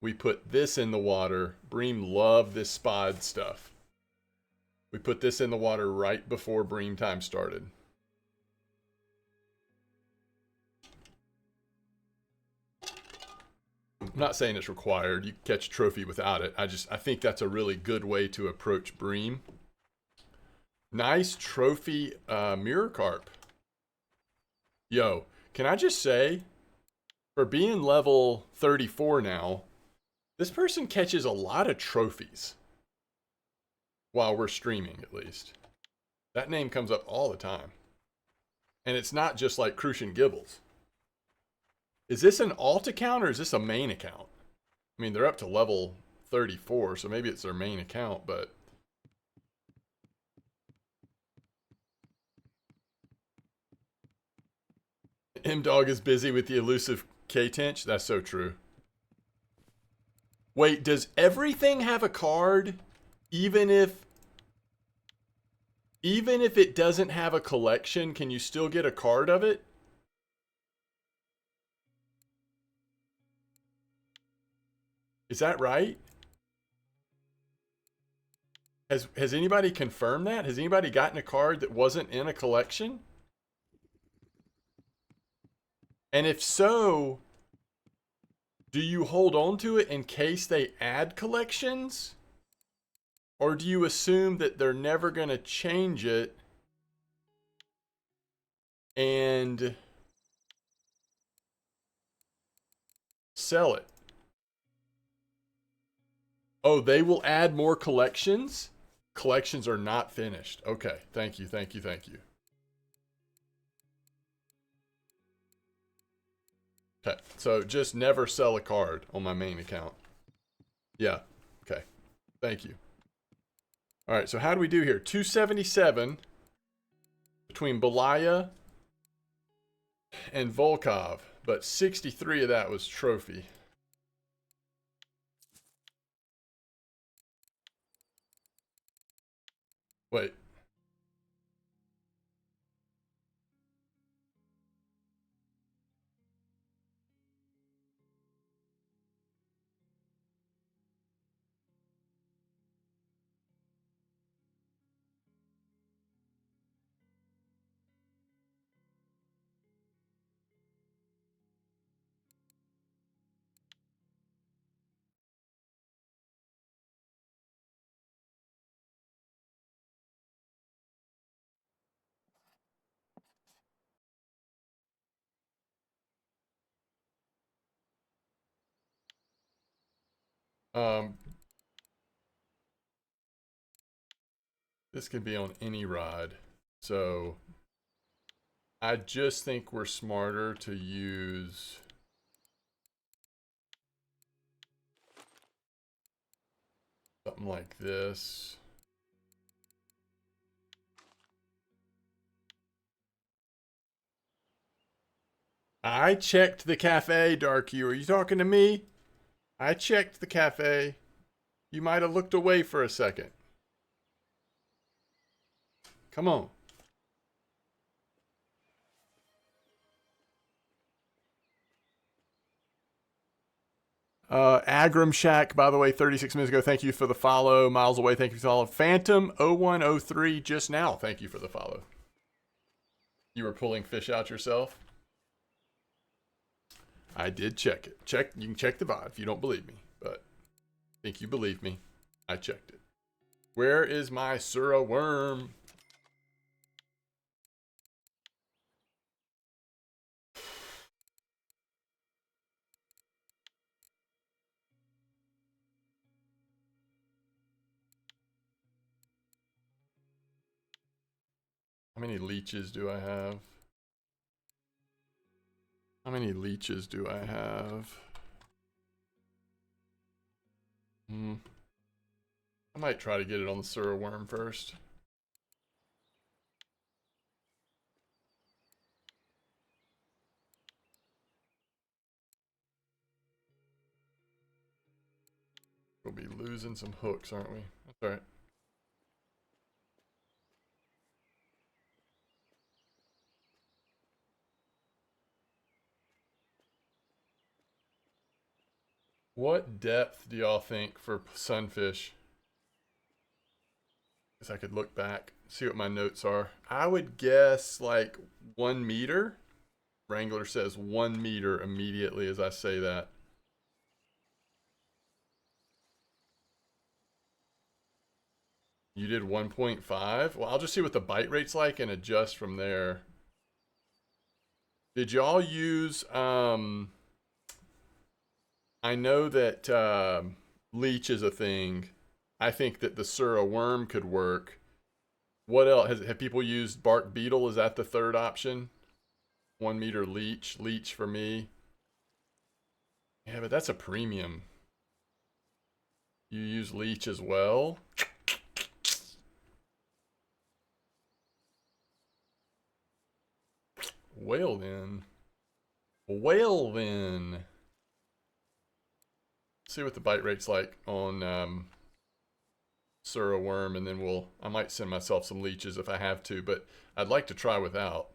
we put this in the water. Bream love this spod stuff. We put this in the water right before bream time started. I'm not saying it's required. You can catch a trophy without it. I think that's a really good way to approach bream. Nice trophy mirror carp. Yo, can I just say, for being level 34 now, this person catches a lot of trophies. While we're streaming, at least. That name comes up all the time. And it's not just like Crucian Gibbles. Is this an alt account or is this a main account? I mean, they're up to level 34, so maybe it's their main account, but... M-Dog is busy with the elusive K-Tench? That's so true. Wait, does everything have a card? Even if it doesn't have a collection, can you still get a card of it? Is that right? Has anybody confirmed that? Has anybody gotten a card that wasn't in a collection? And if so, do you hold on to it in case they add collections? Or do you assume that they're never going to change it and sell it? Oh, they will add more collections? Collections are not finished. Okay, thank you, thank you, thank you. Okay, so just never sell a card on my main account. Yeah, okay, thank you. All right, so how do we do here? 277 between Belaya and Volkov, but 63 of that was trophy. Wait. This can be on any rod. So I just think we're smarter to use something like this. I checked the cafe, Darky. Are you talking to me? I checked the cafe. You might have looked away for a second. Come on. Agram Shack, by the way, 36 minutes ago, thank you for the follow. Miles Away, thank you for the follow. Phantom 0103 just now, thank you for the follow. You were pulling fish out yourself? I did check it. You can check the VOD if you don't believe me. but I think you believe me. I checked it. Where is my Sura worm? How many leeches do I have? How many leeches do I have? I might try to get it on the Sura worm first. We'll be losing some hooks, aren't we? That's alright. What depth do y'all think for sunfish? Guess I could look back, see what my notes are. I would guess like 1 meter. Wrangler says 1 meter immediately as I say that. You did 1.5? Well, I'll just see what the bite rate's like and adjust from there. Did y'all use, I know that leech is a thing. I think that the Sura worm could work. What else? Have people used bark beetle? Is that the third option? 1 meter leech. Leech for me. Yeah, but that's a premium. You use leech as well? Well then. Well then. See what the bite rate's like on Sura worm, and then I might send myself some leeches if I have to, but I'd like to try without.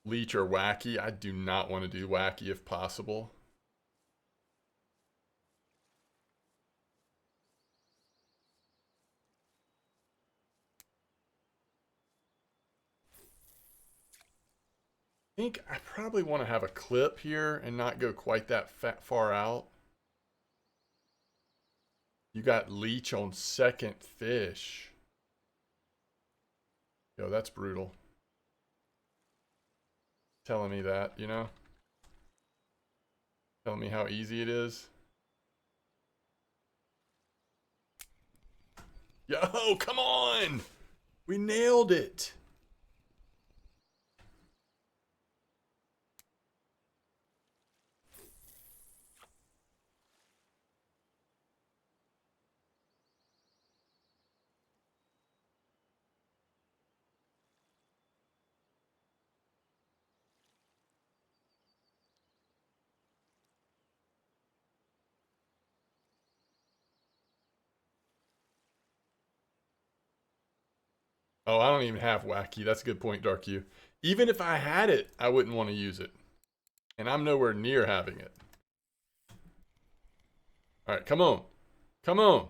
Leech or wacky? I do not want to do wacky if possible. I think I probably want to have a clip here and not go quite that far out. You got leech on second fish. Yo, that's brutal. Telling me that, you know? Telling me how easy it is. Yo, come on! We nailed it! Oh, I don't even have wacky. That's a good point, Dark You. Even if I had it, I wouldn't want to use it. And I'm nowhere near having it. Alright, come on. Come on.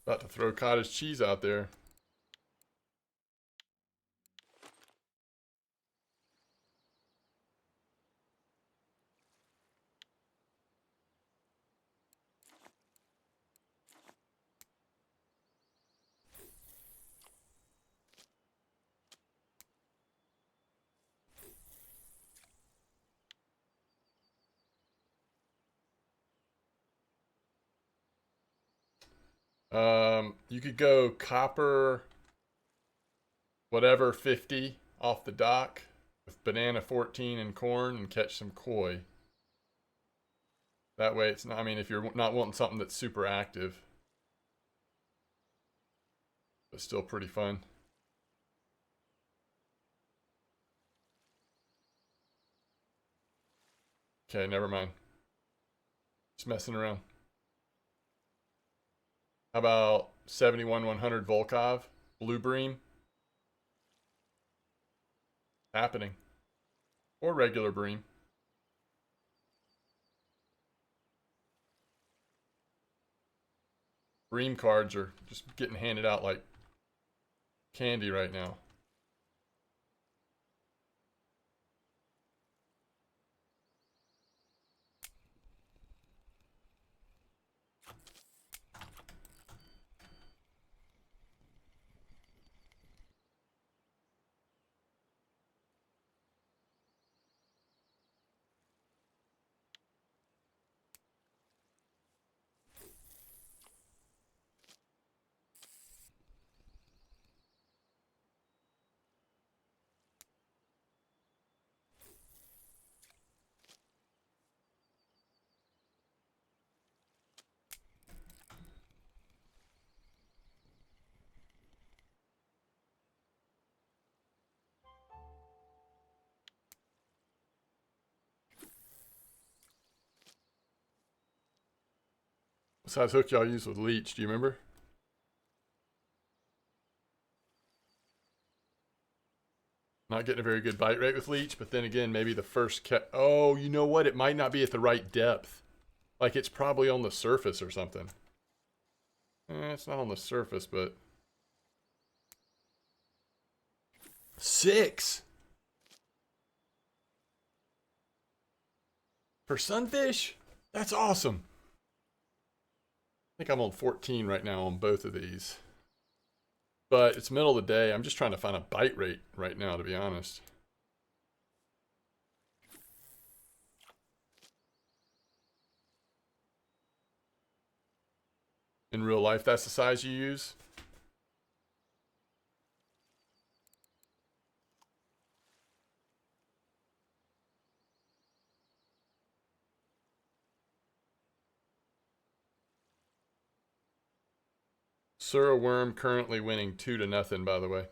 About to throw cottage cheese out there. You could go copper, whatever, 50 off the dock with banana 14 and corn and catch some koi. That way it's not, I mean, if you're not wanting something that's super active, but still pretty fun. Okay, never mind. Just messing around. How about 71-100 Volkov? Blue Bream? Happening. Or regular Bream. Bream cards are just getting handed out like candy right now. What size hook y'all use with leech? Do you remember? Not getting a very good bite rate with leech, but then again, maybe the first oh, you know what? It might not be at the right depth. Like it's probably on the surface or something. It's not on the surface, but 6 for sunfish? That's awesome. I think I'm on 14 right now on both of these. But it's middle of the day. I'm just trying to find a bite rate right now, to be honest. In real life, that's the size you use? Sura Worm currently winning 2-0, by the way.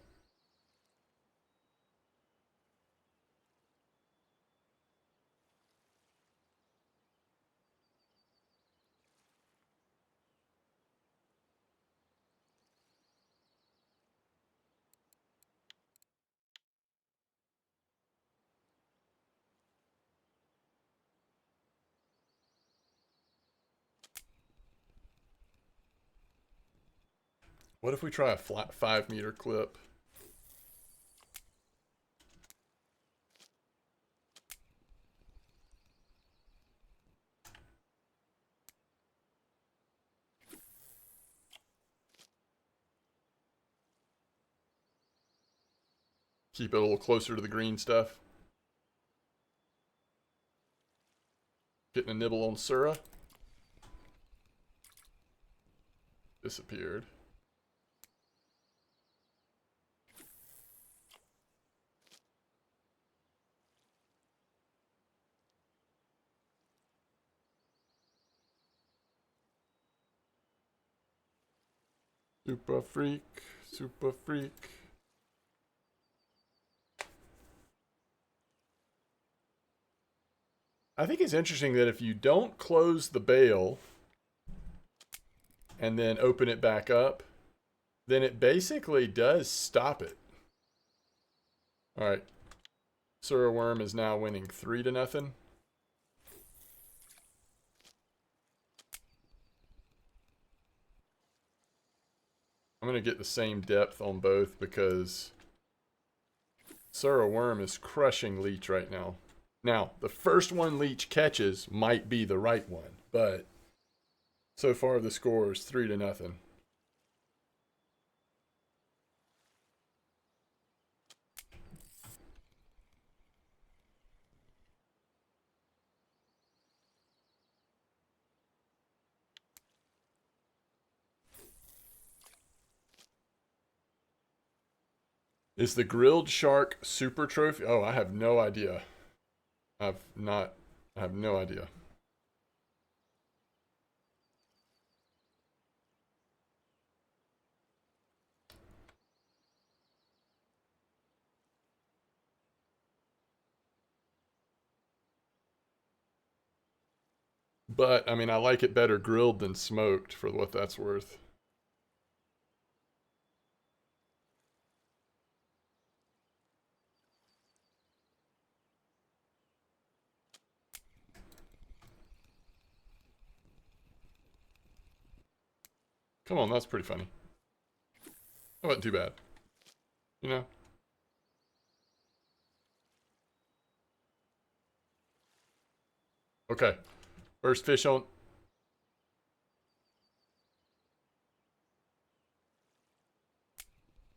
What if we try a flat 5-meter clip? Keep it a little closer to the green stuff. Getting a nibble on Sura. Disappeared. Super freak, super freak. I think it's interesting that if you don't close the bail and then open it back up, then it basically does stop it. All right. Sura Worm is now winning 3-0. I'm going to get the same depth on both because Sura Worm is crushing leech right now. Now, the first one leech catches might be the right one, but so far the score is 3-0. Is the grilled shark super trophy? Oh, I have no idea. I've not, I have no idea. But, I mean, I like it better grilled than smoked for what that's worth. Come on, that's pretty funny. That wasn't too bad. You know? Okay. First fish on.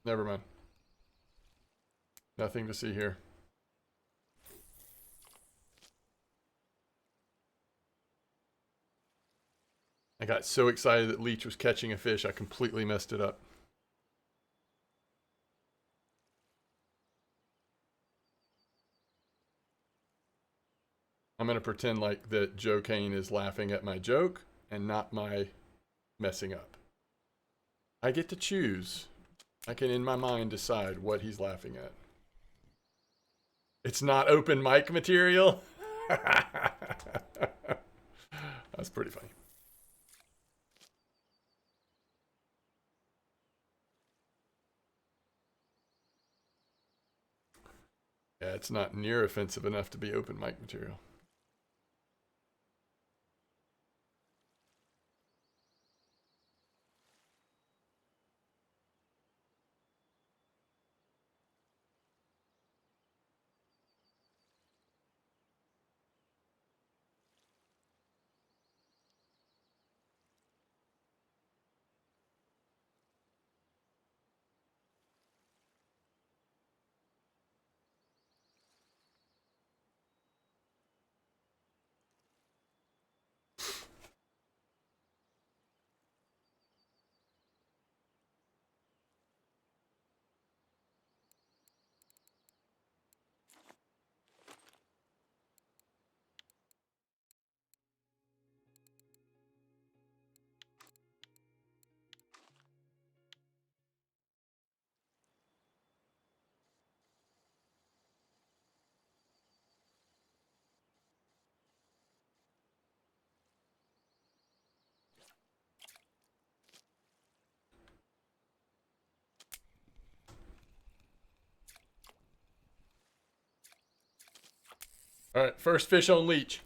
Never mind. Nothing to see here. I got so excited that Leech was catching a fish, I completely messed it up. I'm going to pretend like that Joe Kane is laughing at my joke and not my messing up. I get to choose. I can, in my mind, decide what he's laughing at. It's not open mic material? That's pretty funny. Yeah, it's not near offensive enough to be open mic material. All right, first fish on Leech.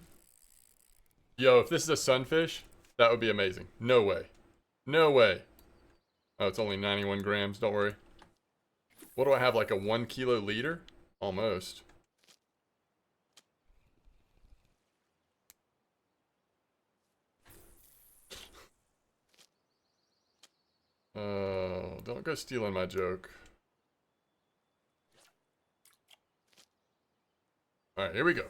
Yo, if this is a sunfish, that would be amazing. No way. No way. Oh, it's only 91 grams, don't worry. What do I have, like a 1 kilo leader? Almost. Oh, don't go stealing my joke. Alright, here we go.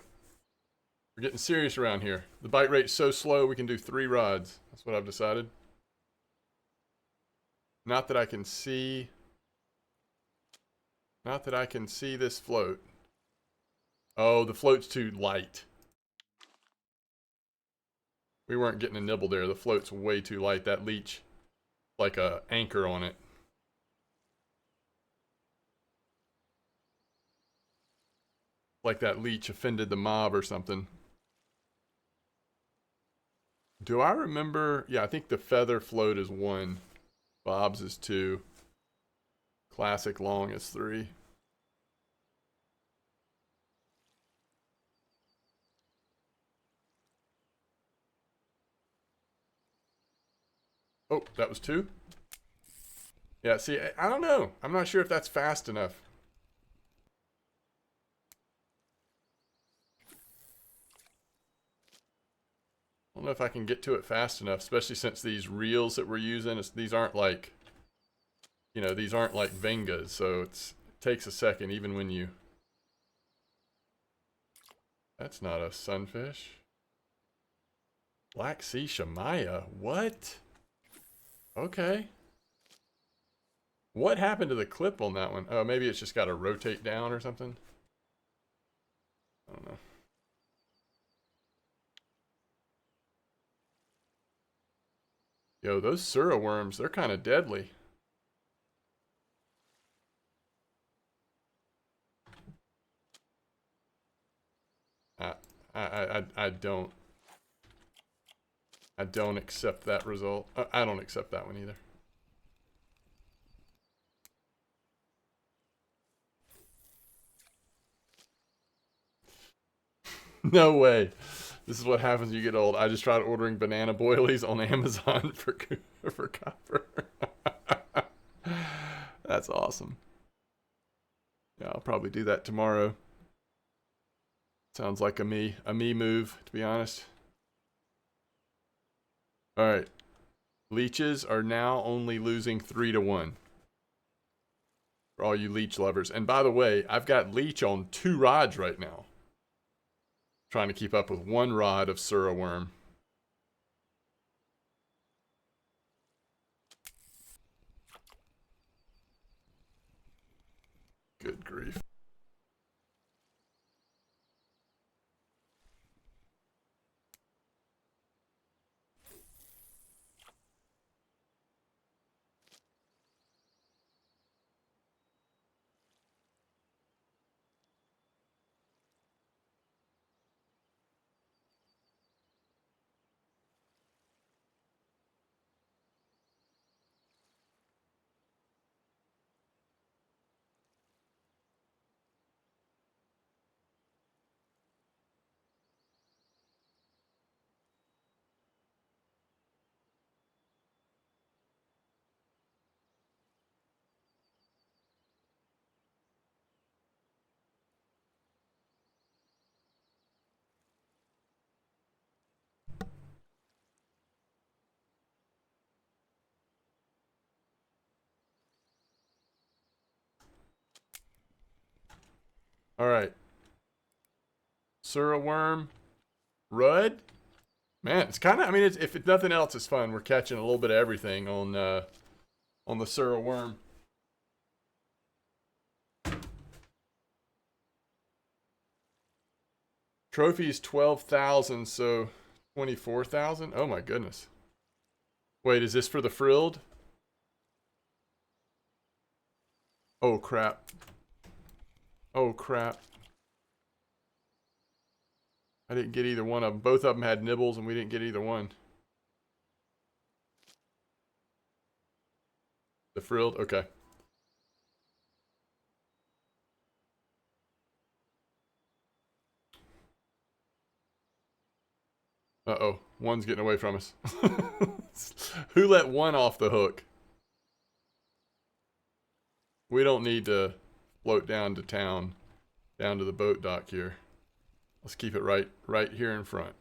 We're getting serious around here. The bite rate's so slow we can do 3 rods. That's what I've decided. Not that I can see... Not that I can see this float. Oh, the float's too light. We weren't getting a nibble there. The float's way too light. That leech, like a anchor on it. Like that leech offended the mob or something. Do I remember? Yeah, I think the feather float is 1. Bob's is 2. Classic long is 3. Oh, that was 2? Yeah, see, I don't know. I'm not sure if that's fast enough. I don't know if I can get to it fast enough, especially since these reels that we're using, these aren't like, you know, these aren't like Vengas, so it takes a second even when you... That's not a sunfish. Black Sea Shamaya? What? Okay. What happened to the clip on that one? Oh, maybe it's just got to rotate down or something. I don't know. Yo, those Sura worms, they're kind of deadly. I don't. I don't accept that result. I don't accept that one either. No way. This is what happens when you get old. I just tried ordering banana boilies on Amazon for copper. That's awesome. Yeah, I'll probably do that tomorrow. Sounds like a me move, to be honest. All right. Leeches are now only losing 3-1. For all you leech lovers. And by the way, I've got leech on 2 rods right now. Trying to keep up with 1 rod of Sura worm. Good grief. All right. Sura worm. Rudd. Man, it's kind of, I mean, if it's nothing else, it's fun. We're catching a little bit of everything on the Sura worm. Trophies 12,000, so 24,000. Oh my goodness. Wait, is this for the frilled? Oh crap. Oh crap. I didn't get either one of them. Both of them had nibbles and we didn't get either one. The frilled? Okay. Uh-oh. One's getting away from us. Who let one off the hook? We don't need to float down to town, down to the boat dock here. Let's keep it right here in front.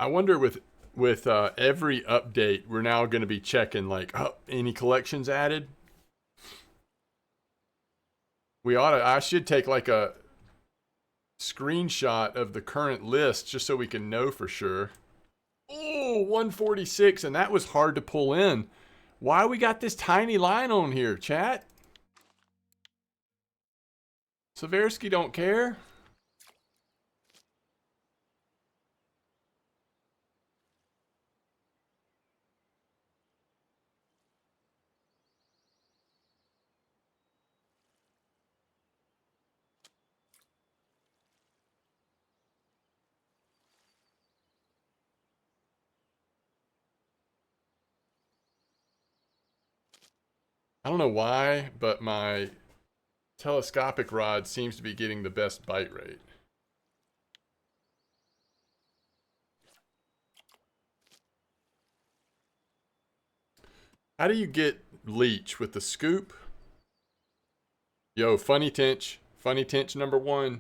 I wonder with every update, we're now going to be checking like, oh, any collections added. We ought to. I should take like a screenshot of the current list just so we can know for sure. Oh, 146, and that was hard to pull in. Why we got this tiny line on here, chat? Seversky don't care. I don't know why, but my telescopic rod seems to be getting the best bite rate. How do you get leech with the scoop? Yo, funny tinch. Funny tinch number 1.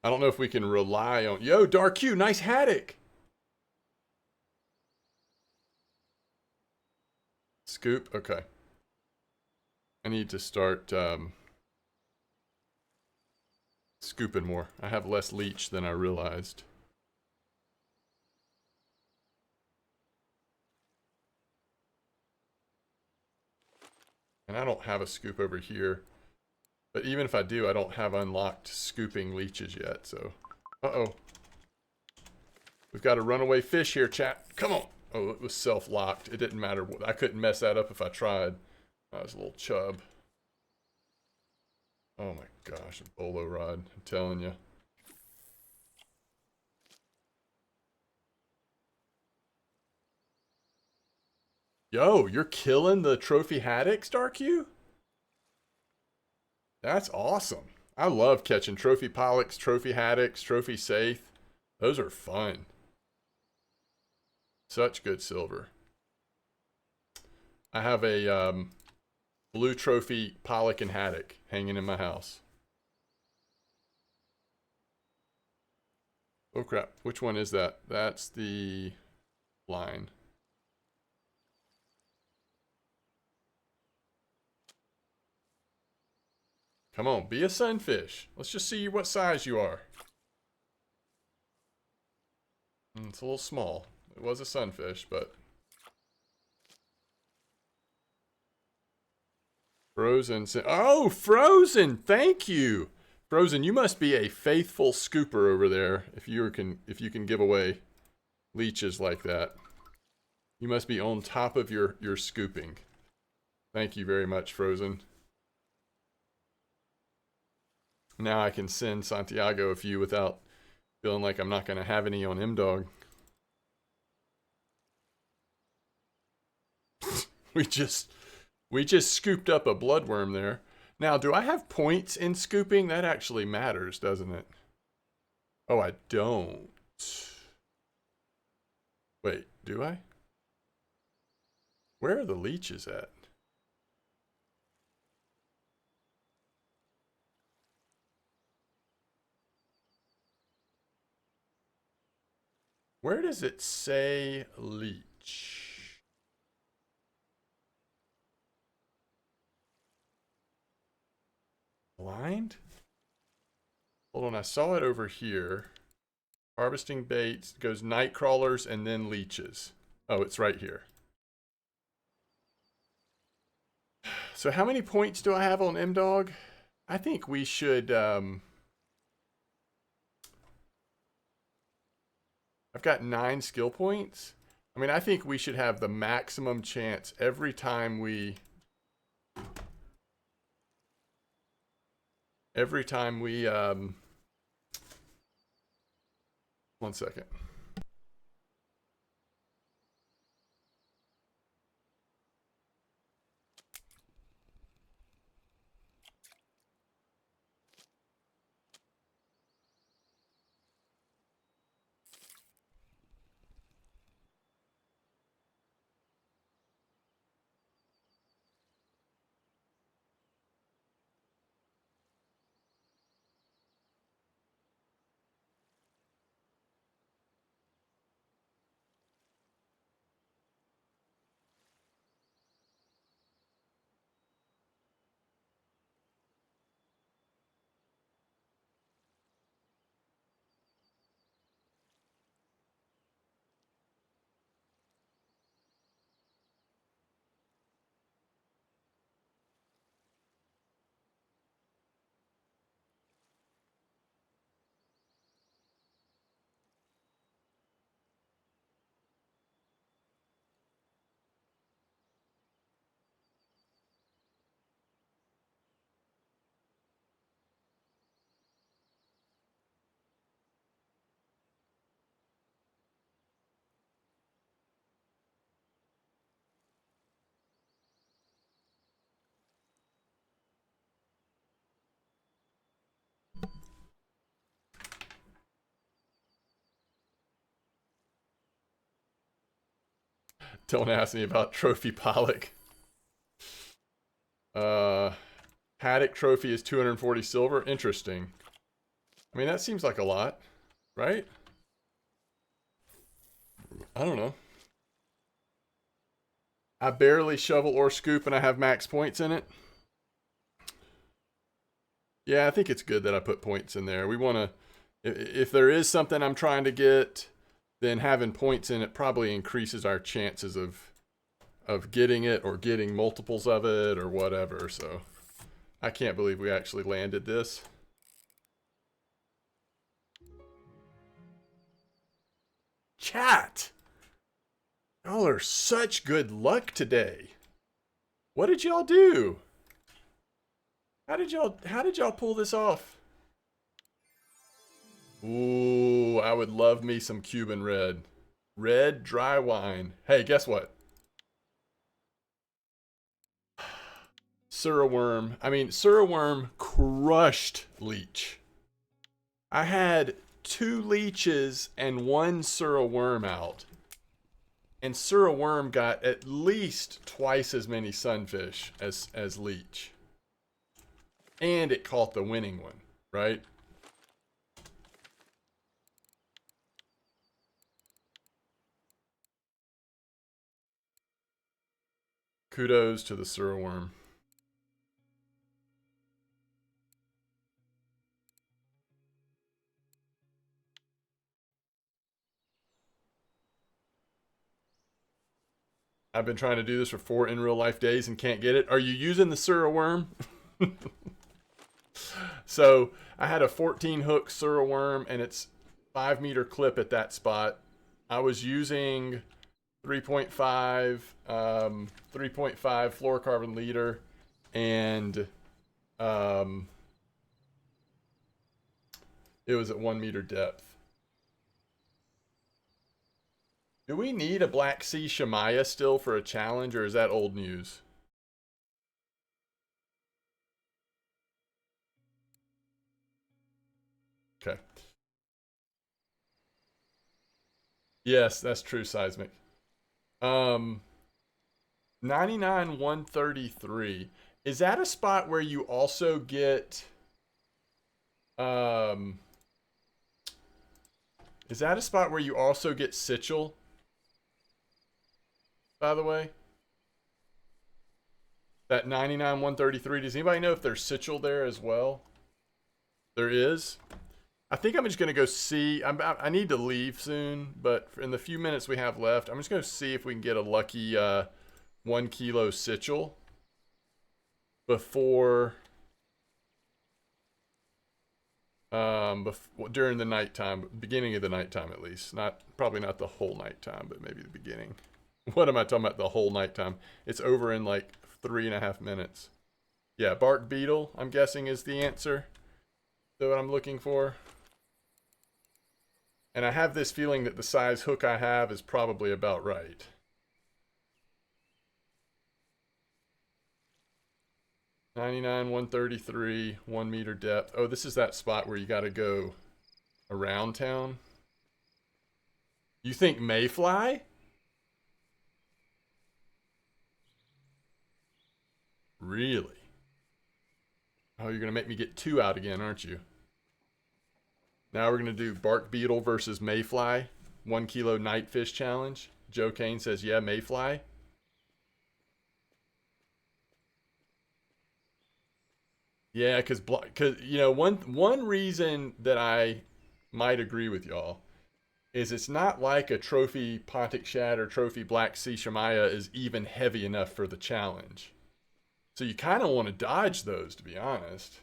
I don't know if we can rely on... Yo, Dark Q, nice haddock. Scoop, okay. I need to start scooping more. I have less leech than I realized. And I don't have a scoop over here. But even if I do, I don't have unlocked scooping leeches yet, so... Uh-oh. We've got a runaway fish here, chat. Come on! Oh, it was self-locked. It didn't matter. I couldn't mess that up if I tried. That was a little chub. Oh my gosh, a bolo rod. I'm telling you. Yo, you're killing the trophy haddocks, Dark U? That's awesome. I love catching trophy pollocks, trophy haddocks, trophy saithe. Those are fun. Such good silver. I have a blue trophy pollock and haddock hanging in my house. Oh crap, which one is that? That's the line. Come on, be a sunfish. Let's just see what size you are. It's a little small. It was a sunfish, but... Frozen. Oh, Frozen! Thank you! Frozen, you must be a faithful scooper over there if you can give away leeches like that. You must be on top of your scooping. Thank you very much, Frozen. Now I can send Santiago a few without feeling like I'm not going to have any on M-Dog. we just scooped up a bloodworm there. Now, do I have points in scooping? That actually matters, doesn't it? Oh, I don't. Wait, do I? Where are the leeches at? Where does it say leech? Blind? Hold on, I saw it over here. Harvesting baits, goes night crawlers and then leeches. Oh, it's right here. So how many points do I have on M-Dog? I think we should, I've got 9 skill points. I mean, I think we should have the maximum chance every time we... One second. Don't ask me about Trophy Pollock. Haddock Trophy is 240 silver. Interesting. I mean, that seems like a lot, right? I don't know. I barely shovel or scoop and I have max points in it. Yeah, I think it's good that I put points in there. We want to, if there is something I'm trying to get, then having points in it probably increases our chances of getting it or getting multiples of it or whatever. So I can't believe we actually landed this. Chat! Y'all are such good luck today. What did y'all do? How did y'all pull this off? Ooh, I would love me some Cuban red. Red dry wine. Hey, guess what? Suraworm. I mean, Suraworm crushed Leech. I had 2 leeches and 1 Suraworm out. And Suraworm got at least twice as many sunfish as Leech. And it caught the winning one, right? Kudos to the Suraworm. I've been trying to do this for 4 in real life days and can't get it. Are you using the Suraworm? So I had a 14 hook Suraworm and it's 5-meter clip at that spot. I was using 3.5 fluorocarbon leader and it was at 1-meter depth. Do we need a Black Sea Shamaya still for a challenge, or is that old news? Okay. Yes, that's true, Seismic. 99 133. Is that a spot where you also get um is that a spot where you also get Sichel, by the way? That 99 133. Does anybody know if there's Sichel there as well? There is. I think I'm just gonna go see. I need to leave soon, but in the few minutes we have left, I'm just gonna see if we can get a lucky 1 kilo Sichel before during the nighttime, beginning of the nighttime at least. Probably not the whole nighttime, but maybe the beginning. What am I talking about? The whole nighttime? It's over in like 3.5 minutes. Yeah, bark beetle, I'm guessing, is the answer to what I'm looking for. And I have this feeling that the size hook I have is probably about right. $99 $133 1-meter depth. Oh, this is that spot where you got to go around town. You think mayfly? Really? Oh, you're gonna make me get 2 out again, aren't you? Now we're gonna do bark beetle versus mayfly. 1 kilo nightfish challenge. Joe Kane says, yeah, mayfly. Yeah, because you know, one reason that I might agree with y'all is it's not like a trophy Pontic Shad or trophy Black Sea Shamaya is even heavy enough for the challenge. So you kind of want to dodge those, to be honest.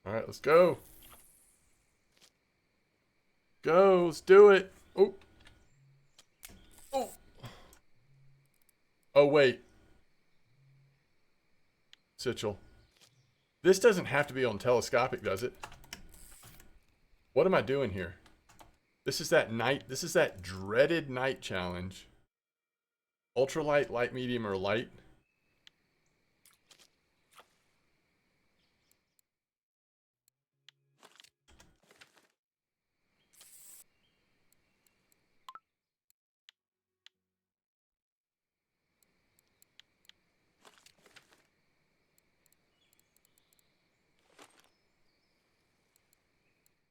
All right, let's go. go. Let's do it. Oh. Oh. Oh, wait. Sichel. This doesn't have to be on telescopic, does it? What am I doing here? This is that night. This is that dreaded night challenge. Ultralight, light, medium, or light.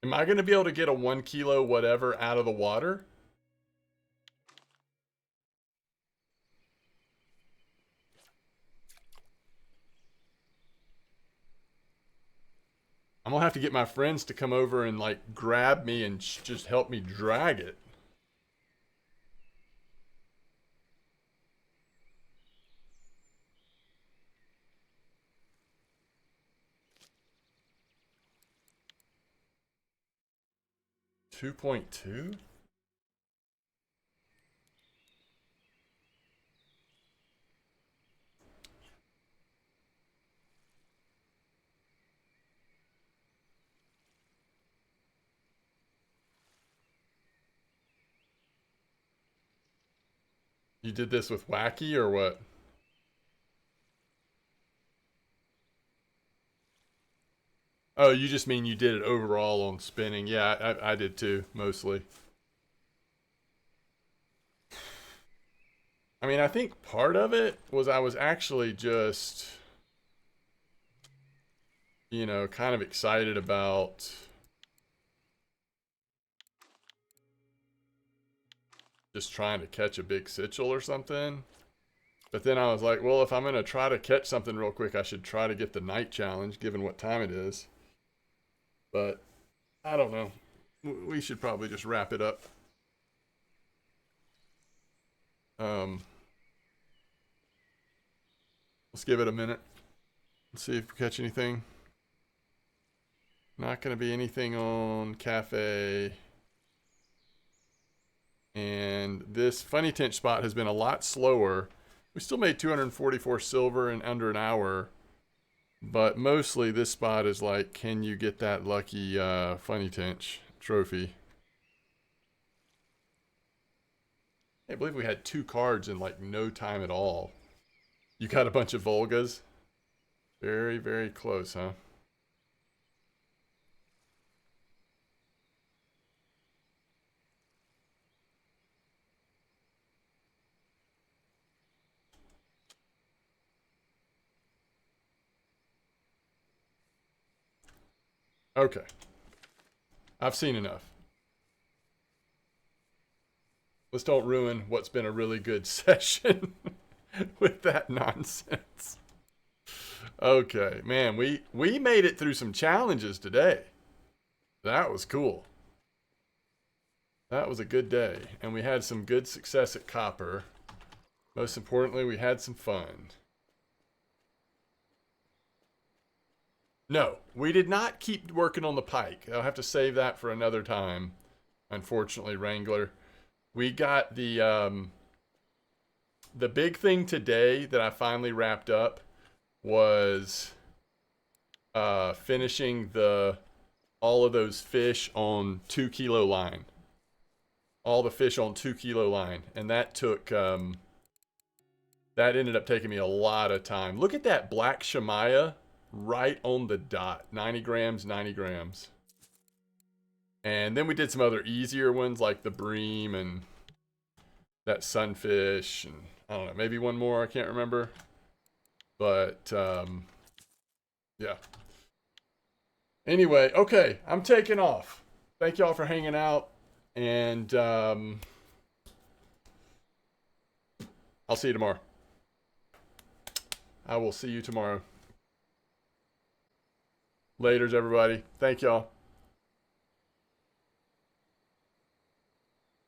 Am I going to be able to get a 1 kilo whatever out of the water? I'm going to have to get my friends to come over and like grab me and just help me drag it. $2.2? You did this with Wacky or what? Oh, you just mean you did it overall on spinning. Yeah, I did too, mostly. I mean, I think part of it was I was actually just, you know, kind of excited about just trying to catch a big Sichel or something. But then I was like, well, if I'm going to try to catch something real quick, I should try to get the night challenge, given what time it is. But I don't know. We should probably just wrap it up. Let's give it a minute. Let's see if we catch anything. Not going to be anything on Cafe. And this Funny Tench spot has been a lot slower. We still made 244 silver in under an hour. But mostly this spot is like, can you get that lucky Funny Tench trophy? I can't believe we had 2 cards in like no time at all. You got a bunch of Volgas? Very, very close, huh? Okay. I've seen enough. Let's don't ruin what's been a really good session with that nonsense. Okay, man, we made it through some challenges today. That was cool. That was a good day, and we had some good success at copper. Most importantly, we had some fun. No, we did not keep working on the pike. I'll have to save that for another time. Unfortunately, Wrangler. We got the big thing today that I finally wrapped up was finishing all of those fish on 2 kilo line. All the fish on 2 kilo line, and that took that ended up taking me a lot of time. Look at that black Shamaya right on the dot. 90 grams, 90 grams. And then we did some other easier ones like the bream and that sunfish and I don't know, maybe one more, I can't remember. But yeah. Anyway, okay, I'm taking off. Thank y'all for hanging out, and I'll see you tomorrow. I will see you tomorrow. Laters, everybody. Thank y'all.